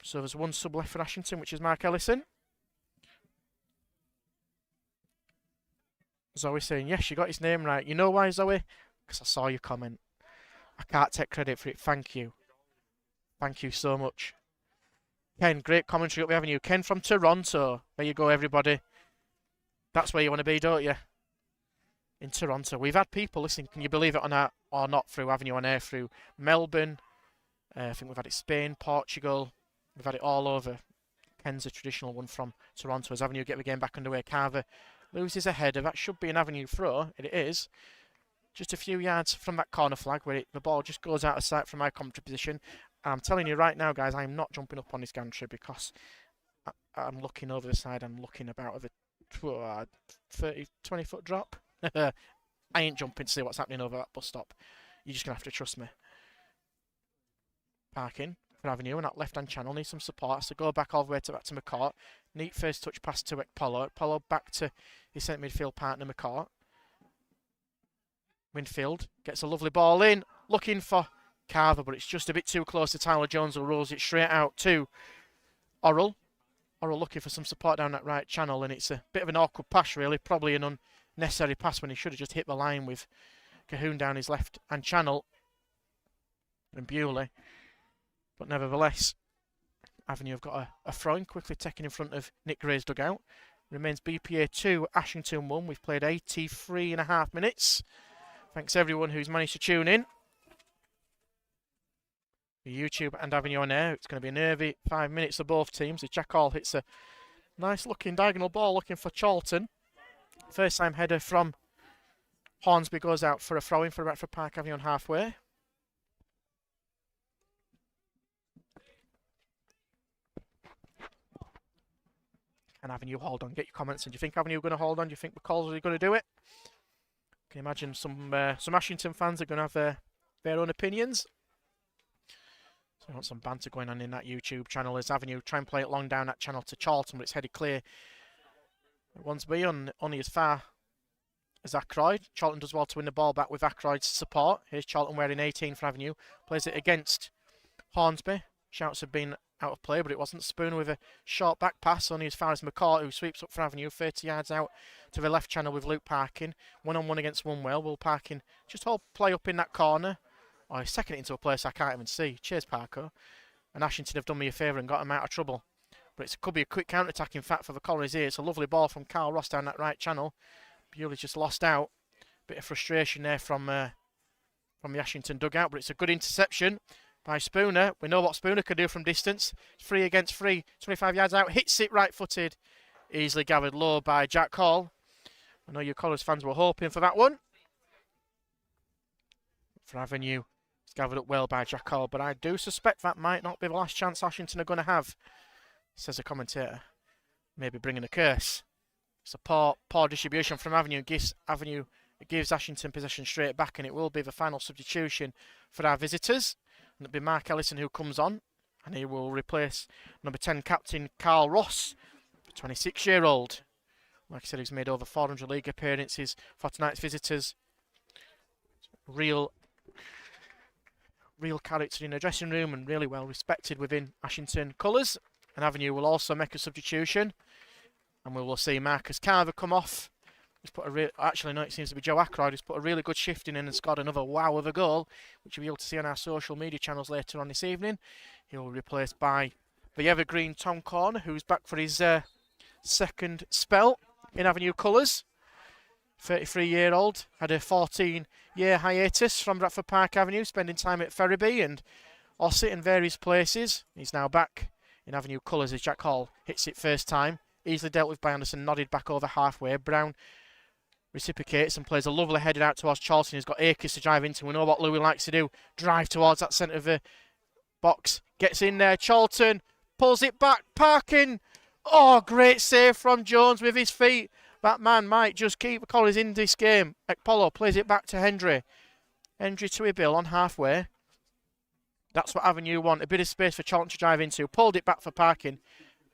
So there's one sub left for Ashington, which is Mark Ellison. Zoe saying, yes, you got his name right. You know why, Zoe? Because I saw your comment. I can't take credit for it. Thank you. Thank you so much. Ken, great commentary up the avenue. Ken from Toronto. There you go, everybody. That's where you want to be, don't you? In Toronto. We've had people listening, can you believe it or not, through Avenue on Air, through Melbourne. I think we've had it Spain, Portugal. We've had it all over. Ken's a traditional one from Toronto. As Avenue get the game back underway, Carver loses a header. That should be an Avenue throw. It is. Just a few yards from that corner flag where the ball just goes out of sight from my commentary position. I'm telling you right now, guys, I'm not jumping up on this gantry because I'm looking over the side. I'm looking about of a 30, 20-foot drop. I ain't jumping to see what's happening over that bus stop. You're just going to have to trust me. Parking for Avenue and that left-hand channel needs some support. So go back all the way back to McCourt. Neat first touch pass to Ekpolo. Ekpolo back to his centre midfield partner, McCourt. Winfield gets a lovely ball in. Looking for Carver, but it's just a bit too close to Tyler Jones, who rolls it straight out to Orrell. Orrell looking for some support down that right channel, and it's a bit of an awkward pass, really. Probably an unnecessary pass when he should have just hit the line with Cahoon down his left-hand channel. And Bewley. But nevertheless, Avenue have got a throw-in, quickly taken in front of Nick Gray's dugout. Remains BPA 2, Ashington 1. We've played 83.5 minutes. Thanks everyone who's managed to tune in. YouTube and Avenue on air. It's going to be a nervy 5 minutes for both teams. As Jack Hall hits a nice looking diagonal ball looking for Charlton. First time header from Hornsby goes out for a throw-in for Bradford Park Avenue on halfway. And Avenue hold on. Get your comments. And do you think Avenue are going to hold on? Do you think McCall's are going to do it? Can you imagine some Ashington fans are going to have their own opinions? So I want some banter going on in that YouTube channel as Avenue try and play it long down that channel to Charlton, but it's headed clear. It wants to be only as far as Ackroyd. Charlton does well to win the ball back with Ackroyd's support. Here's Charlton wearing 18 for Avenue. Plays it against Hornsby. Shouts have been out of play, but it wasn't. Spooner with a short back pass, only as far as McCall, who sweeps up for Avenue, 30 yards out to the left channel with Luke Parkin. One-on-one against Onewell. Will Parkin just hold play up in that corner? Oh, he's taking it into a place I can't even see. Cheers, Parker. And Ashington have done me a favour and got him out of trouble. But it could be a quick counter-attack, in fact, for the Colours here. It's a lovely ball from Carl Ross down that right channel. Bewley's just lost out. Bit of frustration there from the Ashington dugout, but it's a good interception by Spooner. We know what Spooner can do from distance. 3 against 3, 25 yards out. Hits it right-footed. Easily gathered low by Jack Hall. I know your Colours fans were hoping for that one. For Avenue, it's gathered up well by Jack Hall, but I do suspect that might not be the last chance Ashington are going to have, says a commentator. Maybe bringing a curse. It's a poor distribution from Avenue. It gives Ashington possession straight back, and it will be the final substitution for our visitors. And it'll be Mark Ellison who comes on, and he will replace number 10 captain Carl Ross, 26-year-old. Like I said, he's made over 400 league appearances for tonight's visitors. Real character in the dressing room and really well respected within Ashington colours. And Avenue will also make a substitution, and we will see Marcus Carver come off. He's put actually no, it seems to be Joe Ackroyd. He's put a really good shifting in and scored another wow of a goal, which you'll be able to see on our social media channels later on this evening. He'll be replaced by the evergreen Tom Corner, who's back for his second spell in Avenue colours. 33-year-old, had a 14-year hiatus from Bradford Park Avenue, spending time at Ferriby and Ossett in various places. He's now back in Avenue colours as Jack Hall hits it first time. Easily dealt with by Anderson, nodded back over halfway. Brown reciprocates and plays a lovely header out towards Charlton. He's got Akers to drive into. We know what Louis likes to do. Drive towards that centre of the box. Gets in there. Charlton pulls it back. Parkin. Oh, great save from Jones with his feet. That man might just keep the Colours in this game. Ekpolo plays it back to Hendry. Hendry to Ibil on halfway. That's what Avenue want. A bit of space for Charlton to drive into. Pulled it back for Parkin.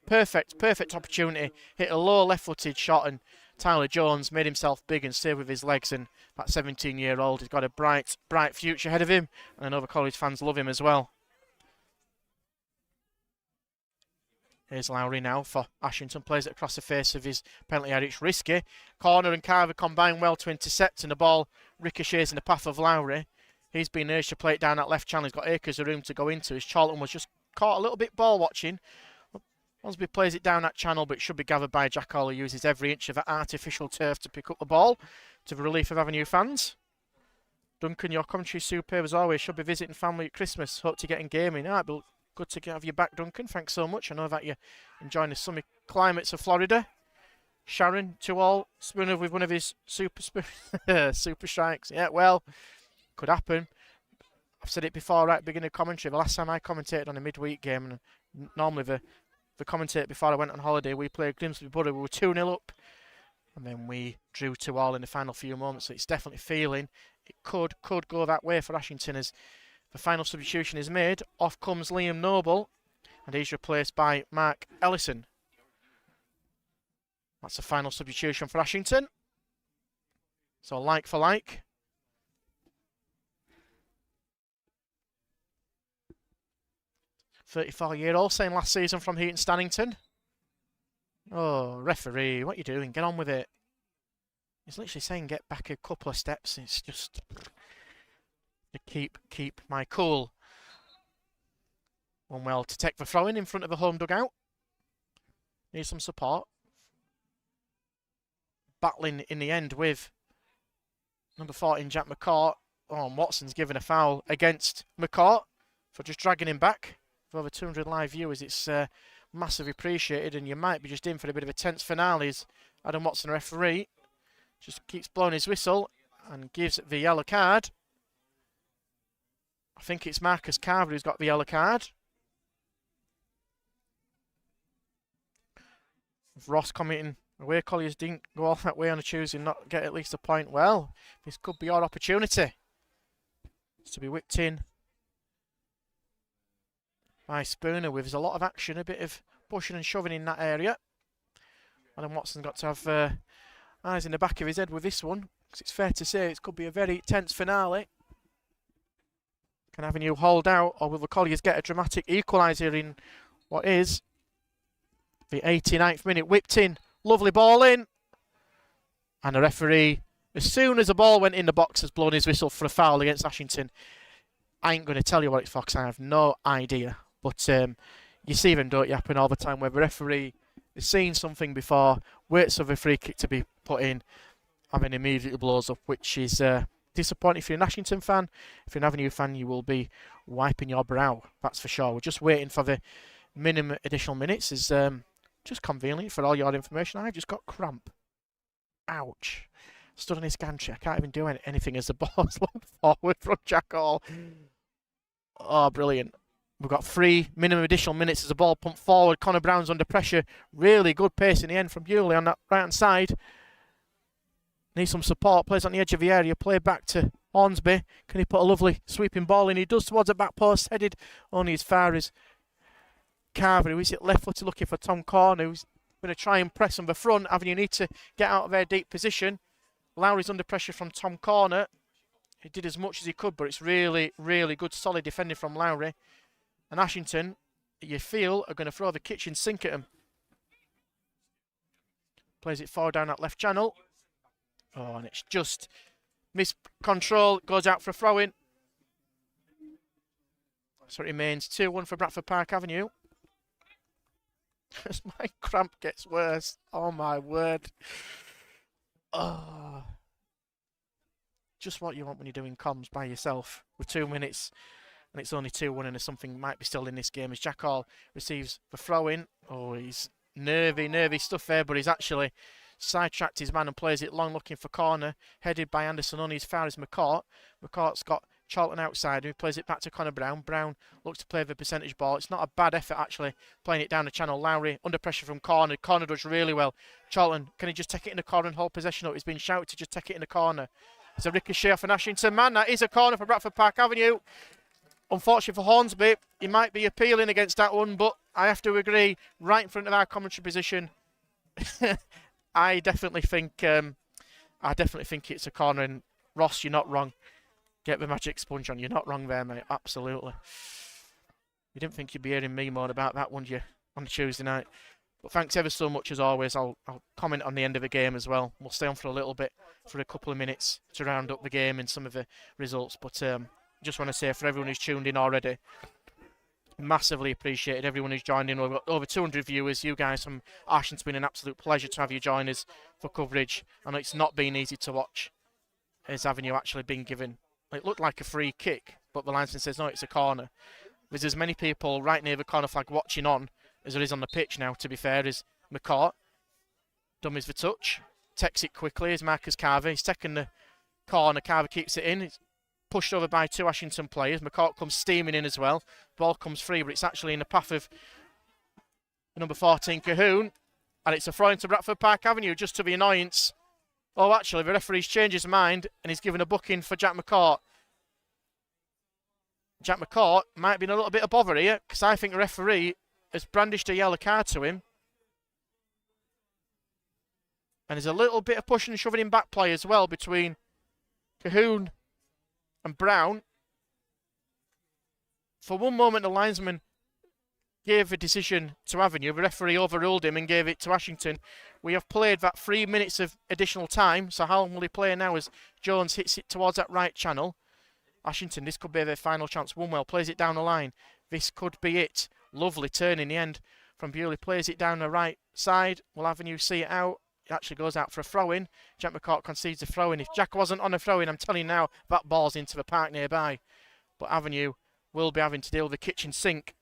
Perfect opportunity. Hit a low left-footed shot, and Tyler Jones made himself big and saved with his legs. And that 17-year-old, he's got a bright future ahead of him. And I know the College fans love him as well. Here's Lowry now for Ashington. Plays it across the face of his penalty area. It's risky. Corner and Carver combine well to intercept, and the ball ricochets in the path of Lowry. He's been urged to play it down that left channel. He's got acres of room to go into. As Charlton was just caught a little bit ball watching. Osby plays it down that channel, but it should be gathered by Jack Hall, who uses every inch of that artificial turf to pick up the ball, to the relief of Avenue fans. Duncan, your commentary superb as always. Should be visiting family at Christmas. Hope to get in gaming. All right, but good to have you back, Duncan. Thanks so much. I know that you're enjoying the sunny climates of Florida. Sharon, 2-2. Spooner with one of his super strikes. Yeah, well, could happen. I've said it before, right at the beginning of commentary. The last time I commentated on a midweek game, and normally the commentator before I went on holiday, we played Grimsby Borough. We were 2-0 up, and then we drew 2-2 in the final few moments. So it's definitely feeling it could go that way for Ashington as the final substitution is made. Off comes Liam Noble, and he's replaced by Mark Ellison. That's the final substitution for Ashington. So like for like. "34-year-old, same last season from Heaton Stannington." Oh, referee, what are you doing? Get on with it. He's literally saying get back a couple of steps. It's just to keep my cool. One well to take the throw in front of the home dugout. Need some support. Battling in the end with number 14, Jack McCourt. Oh, and Watson's given a foul against McCourt for just dragging him back. For over 200 live viewers, it's massively appreciated, and you might be just in for a bit of a tense finale as Adam Watson, referee, just keeps blowing his whistle and gives the yellow card. I think it's Marcus Carver who's got the yellow card. Ross commenting, away Colliers didn't go all that way on a Tuesday and not get at least a point. Well, this could be your opportunity. It's to be whipped in by Spooner with a lot of action, a bit of pushing and shoving in that area. Adam Watson got to have eyes in the back of his head with this one, because it's fair to say it could be a very tense finale. Can Avenue hold out, or will the Colliers get a dramatic equaliser in what is the 89th minute? Whipped in, lovely ball in, and the referee, as soon as the ball went in the box, has blown his whistle for a foul against Ashington. I ain't going to tell you what it's for, 'cause I have no idea. But you see them, don't you, happen all the time, where the referee has seen something before, waits for the free kick to be put in, and then immediately blows up, which is disappointing if you're an Ashington fan. If you're an Avenue fan, you will be wiping your brow, that's for sure. We're just waiting for the minimum additional minutes. Is just convenient for all your information. I've just got cramp. Ouch. Stood on his gantry. I can't even do anything as the ball's looked forward from Jack Hall. Oh, brilliant. We've got 3 minimum additional minutes as the ball pumped forward. Connor Brown's under pressure. Really good pace in the end from Bewley on that right-hand side. Needs some support. Plays on the edge of the area. Play back to Hornsby. Can he put a lovely sweeping ball in? He does towards the back post. Headed only as far as Carver, who is it left-footed looking for Tom Corner, who's going to try and press on the front. Avenue need to get out of their deep position. Lowry's under pressure from Tom Corner. He did as much as he could, but it's really, really good, solid defending from Lowry. And Ashington, you feel, are going to throw the kitchen sink at him. Plays it forward down that left channel. Oh, and it's just miscontrol. Goes out for a throw-in. So it remains 2-1 for Bradford Park Avenue. As my cramp gets worse. Oh, my word. Oh. Just what you want when you're doing comms by yourself with 2 minutes. And it's only 2-1 and something might be still in this game as Jack Hall receives the throw-in. Oh, he's nervy stuff there, but he's actually sidetracked his man and plays it long looking for corner. Headed by Anderson only as far as McCourt. McCourt's got Charlton outside, who plays it back to Connor Brown. Brown looks to play the percentage ball. It's not a bad effort, actually, playing it down the channel. Lowry under pressure from corner. Corner does really well. Charlton, can he just take it in the corner and hold possession up? He's been shouted to just take it in the corner. It's a ricochet off an Ashington man. That is a corner for Bradford Park Avenue. Unfortunately for Hornsby, he might be appealing against that one, but I have to agree, right in front of our commentary position, I definitely think it's a corner. And Ross, you're not wrong. Get the magic sponge on. You're not wrong there, mate. Absolutely. You didn't think you'd be hearing me moan about that, would you, on Tuesday night? But thanks ever so much as always. I'll comment on the end of the game as well. We'll stay on for a little bit, for a couple of minutes to round up the game and some of the results. But just want to say for everyone who's tuned in already, massively appreciated everyone who's joined in. We've got over 200 viewers. You guys from Ashington, it's been an absolute pleasure to have you join us for coverage. I know it's not been easy to watch. As Avenue actually been given, it looked like a free kick, but the linesman says no, it's a corner. There's as many people right near the corner flag watching on as there is on the pitch now, to be fair, as McCourt dummies the touch, takes it quickly as Marcus Carver. He's taken the corner, Carver keeps it in. It's pushed over by 2 Ashington players. McCourt comes steaming in as well. Ball comes free, but it's actually in the path of number 14, Cahoon. And it's a throw into Bradford Park Avenue, just to the annoyance. Oh, actually, the referee's changed his mind and he's given a booking for Jack McCourt. Jack McCourt might be in a little bit of bother here, because I think the referee has brandished a yellow card to him. And there's a little bit of pushing and shoving in back play as well between Cahoon and Brown. For one moment, the linesman gave a decision to Avenue. The referee overruled him and gave it to Ashington. We have played that 3 minutes of additional time. So how long will he play now as Jones hits it towards that right channel? Ashington, this could be their final chance. Woonwell plays it down the line. This could be it. Lovely turn in the end from Bewley. Plays it down the right side. Will Avenue see it out? It actually goes out for a throw-in. Jack McCourt concedes a throw-in. If Jack wasn't on a throw-in, I'm telling you now, that ball's into the park nearby. But Avenue will be having to deal with the kitchen sink.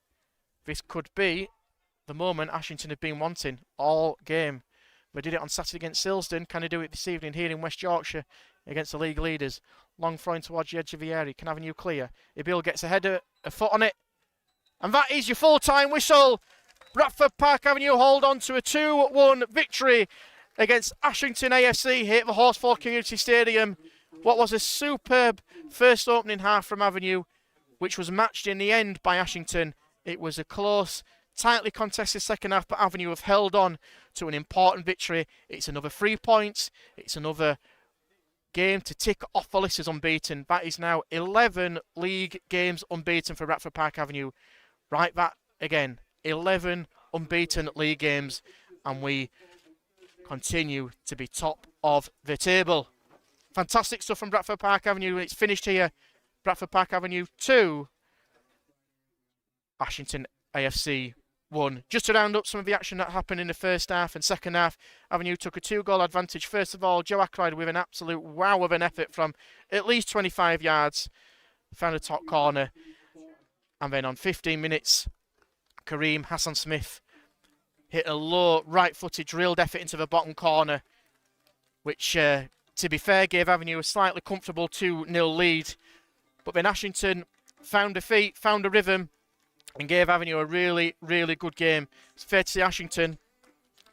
This could be the moment Ashington have been wanting all game. They did it on Saturday against Silsden. Can they do it this evening here in West Yorkshire against the league leaders? Long throwing towards the edge of the area. Can Avenue clear? Ibil gets a header, a foot on it. And that is your full-time whistle. Bradford Park Avenue hold on to a 2-1 victory against Ashington AFC here at the Horsforth Community Stadium. What was a superb first opening half from Avenue, which was matched in the end by Ashington. It was a close, tightly contested second half, but Avenue have held on to an important victory. It's another 3 points. It's another game to tick off the list as unbeaten. That is now 11 league games unbeaten for Bradford Park Avenue. Write that again. 11 unbeaten league games, and we continue to be top of the table. Fantastic stuff from Bradford Park Avenue. It's finished here. Bradford Park Avenue 2, Ashington AFC 1. Just to round up some of the action that happened in the first half and second half, Avenue took a 2-goal advantage. First of all, Joe Ackroyd with an absolute wow of an effort from at least 25 yards. Found a top corner. And then on 15 minutes, Kareem Hassan-Smith hit a low right-footed drilled effort into the bottom corner, which, to be fair, gave Avenue a slightly comfortable 2-0 lead. But then Ashington found a feet, found a rhythm, and gave Avenue a really, really good game. It's fair to say Ashington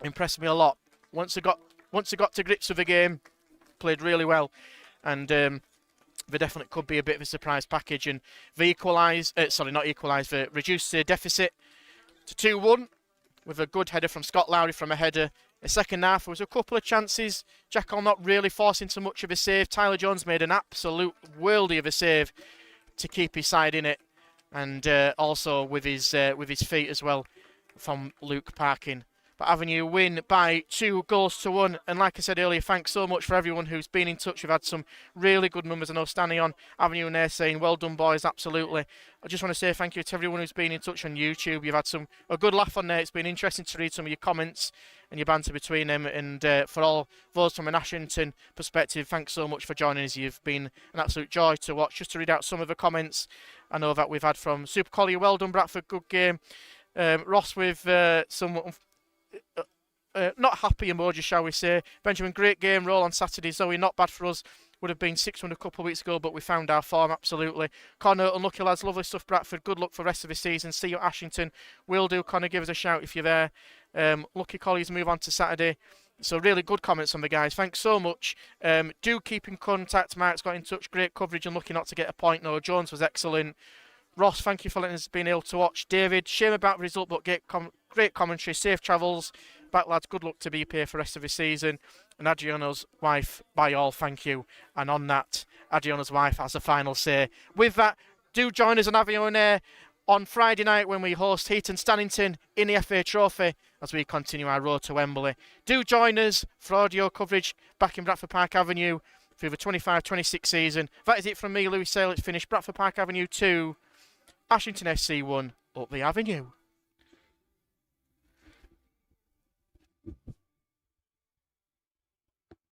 impressed me a lot. Once they got to grips with the game, played really well, and they definitely could be a bit of a surprise package. And they they reduced the deficit to 2-1 with a good header from Scott Lowry from a header. The second half, there was a couple of chances. Jekyll not really forcing too much of a save. Tyler Jones made an absolute worldie of a save to keep his side in it, and also with his feet as well from Luke Parkin. But Avenue win by 2-1. And like I said earlier, thanks so much for everyone who's been in touch. We've had some really good numbers. I know standing on Avenue and they're saying, well done, boys, absolutely. I just want to say thank you to everyone who's been in touch on YouTube. You've had a good laugh on there. It's been interesting to read some of your comments and your banter between them. And for all those from an Ashington perspective, thanks so much for joining us. You've been an absolute joy to watch. Just to read out some of the comments I know that we've had from Super Collier, well done, Bradford, good game. Ross with some... not happy emoji, shall we say. Benjamin, great game roll on Saturday. Zoe, not bad for us. Would have been 600 a couple of weeks ago, but we found our form, absolutely. Connor, unlucky lads, lovely stuff, Bradford. Good luck for the rest of the season. See you at Ashington. Will do, Connor. Give us a shout if you're there. Lucky collies move on to Saturday. So really good comments from the guys. Thanks so much. Do keep in contact. Mark's got in touch. Great coverage and lucky not to get a point. No, Jones was excellent. Ross, thank you for letting us being able to watch. David, shame about the result, but great commentary. Safe travels. Back, lads. Good luck to be here for the rest of the season. And Adriano's wife, by all, thank you. And on that, Adriano's wife has a final say. With that, do join us on Avenue on Air on Friday night when we host Heaton Stannington in the FA Trophy as we continue our road to Wembley. Do join us for audio coverage back in Bradford Park Avenue through the 25-26 season. That is it from me, Louis Sale. It's finished. Bradford Park Avenue 2, Ashington SC 1, up the Avenue.